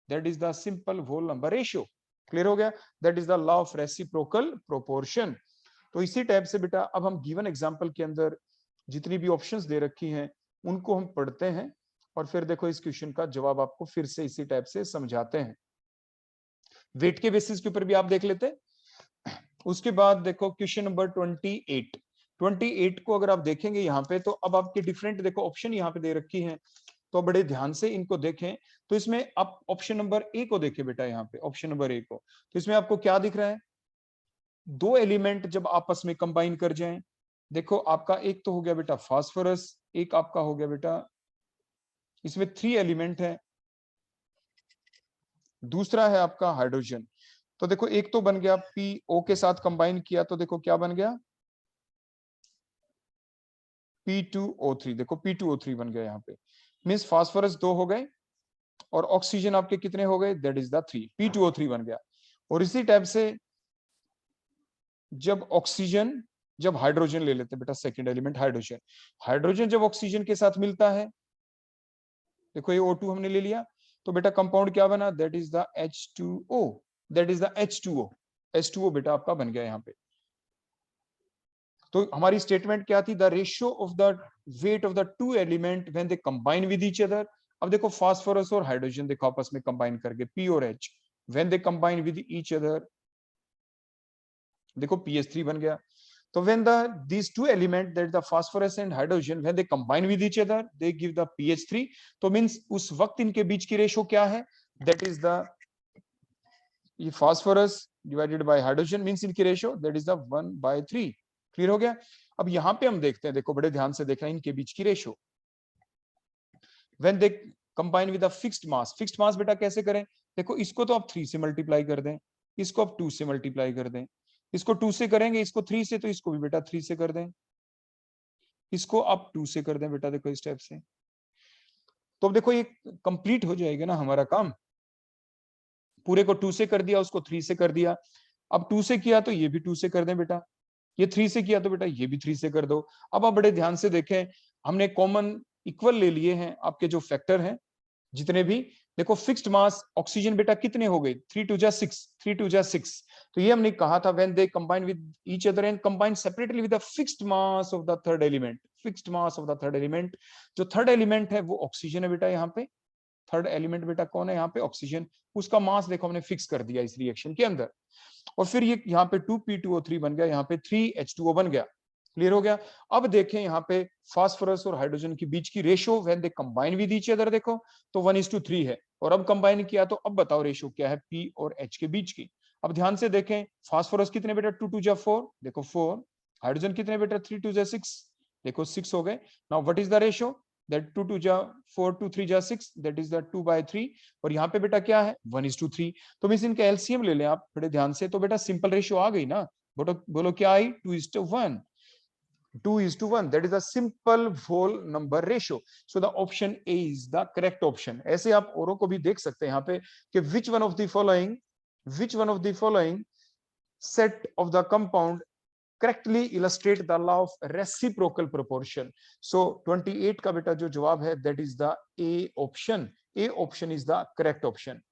Speaker 1: that is the simple whole number ratio. Clear हो गया, that is the law of reciprocal proportion. तो इसी टाइप से बेटा अब हम गिवन एग्जांपल के अंदर जितनी भी ऑप्शंस दे रखी हैं उनको हम पढ़ते हैं और फिर देखो इस क्वेश्चन का जवाब आपको फिर से इसी टाइप से समझाते हैं। वेट के बेसिस के ऊपर भी आप देख लेते हैं। उसके बाद देखो क्वेश्चन नंबर 28 को अगर आप देखेंगे यहाँ पे, तो अब आपके डिफरेंट देखो ऑप्शन यहाँ पे दे रखी हैं, तो बड़े ध्यान से इनको देखें। तो इसमें आप ऑप्शन नंबर ए को देखें बेटा, यहाँ पे ऑप्शन नंबर ए को, तो इसमें आपको क्या दिख रहा है, दो एलिमेंट जब आपस में कंबाइन कर जाएं, देखो आपका एक तो हो गया बेटा फास्फोरस, एक आपका हो गया बेटा, इसमें 3 एलिमेंट है, दूसरा है आपका हाइड्रोजन। तो देखो एक तो बन गया PO के साथ कंबाइन किया तो देखो क्या बन गया, P2O3, देखो P2O3 बन गया यहाँ पे, मींस फास्फोरस 2 हो गए और ऑक्सीजन आपके कितने हो गए, दैट इज द 3, P2O3 बन गया। और इसी टाइप से जब ऑक्सीजन, जब हाइड्रोजन ले लेते हैं बेटा, सेकंड एलिमेंट हाइड्रोजन, हाइड्रोजन जब ऑक्सीजन के साथ मिलता है, देखो ये O2 हमने ले लिया, तो बेटा कंपाउंड क्या बना, that is the H2O, that is the H2O, H2O बेटा आपका बन गया यहाँ पे। तो हमारी स्टेटमेंट क्या थी, the ratio of the weight of the two element when they combine with each other. अब देखो फास्फोरस और हाइड्रोजन देखो आपस में कंबाइन करके P और H, when they combine with each other, देखो PH3 बन गया। तो when these two element, that the phosphorus and hydrogen, when they combine with each other, they give the PH3. तो means उस वक्त इनके बीच की रेशो क्या है, that is the ये phosphorus divided by hydrogen means इनकी ratio that is the 1/3। Clear हो गया। अब यहाँ पे हम देखते हैं, देखो बड़े ध्यान से देखना इनके बीच की ratio, when they combine with a fixed mass, fixed mass बेटा कैसे करें, देखो इसको तो आप 3 से मल्टीप्लाई कर दें, इसको आप 2 से मल्टीप्लाई कर दें, इसको 2 से करेंगे, इसको 3 से, तो इसको भी बेटा 3 से कर दें, इसको आप 2 से कर दें बेटा, देखो इस टाइप से। तो अब देखो ये कंप्लीट हो जाएगा ना हमारा काम, पूरे को 2 से कर दिया, उसको 3 से कर दिया। अब 2 से किया तो ये भी 2 से कर दें बेटा, ये 3 से किया तो बेटा ये भी 3 से कर दो। अब आप बड़े ध्यान से देखें, हमने कॉमन इक्वल ले लिए हैं आपके जो फैक्टर हैं जितने भी, देखो फिक्स्ड मास ऑक्सीजन बेटा कितने हो गए, 3 2 जा 6, 3 2 जा 6। तो ये हमने कहा था when they combine with each other and combine separately with the fixed mass of the third element, fixed mass of the third element. जो थर्ड एलिमेंट है वो ऑक्सीजन है बेटा, यहाँ पे थर्ड एलिमेंट बेटा कौन है, यहाँ पे ऑक्सीजन, उसका मास देखो हमने फिक्स कर दिया इस रिएक्शन के अंदर। और फिर ये यहाँ पे 2P2O3 बन गया, यहाँ पे 3H2O बन गया। क्लियर हो गया। अब देखें यहाँ पे फास्फोरस और हाइड्रोजन के बीच की ratio when they combine with each other, देखो तो 1:3 है, और अब कंबाइन किया तो अब बताओ रेशो क्या है P और H के बीच की। अब ध्यान से देखें, फास्फोरस कितने बेटा, 2 2 जा 4, देखो 4, हाइड्रोजन कितने बेटा, 3 2 जा 6, देखो 6 हो गए। Now what is the ratio, that 2 2 जा 4, 2 3 जा 6, दैट इज द 2/3, और यहाँ पे बेटा क्या है 1:3। तो मींस इनका एलसीएम ले लें आप बड़े ध्यान से, तो बेटा सिंपल रेशो आ गई ना, बोलो क्या आई, 2:1, 2:1, that is the simple whole number ratio. So the option A is the correct option. ऐसे आप औरों को भी देख सकते हैं यहाँ पे कि which one of the following set of the compound correctly illustrate the law of reciprocal proportion. So 28 का बेटा जो जवाब है that is the A option. A option is the correct option.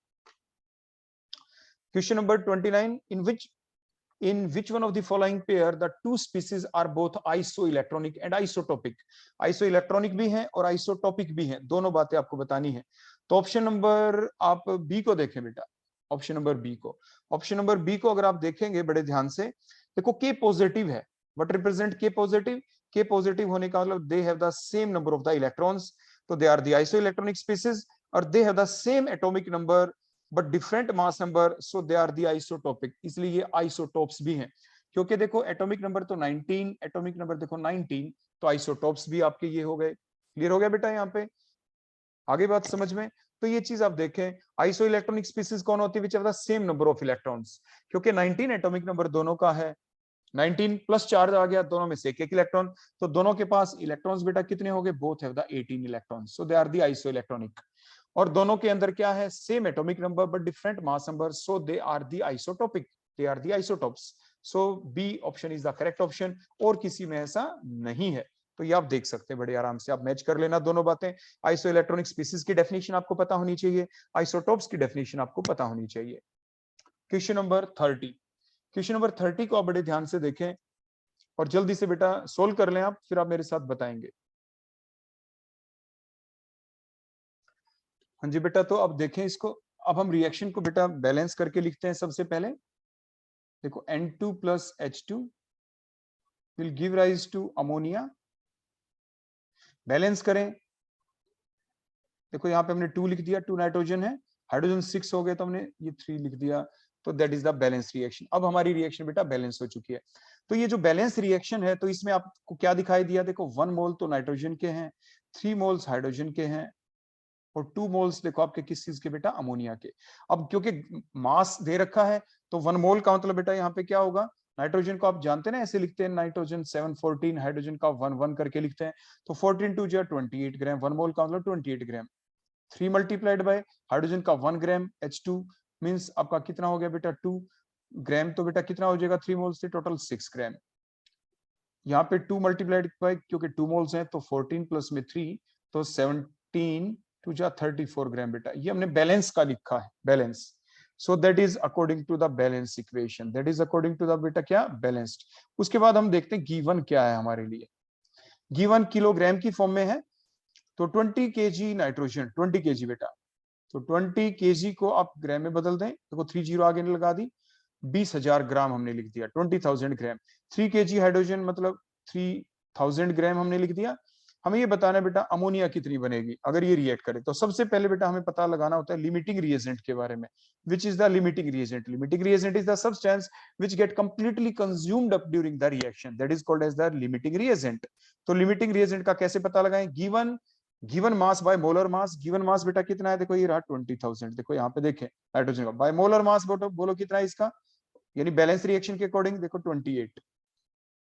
Speaker 1: Question number 29, in which one of the following pair the two species are both isoelectronic and isotopic? isoelectronic भी हैं और isotopic भी हैं, दोनों बातें आपको बतानी है। तो ऑप्शन नंबर आप बी को देखें बेटा, ऑप्शन नंबर बी को अगर आप देखेंगे बड़े ध्यान से, देखो K पॉजिटिव है, what represent K positive, K positive होने का मतलब they have the same number of the electrons, तो they are the isoelectronic species, और they have the same atomic number but different mass number, so they are the isotopic, इसलिए ये isotopes भी हैं। क्योंकि देखो एटॉमिक नंबर तो 19, atomic number देखो 19, तो आइसोटोप्स भी आपके ये हो गए। क्लियर हो गया बेटा, यहाँ पे आगे बात समझ में। तो ये चीज आप देखें, आइसो इलेक्ट्रॉनिक स्पीसीज कौन होती है, which have the same number of electrons, क्योंकि 19 एटॉमिक नंबर दोनों का है, 19 प्लस चार्ज आ गया, दोनों में से एक इलेक्ट्रॉन, तो दोनों के पास इलेक्ट्रॉन्स बेटा कितने हो गए, both have the 18 electrons, so they are the isoelectronic. और दोनों के अंदर क्या है, same atomic number but different mass number, so they are the isotopic. They are the isotopes. So B option is the correct option, और किसी में ऐसा नहीं है। तो ये आप देख सकते हैं बड़े आराम से, आप मैच कर लेना दोनों बातें। आइसो इलेक्ट्रॉनिक स्पीसीज की डेफिनेशन आपको पता होनी चाहिए, आइसोटॉप्स की डेफिनेशन आपको पता होनी चाहिए। क्वेश्चन नंबर 30, क्वेश्चन नंबर 30 को आप बड़े ध्यान से देखें और जल्दी से बेटा सोल्व कर लें आप, फिर आप मेरे साथ बताएंगे। हाँ जी बेटा, तो अब देखें इसको। अब हम रिएक्शन को बेटा बैलेंस करके लिखते हैं। सबसे पहले देखो N2 plus H2 will give rise to ammonia. Balance करें, देखो यहाँ पे हमने 2 लिख दिया, 2 नाइट्रोजन है, हाइड्रोजन 6 हो गए तो हमने ये 3 लिख दिया, तो that is the balance reaction. अब हमारी रिएक्शन बेटा बैलेंस हो चुकी है। तो ये जो बैलेंस रिएक्शन है, तो इसमें आपको क्या दिखाई दिया, देखो 1 मोल तो नाइट्रोजन के हैं, 3 मोल्स हाइड्रोजन के हैं, और 2 मोल्स देखो आपके किस चीज के बेटा, अमोनिया के। अब क्योंकि मास दे रखा है, तो 1 मोल का मतलब बेटा यहाँ पे क्या होगा, नाइट्रोजन को आप जानते हैं ना, ऐसे लिखते हैं नाइट्रोजन 714, हाइड्रोजन का 1 1 करके लिखते हैं, तो 14 2 28 ग्राम, 1 मोल का मतलब 28 ग्राम। 3 मल्टीप्लाइड बाय हाइड्रोजन का 1 ग्राम H2 मींस आपका कितना हो गया बेटा 2 ग्राम, तो बेटा कितना हो जाएगा 3 मोल से टोटल 6 ग्राम। यहाँ पे 2 मल्टीप्लाइड बाय, क्योंकि 2 मोल्स हैं तो 14 प्लस में 3, तो 17 टू जा 34 ग्राम बेटा। ये हमने बैलेंस का लिखा है, balance. So that is according to the balance equation, that is according to the बेटा क्या, बैलेंस्ड। उसके बाद हम देखते हैं गिवन क्या है हमारे लिए। गिवन किलोग्राम की फॉर्म में है, तो 20 kg नाइट्रोजन, 20 kg बेटा, तो 20 kg को आप ग्राम में बदल दें, देखो 3 जीरो आगे नहीं लगा दी, 20,000 ग्राम हमने लिख दिया, 20,000 ग्राम। 3 kg हाइड्रोजन मतलब 3000 ग्राम हमने लिख दिया। हमें ये बताना है बेटा अमोनिया कितनी बनेगी अगर ये रिएक्ट करे। तो सबसे पहले बेटा हमें पता लगाना होता है लिमिटिंग रिएजेंट के बारे में। विच is the limiting reagent? Limiting reagent is the substance which get completely consumed up during the reaction, that is called as the limiting reagent। तो लिमिटिंग रिएजेंट का कैसे पता लगाएं? Given mass by molar mass. Given mass बेटा कितना है, देखो ये रहा 20,000। देखो यहाँ पे देखें हाइड्रोजन का बाय मोलर मास बोलो कितना है इसका, यानी बैलेंस रिएक्शन के अकॉर्डिंग देखो 28।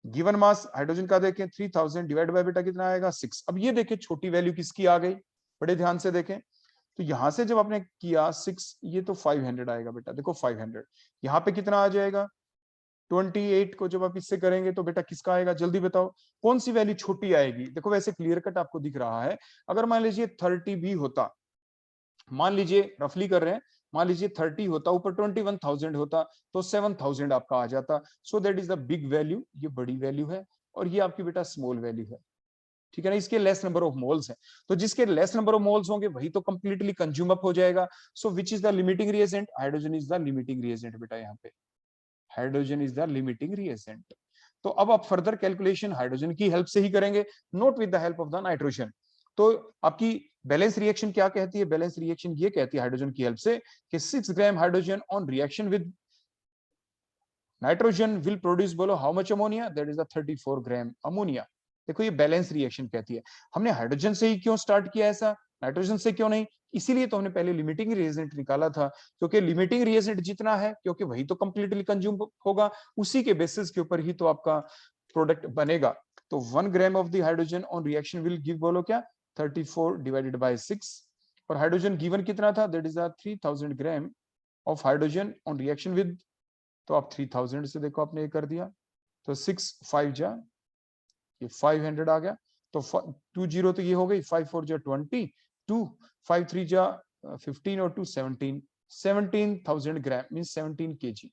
Speaker 1: गिवन मास हाइड्रोजन का देखें 3000 डिवाइड बाय बेटा कितना आएगा 6। अब ये देखें छोटी वैल्यू किसकी आ गई, बड़े ध्यान से देखें। तो यहां से जब आपने किया 6, ये तो 500 आएगा बेटा, देखो 500। यहाँ पे कितना आ जाएगा 28 को जब आप इससे करेंगे तो बेटा किसका आएगा, जल्दी बताओ कौन सी वैल्यू छोटी आएगी। देखो वैसे क्लियर कट आपको दिख रहा है, अगर मान लीजिए 30 भी होता, मान लीजिए रफली कर रहे हैं, मान लीजिए 30 होता, ऊपर 21,000 होता, तो 7,000 आपका आ जाता। सो that is the big value, ये बड़ी वैल्यू है, और ये आपकी बेटा स्मॉल वैल्यू है, ठीक है ना। इसके लेस नंबर ऑफ मोल्स है, तो जिसके लेस नंबर ऑफ मोल्स होंगे वही तो कंप्लीटली कंज्यूम अप हो जाएगा। So which is the limiting reagent? Hydrogen is the limiting reagent बेटा, यहाँ पे hydrogen is the limiting reagent. तो अब आप फर्दर कैलकुलेशन हाइड्रोजन की हेल्प से ही करेंगे, not with the help of the nitrogen. तो आपकी बैलेंस रिएक्शन क्या कहती है? बैलेंस रिएक्शन ये कहती है हाइड्रोजन की हेल्प से कि 6 gram hydrogen on reaction with nitrogen will produce, बोलो how much ammonia, that is the 34 gram ammonia. देखो ये बैलेंस रिएक्शन कहती है। हमने हाइड्रोजन से ही क्यों स्टार्ट किया ऐसा, नाइट्रोजन से क्यों नहीं? इसीलिए तो हमने पहले लिमिटिंग रिएजेंट निकाला था, क्योंकि लिमिटिंग रिएजेंट जितना है, क्योंकि वही तो कंप्लीटली कंज्यूम होगा, उसी के बेसिस के ऊपर ही तो आपका प्रोडक्ट बनेगा। तो 1 gram of the hydrogen on reaction will give, बोलो क्या, 34 डिवाइडेड बाय 6। और हाइड्रोजन गिवन कितना था, that is 3000 gram of hydrogen on reaction with, तो आप 3000 से देखो आपने ये कर दिया, तो 6 5 जा, ये 500 आ गया, तो 2 जीरो तो ये हो गई, 5 4 जा 20, 2 5 3 जा 15 और 2 17, 17,000 ग्राम मीन 17 kg।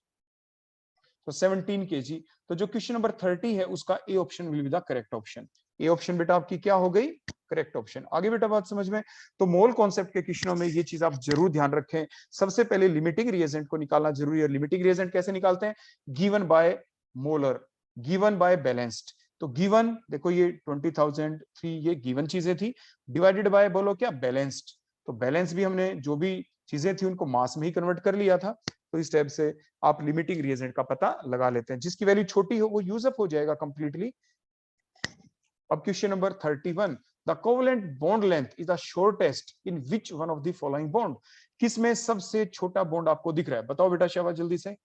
Speaker 1: तो 17 kg। तो जो क्वेश्चन नंबर 30 है उसका A option will be the correct option. A option बेटा आपकी क्या हो गई, करेक्ट ऑप्शन। आगे बेटा बात समझ में। तो मोल कॉन्सेप्ट के क्वेश्चनों में ये चीज आप जरूर ध्यान रखें, सबसे पहले लिमिटिंग रिएजेंट को निकालना जरूरी है। लिमिटिंग रिएजेंट कैसे निकालते हैं? Given by molar, given by balanced. तो गिवन देखो ये 20,003 ये गिवन चीजें थी, डिवाइडेड बाय बोलो क्या, बैलेंस्ड। तो बैलेंस भी हमने जो भी चीजें थी उनको मास में ही कन्वर्ट कर लिया था। तो इस टाइप से आप लिमिटिंग रिएजेंट का पता लगा लेते हैं, जिसकी वैल्यू छोटी हो वो यूज अप हो जाएगा कंप्लीटली। अब question number 31, the covalent bond length is the shortest in which one of the following bond? किसमें सबसे छोटा बॉन्ड आपको दिख रहा है, बताओ बेटा शाबाश जल्दी से।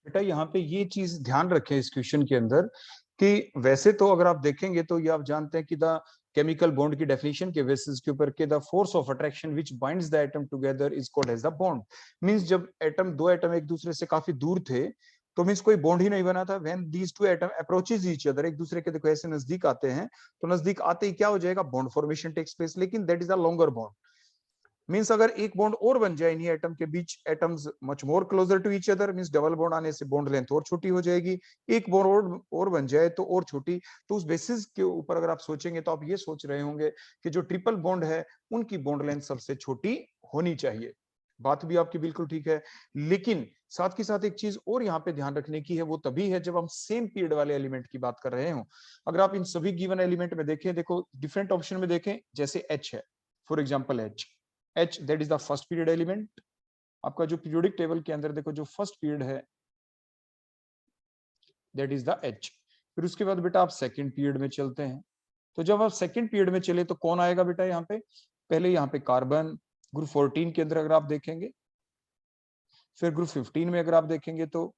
Speaker 1: बेटा यहाँ पे ये चीज ध्यान रखें इस क्वेश्चन के अंदर कि वैसे तो अगर आप देखेंगे तो ये आप जानते हैं कि द केमिकल बॉन्ड की डेफिनेशन के बेसिस के ऊपर के the force of attraction which binds the atom together is called as the bond. Means जब दो एटम एक दूसरे से काफी दूर थे तो मींस कोई बॉन्ड ही नहीं बना था। When these two atom approaches each other, एक दूसरे के देखो ऐसे नजदीक आते हैं तो नजदीक आते ही क्या हो जाएगा, बॉन्ड फॉर्मेशन टेक्स प्लेस, लेकिन that is a longer bond. Means अगर एक बॉन्ड और बन जाए इन्हीं एटम के बीच, atoms much more closer to each other, means double bond आने से बॉन्ड लेंथ और छोटी हो जाएगी, एक बॉन्ड और बन जाए तो और छोटी। तो उस बेसिस के ऊपर अगर आप सोचेंगे तो आप ये सोच रहे होंगे कि जो ट्रिपल बॉन्ड है उनकी बॉन्ड लेंथ सबसे छोटी होनी चाहिए। बात भी आपकी बिल्कुल ठीक है, लेकिन साथ के साथ एक चीज और यहाँ पे ध्यान रखने की है, वो तभी है जब हम सेम पीरियड वाले एलिमेंट की बात कर रहे हो। अगर आप इन सभी गिवन एलिमेंट में देखें, देखो डिफरेंट ऑप्शन में देखें, जैसे एच है, for example H that is the first period element. आपका जो पीरियोडिक टेबल के अंदर देखो जो फर्स्ट पीरियड है दैट इज द एच। फिर उसके बाद बेटा आप सेकंड पीरियड में चलते हैं, तो जब आप सेकंड पीरियड में चले तो कौन आएगा बेटा यहाँ पे, पहले यहाँ पे कार्बन, ग्रुप 14 के अंदर अगर आप देखेंगे, फिर ग्रुप 15 में अगर आप देखेंगे तो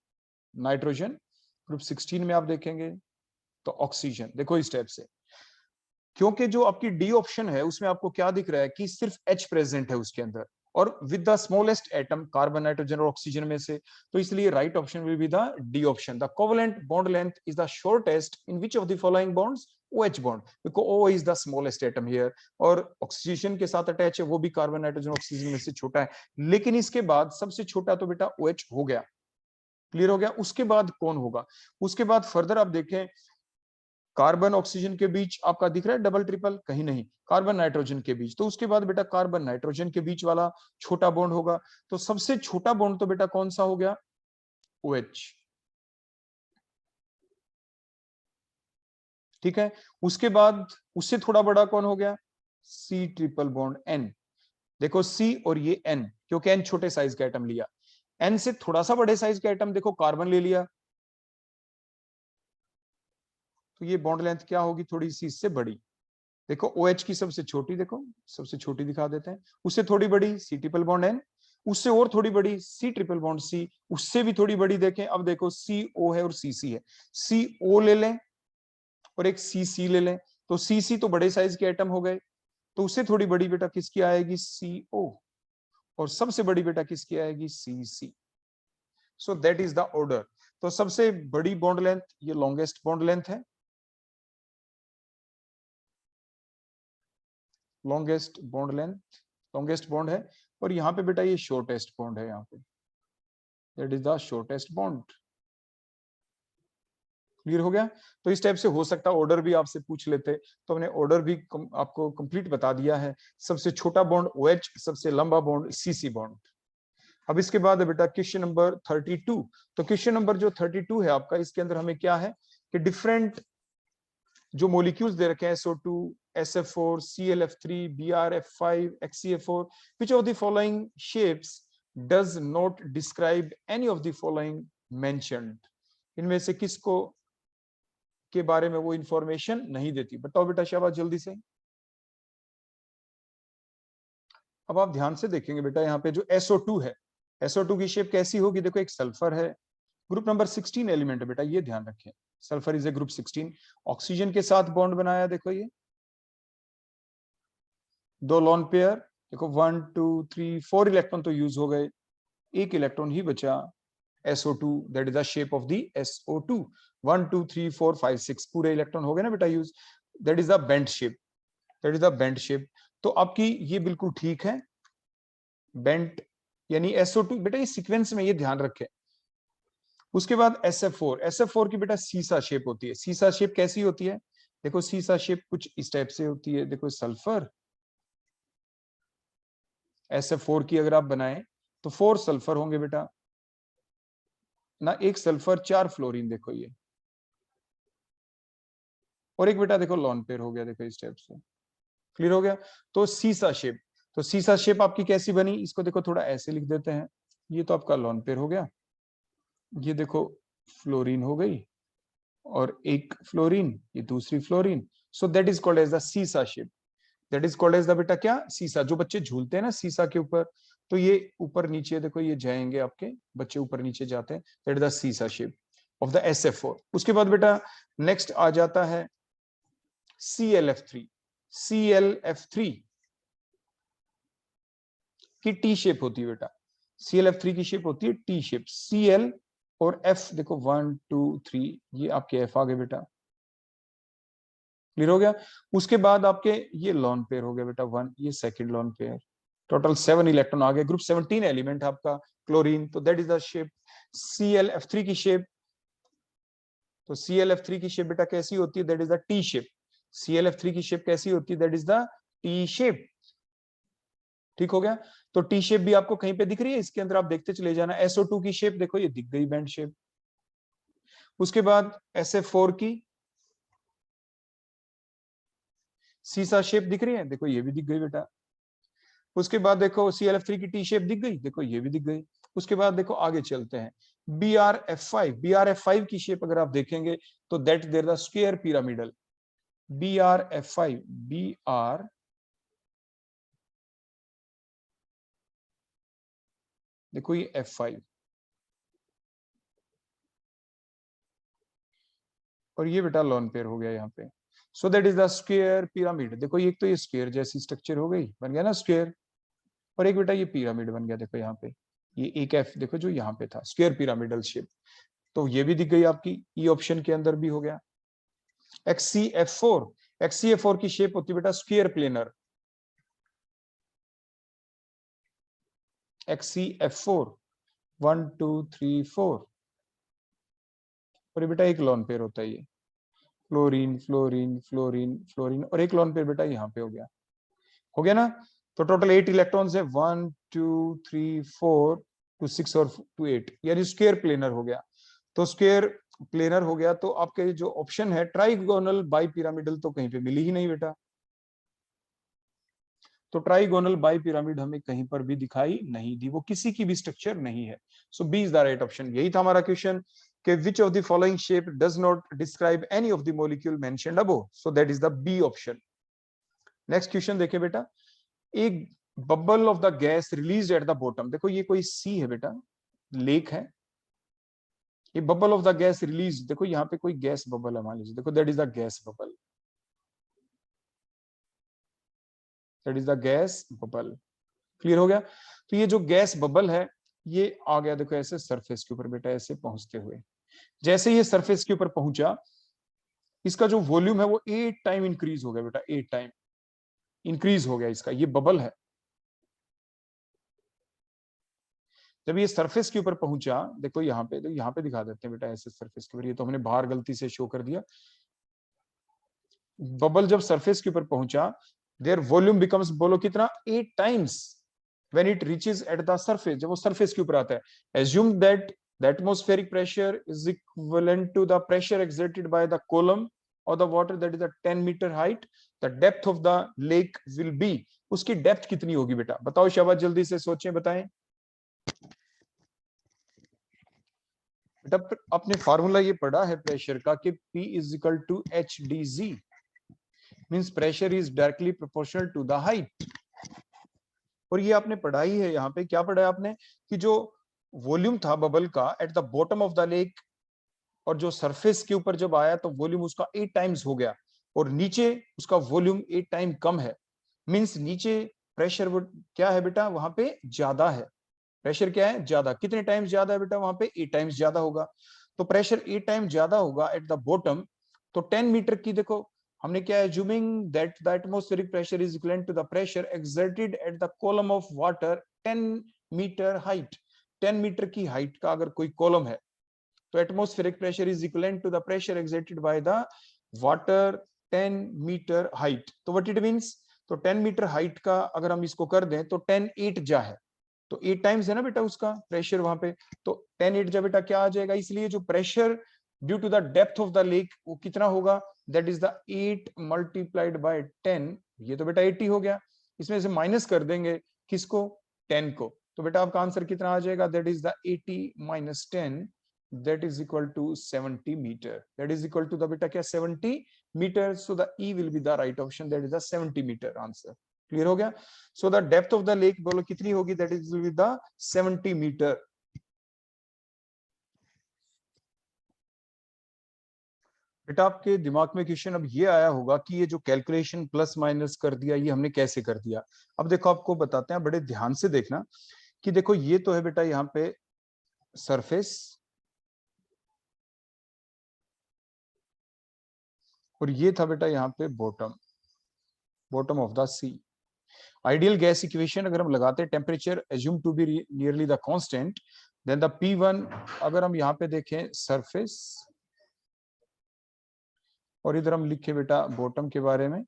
Speaker 1: नाइट्रोजन, ग्रुप 16 में आप देखेंगे तो ऑक्सीजन। देखो इस टाइप से, क्योंकि जो आपकी डी ऑप्शन है उसमें आपको क्या दिख रहा है कि सिर्फ एच प्रेजेंट है उसके अंदर, और with the smallest atom carbon, nitrogen और ऑक्सीजन में से, तो इसलिए right option will be the D option. The covalent bond length is the shortest in which of the following bonds, OH bond, because O is the smallest atom here, और oxygen के साथ attach है वो भी carbon, nitrogen, oxygen में से छोटा है, लेकिन इसके बाद सबसे छोटा तो बेटा OH हो गया। क्लियर हो गया। उसके बाद कौन होगा, उसके बाद फर्दर आप देखें, कार्बन ऑक्सीजन के बीच आपका दिख रहा है डबल ट्रिपल, कहीं नहीं, कार्बन नाइट्रोजन के बीच, तो उसके बाद बेटा कार्बन नाइट्रोजन के बीच वाला छोटा बॉन्ड होगा, तो सबसे छोटा बॉन्ड तो बेटा कौन सा हो गया, OH। ठीक है, उसके बाद उससे थोड़ा बड़ा कौन हो गया, C ट्रिपल बॉन्ड N। देखो C और ये N, क्योंकि N छोटे साइज का एटम लिया, N से थोड़ा सा बड़े साइज का एटम देखो कार्बन ले लिया, तो ये बॉन्ड लेंथ क्या होगी, थोड़ी सी इससे बड़ी। देखो OH की सबसे छोटी, देखो सबसे छोटी दिखा देते हैं, उससे थोड़ी बड़ी C ट्रिपल बॉन्ड N, उससे और थोड़ी बड़ी C ट्रिपल बॉन्ड C, उससे भी थोड़ी बड़ी देखें, अब देखो CO है और CC है, CO ले लें और एक CC ले लें, तो CC तो बड़े साइज के एटम हो गए, तो उससे थोड़ी बड़ी बेटा किसकी आएगी, CO, और सबसे बड़ी बेटा किसकी आएगी, CC। So that is the order. तो सबसे बड़ी बॉन्ड लेंथ ये लॉन्गेस्ट बॉन्ड लेंथ है, longest bond length, longest bond है, और यहाँ पे बेटा ये शॉर्टेस्ट बॉन्ड है, यहाँ पे that is the shortest bond. Clear हो गया। तो इस टाइप से हो सकता है ऑर्डर भी आपसे पूछ लेते, तो हमने ऑर्डर भी आपको कंप्लीट बता दिया है। सबसे छोटा बॉन्ड OH, सबसे लंबा बॉन्ड CC बॉन्ड। अब इसके बाद है बेटा क्वेश्चन नंबर 32। तो क्वेश्चन नंबर जो 32 है आपका, इसके अंदर हमें क्या है कि डिफरेंट जो मॉलिक्यूल्स दे रखे हैं, SO2, SF4, ClF3, BrF5, HCF4, which of the following shapes does not describe any of the following mentioned? इनमें से किसको के बारे में वो इंफॉर्मेशन नहीं देती, बताओ बेटा शाबाश जल्दी से। अब आप ध्यान से देखेंगे बेटा, यहाँ पे जो SO2 है, SO2 की शेप कैसी होगी, देखो एक सल्फर है, ग्रुप नंबर 16 एलिमेंट है बेटा, ये ध्यान रखें, sulphur is a group 16। Oxygen के साथ बॉन्ड बनाया, देखो ये दो लॉन पेयर, देखो 1 2 3 4 इलेक्ट्रॉन तो यूज हो गए, एक इलेक्ट्रॉन ही बचा, SO2, that is the shape of the SO2। 1 2 3 4 5 6 पूरे इलेक्ट्रॉन हो गए ना बेटा use, that is the bent shape, that is the bent shape. तो आपकी ये बिल्कुल ठीक है, बेंट यानी SO2 बेटा ये सीक्वेंस में, ये ध्यान रखें। उसके बाद SF4, SF4 की बेटा सीसा शेप होती है। सीसा शेप कैसी होती है, देखो सीसा शेप कुछ इस टाइप से होती है, देखो सल्फर, SF4 की अगर आप बनाएं तो 4 सल्फर होंगे बेटा ना, एक सल्फर 4 फ्लोरीन, देखो ये, और एक बेटा देखो लॉन पेयर हो गया, देखो इस टाइप से। क्लियर हो गया। तो सीसा शेप, तो सीसा शेप आपकी कैसी बनी, इसको देखो थोड़ा ऐसे लिख देते हैं, ये तो आपका लॉन पेयर हो गया, ये देखो फ्लोरीन हो गई, और एक फ्लोरीन, ये दूसरी fluorine, so that is called as the seesaw shape, that is called as the बेटा क्या, सीसा। जो बच्चे झूलते हैं ना सीसा के ऊपर, तो ये ऊपर नीचे देखो ये जाएंगे, आपके बच्चे ऊपर नीचे जाते हैं, that is the seesaw shape of the SF4। उसके बाद बेटा नेक्स्ट आ जाता है ClF3। ClF3 की टी शेप होती है बेटा, ClF3 की शेप होती है टी शेप। Cl और F देखो 1 2 3 ये आपके F आ गए बेटा, क्लियर हो गया। उसके बाद आपके ये लॉन पेयर हो गया बेटा 1, ये second lone pair, total 7 electron आ गए, ग्रुप 17 एलिमेंट आपका क्लोरीन। तो that is the shape ClF3 की शेप। तो ClF3 की शेप बेटा कैसी होती है, that is the T shape. ClF3 की शेप कैसी होती है, that is the T shape. ठीक हो गया। तो टी शेप भी आपको कहीं पे दिख रही है, इसके अंदर आप देखते चले जाना। SO2 की शेप देखो ये दिख गई, बैंड शेप। उसके बाद SF4 की सीसा शेप दिख रही है, देखो ये भी दिख गई बेटा। उसके बाद देखो ClF3 की टी शेप दिख गई, देखो ये भी दिख गई। उसके बाद देखो आगे चलते हैं, BrF5 की शेप अगर आप देखेंगे तो that there the square pyramidal. BrF5 BR देखो ये F5 और ये बेटा लॉन पेयर हो गया यहाँ पे। सो that is the square pyramid. देखो एक तो ये स्क्वायर जैसी स्ट्रक्चर हो गई, बन गया ना स्क्वायर, और एक बेटा ये पिरामिड बन गया। देखो यहाँ पे ये एक F देखो जो यहाँ पे था, स्क्वायर पिरामिडल शेप, तो ये भी दिख गई आपकी। ई ऑप्शन के अंदर भी हो गया। XCF4 की शेप होती है बेटा स्क्वायर प्लेनर। XCF4 1 2 3 4 और ये बेटा एक लॉन पेयर होता है, ये फ्लोरीन फ्लोरीन फ्लोरीन फ्लोरीन, और एक लॉन पेयर बेटा यहाँ पे हो गया ना। तो टोटल 8 इलेक्ट्रॉन्स है, 1 2 3 4 टू 6 और टू 8, यानी स्क्वायर प्लेनर हो गया। तो स्क्वायर प्लेनर हो गया, तो आपके जो ऑप्शन है ट्राइगोनल बाई पिरामिडल तो कहीं पे मिली ही नहीं बेटा। तो ट्राइगोनल बाई पिरामिड हमें कहीं पर भी दिखाई नहीं दी, वो किसी की भी स्ट्रक्चर नहीं है। So B is the right option. यही था हमारा क्वेश्चन कि which of the following shape does not describe any of the molecule mentioned above. So that is the B option. Next question देखिए बेटा, एक bubble of the gas release at the bottom. देखो ये कोई sea है बेटा, lake है, ये bubble of the gas release, देखो यहाँ पे कोई गैस बबल है मान लीजिए, देखो that is the gas bubble, that is the gas bubble. Clear हो गया। तो ये जो गैस बबल है ये आ गया देखो ऐसे सरफेस के ऊपर बेटा, ऐसे पहुंचते हुए, जैसे ये सरफेस के ऊपर पहुंचा, इसका जो वॉल्यूम है वो 8 टाइम इंक्रीज हो गया बेटा, 8 टाइम इंक्रीज हो गया इसका, ये बबल है। जब ये सरफेस के ऊपर पहुंचा, देखो यहाँ पे, तो यहाँ पे दिखा देते हैं बेटा ऐसे सरफेस के ऊपर, ये तो हमने बाहर गलती से शो कर दिया। बबल जब सरफेस के ऊपर पहुंचा, देयर वॉल्यूम बिकम्स, बोलो कितना, 8 times when it reaches at the surface, जब वो सरफेस के ऊपर आता है। Assume that the atmospheric pressure is equivalent to the pressure exerted by the column और the water that is a 10 metre height, the depth of the lake will be. उसकी depth कितनी होगी बेटा, बताओ शाबाश, जल्दी से सोचें बताएं बेटा। आपने फार्मूला ये पढ़ा है प्रेशर का कि P is equal to HdZ, means pressure is directly proportional to the height. और ये आपने पढ़ा ही है, यहाँ पे क्या पढ़ा है आपने कि जो वॉल्यूम था बबल का eight the bottom of the lake, और जो सरफेस के ऊपर जब आया तो वॉल्यूम उसका 8 टाइम्स हो गया, और नीचे उसका वॉल्यूम 8 टाइम कम है, मींस नीचे प्रेशर क्या है बेटा, वहां पे ज्यादा है। प्रेशर क्या है, ज्यादा। कितने टाइम्स ज्यादा है बेटा, वहां पे 8 टाइम्स ज्यादा होगा। तो प्रेशर 8 टाइम ज्यादा होगा एट द बॉटम। तो 10 मीटर की, देखो हमने क्या है, assuming that the atmospheric pressure is equivalent to the pressure exerted at the column of water 10 metre height. 10 metre की हाइट का अगर कोई कॉलम है तो atmospheric pressure is equivalent to the pressure exerted by the water 10 metre height. तो what it means, तो 10 metre height का अगर हम इसको कर दें तो 10 8 जा है, तो 8 टाइम्स है ना बेटा उसका प्रेशर वहां पे, तो 10 8 जा बेटा क्या आ जाएगा। इसलिए जो pressure due to the depth of the lake वो कितना होगा, that is the 8 multiplied by 10, ये तो बेटा 80 हो गया। इसमें से माइनस कर देंगे किसको, 10 को, तो बेटा आपका आंसर कितना आ जाएगा, that is the 80 minus 10, that is equal to 70 meter, that is equal to the beta क्या 70 meter, so the E will be the right option, that is the 70 meter answer। Clear हो गया। so the depth of the lake बोलो कितनी होगी, that is will be the 70 meter। बेटा आपके दिमाग में क्वेश्चन अब ये आया होगा कि ये जो कैलकुलेशन प्लस माइनस कर दिया ये हमने कैसे कर दिया। अब देखो आपको बताते हैं, बड़े ध्यान से देखना कि देखो ये तो है बेटा यहाँ पे सरफेस और ये था बेटा यहाँ पे bottom, bottom of the sea. Ideal gas equation अगर हम लगाते हैं, temperature assume to be nearly the constant, then the P1 अगर हम यहाँ पे देखें सरफेस और इधर हम लिखे बेटा बॉटम के बारे में,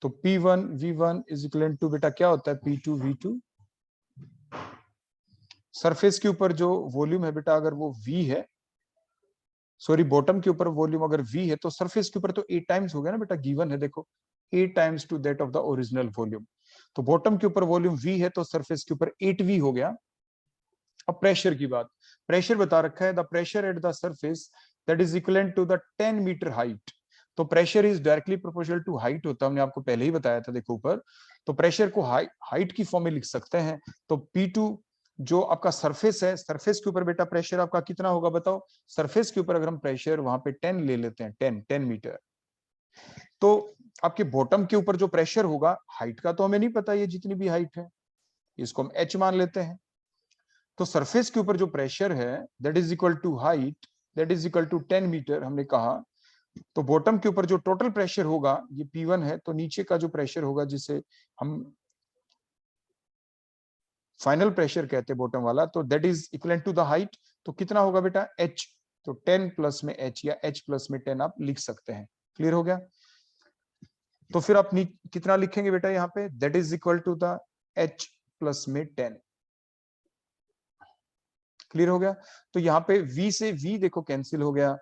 Speaker 1: तो P1 V1 is equal to बेटा क्या होता है P2 V2। सरफेस के ऊपर जो वॉल्यूम है बेटा अगर वो V है, सॉरी बॉटम के ऊपर वॉल्यूम अगर V है तो सरफेस के ऊपर तो 8 टाइम्स हो गया ना बेटा, गिवन है देखो 8 times to that of the original volume. तो बॉटम के ऊपर वॉल्यूम V है तो सरफेस के ऊपर 8V हो गया। अब प्रेशर की बात, प्रेशर बता रखा है the pressure at the surface that is equivalent to the 10 metre height. तो pressure is directly proportional to height होता है, हमने आपको पहले ही बताया था देखो ऊपर। तो प्रेशर को हाइट की फॉर्म में लिख सकते हैं। तो P2 जो आपका सरफेस है, सरफेस के ऊपर बेटा प्रेशर आपका कितना होगा बताओ। सरफेस के ऊपर अगर हम प्रेशर वहां पे 10 ले लेते हैं, 10 मीटर, तो आपके बॉटम के ऊपर जो प्रेशर होगा, हाइट का तो हमें नहीं पता ये जितनी भी हाइट है, इसको हम H मान लेते हैं। तो सरफेस के ऊपर जो प्रेशर है that is equal to height that is equal to 10 metre हमने कहा। तो बॉटम के ऊपर जो टोटल प्रेशर होगा ये P1 है, तो नीचे का जो प्रेशर होगा जिसे हम फाइनल प्रेशर कहते हैं बॉटम वाला, तो that is equal to the height. तो कितना होगा बेटा H, तो 10 प्लस में H या H प्लस में 10 आप लिख सकते हैं। क्लियर हो गया। तो फिर आप कितना लिखेंगे बेटा यहाँ पे, that is equal to the H plus में 10। क्लियर हो गया। तो यहाँ पे V से V देखो कैंसिल हो गया,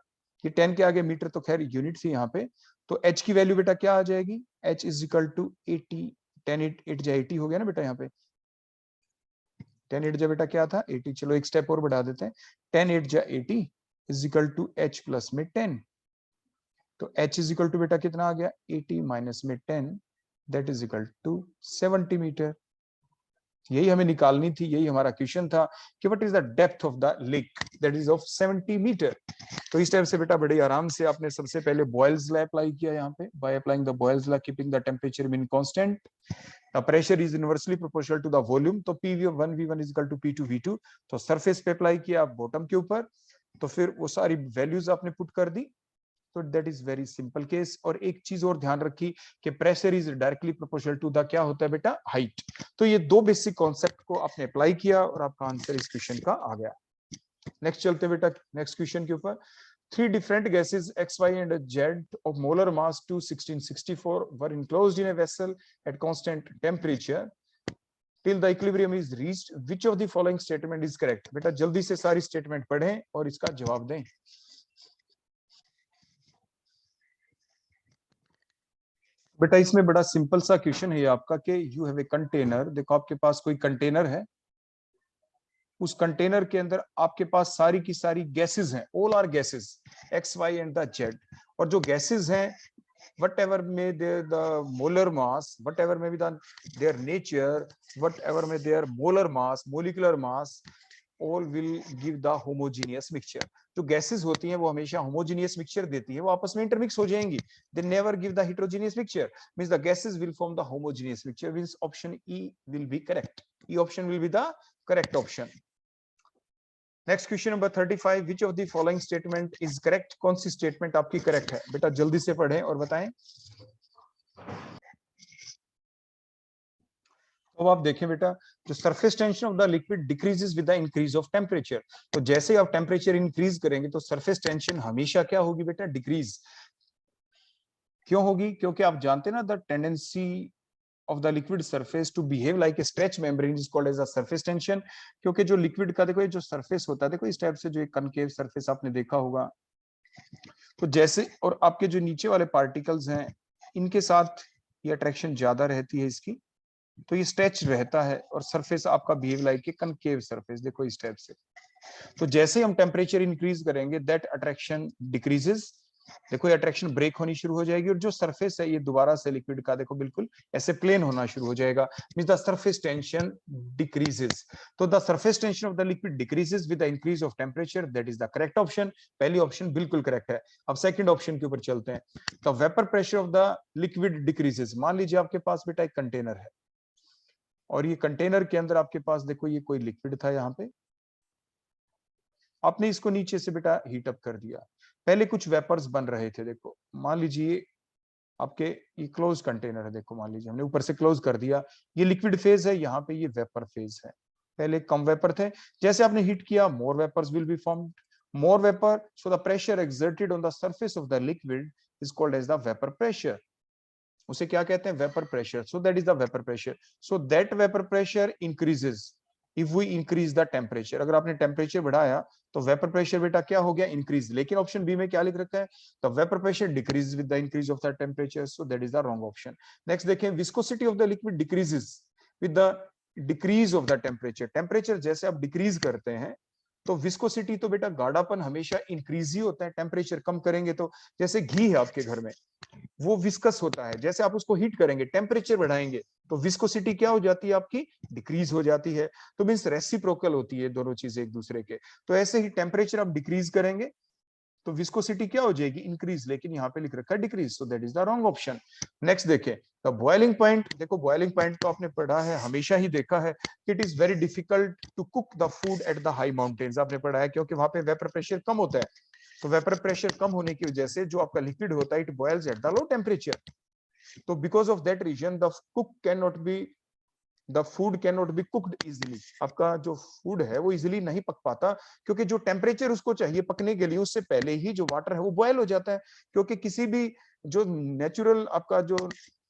Speaker 1: ये 10 के आगे मीटर तो खैर यूनिट थी यहाँ पे। तो H की वैल्यू बेटा क्या आ जाएगी, H इज इक्वल टू 80, 10 8 जा 80 हो गया ना बेटा यहाँ पे। 10 8 जा बेटा क्या था 80, चलो एक स्टेप और बढ़ा देते हैं, 10 8 जा 80 is equal to H plus में 10। तो H इज इक्वल टू बेटा कितना आ गया 80 माइनस में 10, that is equal to 70 metre. यही हमें निकालनी थी, यही हमारा क्वेश्चन था कि what is the depth of the lake, that is of 70 metre. तो इस टाइप से बेटा बड़े आराम से आपने सबसे पहले बॉयल्स लॉ अप्लाई किया यहाँ पे, by applying the Boyle's law keeping the temperature mean constant, the pressure is inversely proportional to the volume. तो P1 V1 is equal to P2 V2, तो सरफेस पे अप्लाई किया बॉटम के ऊपर, तो फिर वो सारी वैल्यूज आपने पुट कर दी। तो that is very simple case. और एक चीज और ध्यान रखी कि pressure is directly proportional to the क्या होता है बेटा हाइट। तो ये दो बेसिक कॉन्सेप्ट को आपने अप्लाई किया और आपका आंसर इस क्वेश्चन का आ गया। नेक्स्ट चलते बेटा नेक्स्ट क्वेश्चन के ऊपर। Three different gases X, Y, and Z of molar mass 2 1664 were enclosed in a vessel at constant temperature till the equilibrium is reached. Which of the following statement is correct? बेटा जल्दी से सारी statement पढ़ें और इसका जवाब दें। बेटा इसमें बड़ा सिंपल सा क्वेश्चन है आपका कि यू हैव ए कंटेनर, देखो आपके पास कोई कंटेनर है, उस कंटेनर के अंदर आपके पास सारी की सारी गैसेस हैं, all are gases X, Y and the Z। और जो गैसेस हैं whatever may the molar mass, whatever may be their nature, whatever may their molar mass, molecular mass, all will give the homogeneous mixture। जो gases होती हैं वो हमेशा homogeneous mixture देती है, वो आपस में इंटरमिक्स हो जाएंगी, they never give the heterogeneous mixture, means the gases will form the homogeneous mixture, means option E will be correct, E option will be the correct option। Next question number 35, which of the following statement is correct, कौन सी statement आपकी correct है बेटा, जल्दी से पढ़ें और बताएं। तो आप देखें बेटा, जो surface tension of the liquid decreases with the increase of temperature, तो जैसे आप टेम्परेचर इंक्रीज करेंगे तो सरफेस टेंशन हमेशा क्या होगी बेटा, डिक्रीज। क्यों होगी, क्योंकि आप जानते हैं ना the tendency of the liquid surface to behave like a stretch membrane is called as a surface tension। क्योंकि जो लिक्विड का देखो ये जो सरफेस होता है, देखो इस टाइप से जो एक कनकेव सरफेस आपने देखा होगा, तो जैसे और आपके जो नीचे वाले पार्टिकल्स हैं इनके साथ ये अट्रैक्शन ज्यादा रहती है इसकी, तो ये स्ट्रेच रहता है और सरफेस आपका behave like a concave surface, देखो इस टाइप से। तो जैसे हम टेम्परेचर इंक्रीज करेंगे दैट अट्रैक्शन डिक्रीजेस, देखो ये अट्रैक्शन ब्रेक होनी शुरू हो जाएगी और जो सरफेस है ये दोबारा से लिक्विड का देखो बिल्कुल ऐसे प्लेन होना शुरू हो जाएगा, means the surface tension decreases. तो the surface tension of the liquid decreases with the increase of temperature, that is the correct option. पहली ऑप्शन बिल्कुल करेक्ट है। अब सेकंड ऑप्शन के ऊपर चलते हैं। The vapour pressure of the liquid decreases. मान लीजिए आपके पास बेटा एक कंटेनर है और ये कंटेनर के अंदर आपके पास देखो ये कोई लिक्विड था, यहाँ पे आपने इसको नीचे से बेटा हीट अप कर दिया। पहले कुछ वेपर्स बन रहे थे, देखो मान लीजिए आपके ये क्लोज कंटेनर है, देखो मान लीजिए हमने ऊपर से क्लोज कर दिया, ये लिक्विड फेज है, यहाँ पे ये वेपर फेज है। पहले कम वेपर थे, जैसे आपने हीट किया more vapours will be formed, more vapour, so the pressure exerted on the surface of the liquid is called as the vapour pressure. उसे क्या कहते हैं? Vapour pressure. So that is the vapour pressure. So that vapour pressure increases if we increase the temperature. अगर आपने temperature बढ़ाया तो vapour pressure बेटा क्या हो गया? इंक्रीज। लेकिन ऑप्शन बी में क्या लिख रखा है? The vapour pressure decrease with the increase of the temperature, so that is the wrong option. Next देखें, viscosity of the liquid decreases with the decrease of the temperature. Temperature जैसे आप decrease करते हैं तो विस्कोसिटी तो बेटा गाढ़ापन हमेशा increase ही होता है, टेम्परेचर कम करेंगे तो। जैसे घी है आपके घर में, वो विस्कस होता है, जैसे आप उसको हीट करेंगे, टेम्परेचर बढ़ाएंगे तो विस्कोसिटी क्या हो जाती है आपकी? डिक्रीज हो जाती है। तो मींस रेसिप्रोकल होती है दोनों चीजें एक दूसरे के। तो ऐसे ही टेम्परेचर आप डिक्रीज करेंगे तो विस्कोसिटी क्या हो जाएगी? इंक्रीज। लेकिन यहाँ पे लिख रखा है decrease, so that is the wrong option. Next देखें, द बॉइलिंग पॉइंट। देखो बॉइलिंग पॉइंट तो आपने पढ़ा है, हमेशा ही देखा है कि it is very difficult to cook the food at the high mountains. आपने पढ़ा है क्योंकि वहां पे वेपर प्रेशर कम होता है। तो वेपर प्रेशर कम होने की वजह से जो आपका लिक्विड होता है it boils at the low temperature. तो because of that reason the cook can not be the food can not be cooked easily. आपका जो फूड है वो इजिली नहीं पक पाता, क्योंकि जो टेम्परेचर उसको चाहिए पकने के लिए उससे पहले ही जो वाटर है वो बॉयल हो जाता है। क्योंकि किसी भी जो नेचुरल आपका जो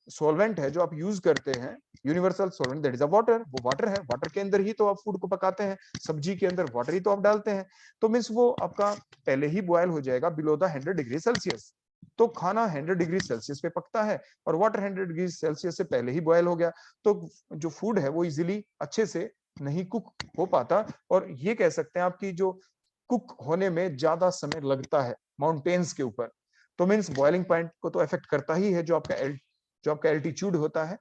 Speaker 1: सॉल्वेंट है जो आप यूज करते हैं, universal solvent that is a water, वो वाटर है, वाटर के अंदर ही तो आप फूड को पकाते हैं, सब्जी के अंदर वाटर ही तो आप डालते हैं। तो मीन्स वो आपका पहले ही बॉयल हो जाएगा बिलो द 100 डिग्री सेल्सियस। तो खाना 100 डिग्री सेल्सियस पे पकता है और वाटर 100 डिग्री सेल्सियस से पहले ही बॉयल हो गया, तो जो फूड है वो इजिली अच्छे से नहीं कुक हो पाता। और ये कह सकते हैं आपकी जो कुक होने में ज्यादा समय लगता है माउंटेन्स के ऊपर। तो मीन्स बॉइलिंग पॉइंट को तो इफेक्ट करता ही है जो आपका एल्टीट्यूड होता है।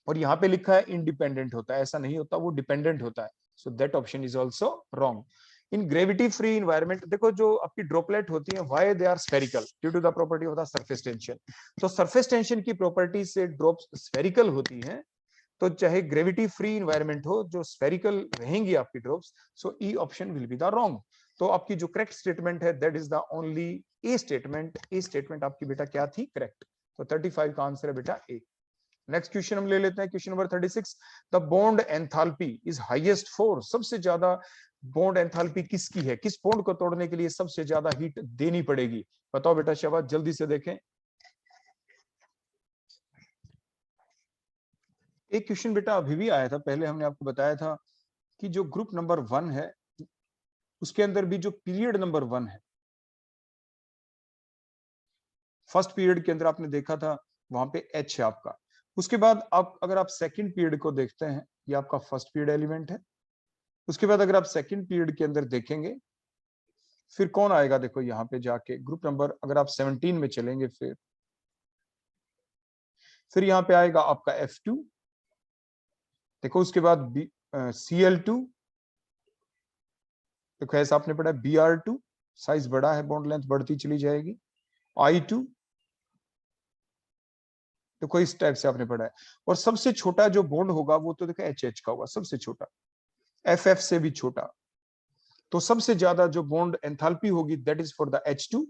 Speaker 1: और यहाँ पे लिखा है इंडिपेंडेंट होता है, ऐसा नहीं होता, वो डिपेंडेंट होता है। So that option is also wrong. In gravity free environment, देखो जो आपकी ड्रॉपलेट होती है why they are spherical? Due to the property of the surface tension. तो सरफेस टेंशन की प्रॉपर्टी से ड्रॉप्स स्फेरिकल होती है। तो चाहे ग्रेविटी फ्री इन्वायरमेंट हो, जो स्फेरिकल रहेंगी आपकी drops, so E option will be the wrong. तो आपकी जो करेक्ट स्टेटमेंट है that is the only A statement. A statement आपकी बेटा क्या थी? करेक्ट। तो 35 का आंसर है बेटा ए। नेक्स्ट क्वेश्चन हम ले लेते हैं, question number 36। The bond enthalpy is highest for, सबसे ज्यादा बॉन्ड एंथैल्पी किसकी है? किस बॉन्ड को तोड़ने के लिए सबसे ज्यादा हीट देनी पड़ेगी? बताओ बेटा शहबाज, जल्दी से देखें। एक क्वेश्चन बेटा अभी भी आया था, पहले हमने आपको बताया था कि जो ग्रुप नंबर 1 है उसके अंदर भी जो पीरियड नंबर 1 है, फर्स्ट पीरियड के अंदर आपने देखा था वहां पे एच है आपका। उसके बाद आप अगर आप सेकंड पीरियड को देखते हैं, ये आपका फर्स्ट पीरियड एलिमेंट है। उसके बाद अगर आप सेकंड पीरियड के अंदर देखेंगे फिर कौन आएगा? देखो यहाँ पे जाके ग्रुप नंबर अगर आप 17 में चलेंगे फिर यहाँ पे आएगा आपका F2। देखो उसके बाद Cl2। देखो ऐसा आपने पढ़ा Br2, साइज बड़ा है, बॉन्ड लेंथ बढ़ती चली जाएगी। I2, देखो इस टाइप से आपने पढ़ा है। और सबसे छोटा जो बॉन्ड होगा वो तो देखो HH का होगा, सबसे छोटा, FF से भी छोटा। तो सबसे ज्यादा जो बॉन्ड एंथैल्पी होगी that is for the H2।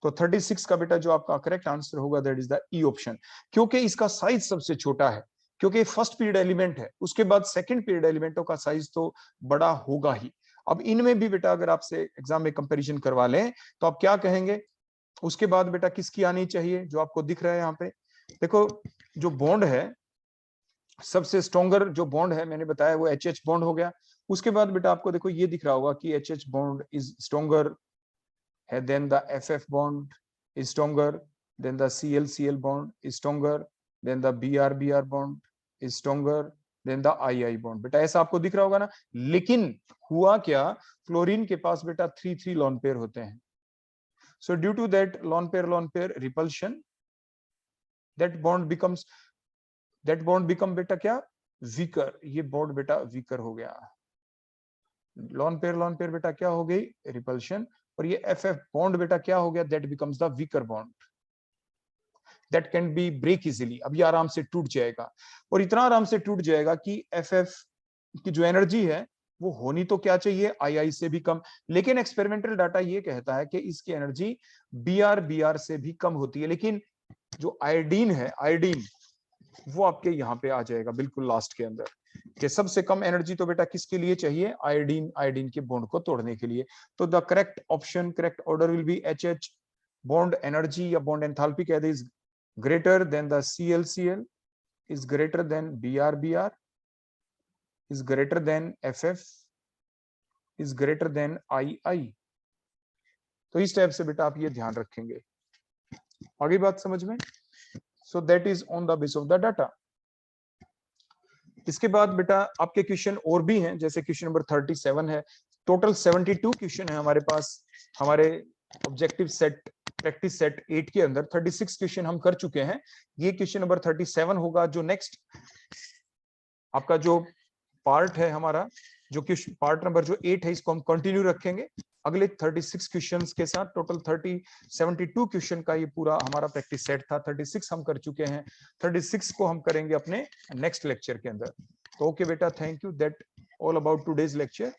Speaker 1: तो 36 का बेटा जो आपका करेक्ट आंसर होगा that is the E option, क्योंकि इसका साइज सबसे छोटा है, क्योंकि फर्स्ट पीरियड एलिमेंट है। उसके बाद सेकंड पीरियड एलिमेंटों का साइज तो बड़ा होगा ही। अब इनमें भी बेटा अगर आपसे एग्जाम में कंपैरिजन करवा लें तो आप क्या कहेंगे? उसके बाद बेटा किसकी आनी चाहिए जो आपको दिख रहा है यहाँ पे? देखो जो बॉन्ड है, सबसे स्ट्रॉन्गर जो बॉन्ड है मैंने बताया वो एच बॉन्ड हो गया। उसके बाद बेटा आपको देखो ये दिख रहा होगा कि एच बॉन्ड इज स्ट्रॉन्गर है, then the FF bond is stronger, then the Cl bond is stronger, then the Br bond is stronger, then the II bond। बेटा ऐसा आपको दिख रहा होगा ना। लेकिन हुआ क्या, फ्लोरीन के पास बेटा 3 3 लोन पेयर होते हैं। So due to that lone pair repulsion, that bond become बेटा क्या, weaker. ये bond बेटा weaker हो गया. lone pair बेटा क्या हो गई, repulsion. और ये FF bond बेटा क्या हो गया, that becomes the weaker bond. That can be break easily. अब ये आराम से टूट जाएगा, और इतना आराम से टूट जाएगा कि FF की जो एनर्जी है वो होनी तो क्या चाहिए, II से भी कम. लेकिन एक्सपेरिमेंटल डाटा ये कहता है कि इसकी एनर्जी Br से भी कम होती है. लेकिन जो आयोडीन है, आयोडीन वो आपके यहाँ पे आ जाएगा बिल्कुल लास्ट के अंदर, कि सबसे कम एनर्जी तो बेटा किसके लिए चाहिए, आयोडीन, आयोडीन के बॉन्ड को तोड़ने के लिए. तो the correct option, correct order will be HH. Bond energy या बॉन्ड एंथैल्पी कह दे is greater than the ClCl, is greater than Br, is greater than FF, is greater than II. तो इस टाइप से बेटा आप ये ध्यान रखेंगे. आगे बात समझ में. So that is on the basis of the data. इसके बाद बेटा आपके क्वेश्चन और भी हैं, जैसे क्वेश्चन नंबर 37 है. टोटल 72 क्वेश्चन है हमारे पास. हमारे ऑब्जेक्टिव सेट प्रैक्टिस सेट 8 के अंदर 36 क्वेश्चन हम कर चुके हैं. ये क्वेश्चन नंबर 37 होगा. जो नेक्स्ट आपका जो पार्ट है हमारा, जो क्वेश्चन पार्ट नंबर जो 8 है, इसको हम कंटिन्यू रखेंगे अगले 36 क्वेश्चंस के साथ. टोटल 72 क्वेश्चन का ये पूरा हमारा प्रैक्टिस सेट था. 36 हम कर चुके हैं, 36 को हम करेंगे अपने नेक्स्ट लेक्चर के अंदर. तो ओके बेटा, thank you. That all about today's lecture.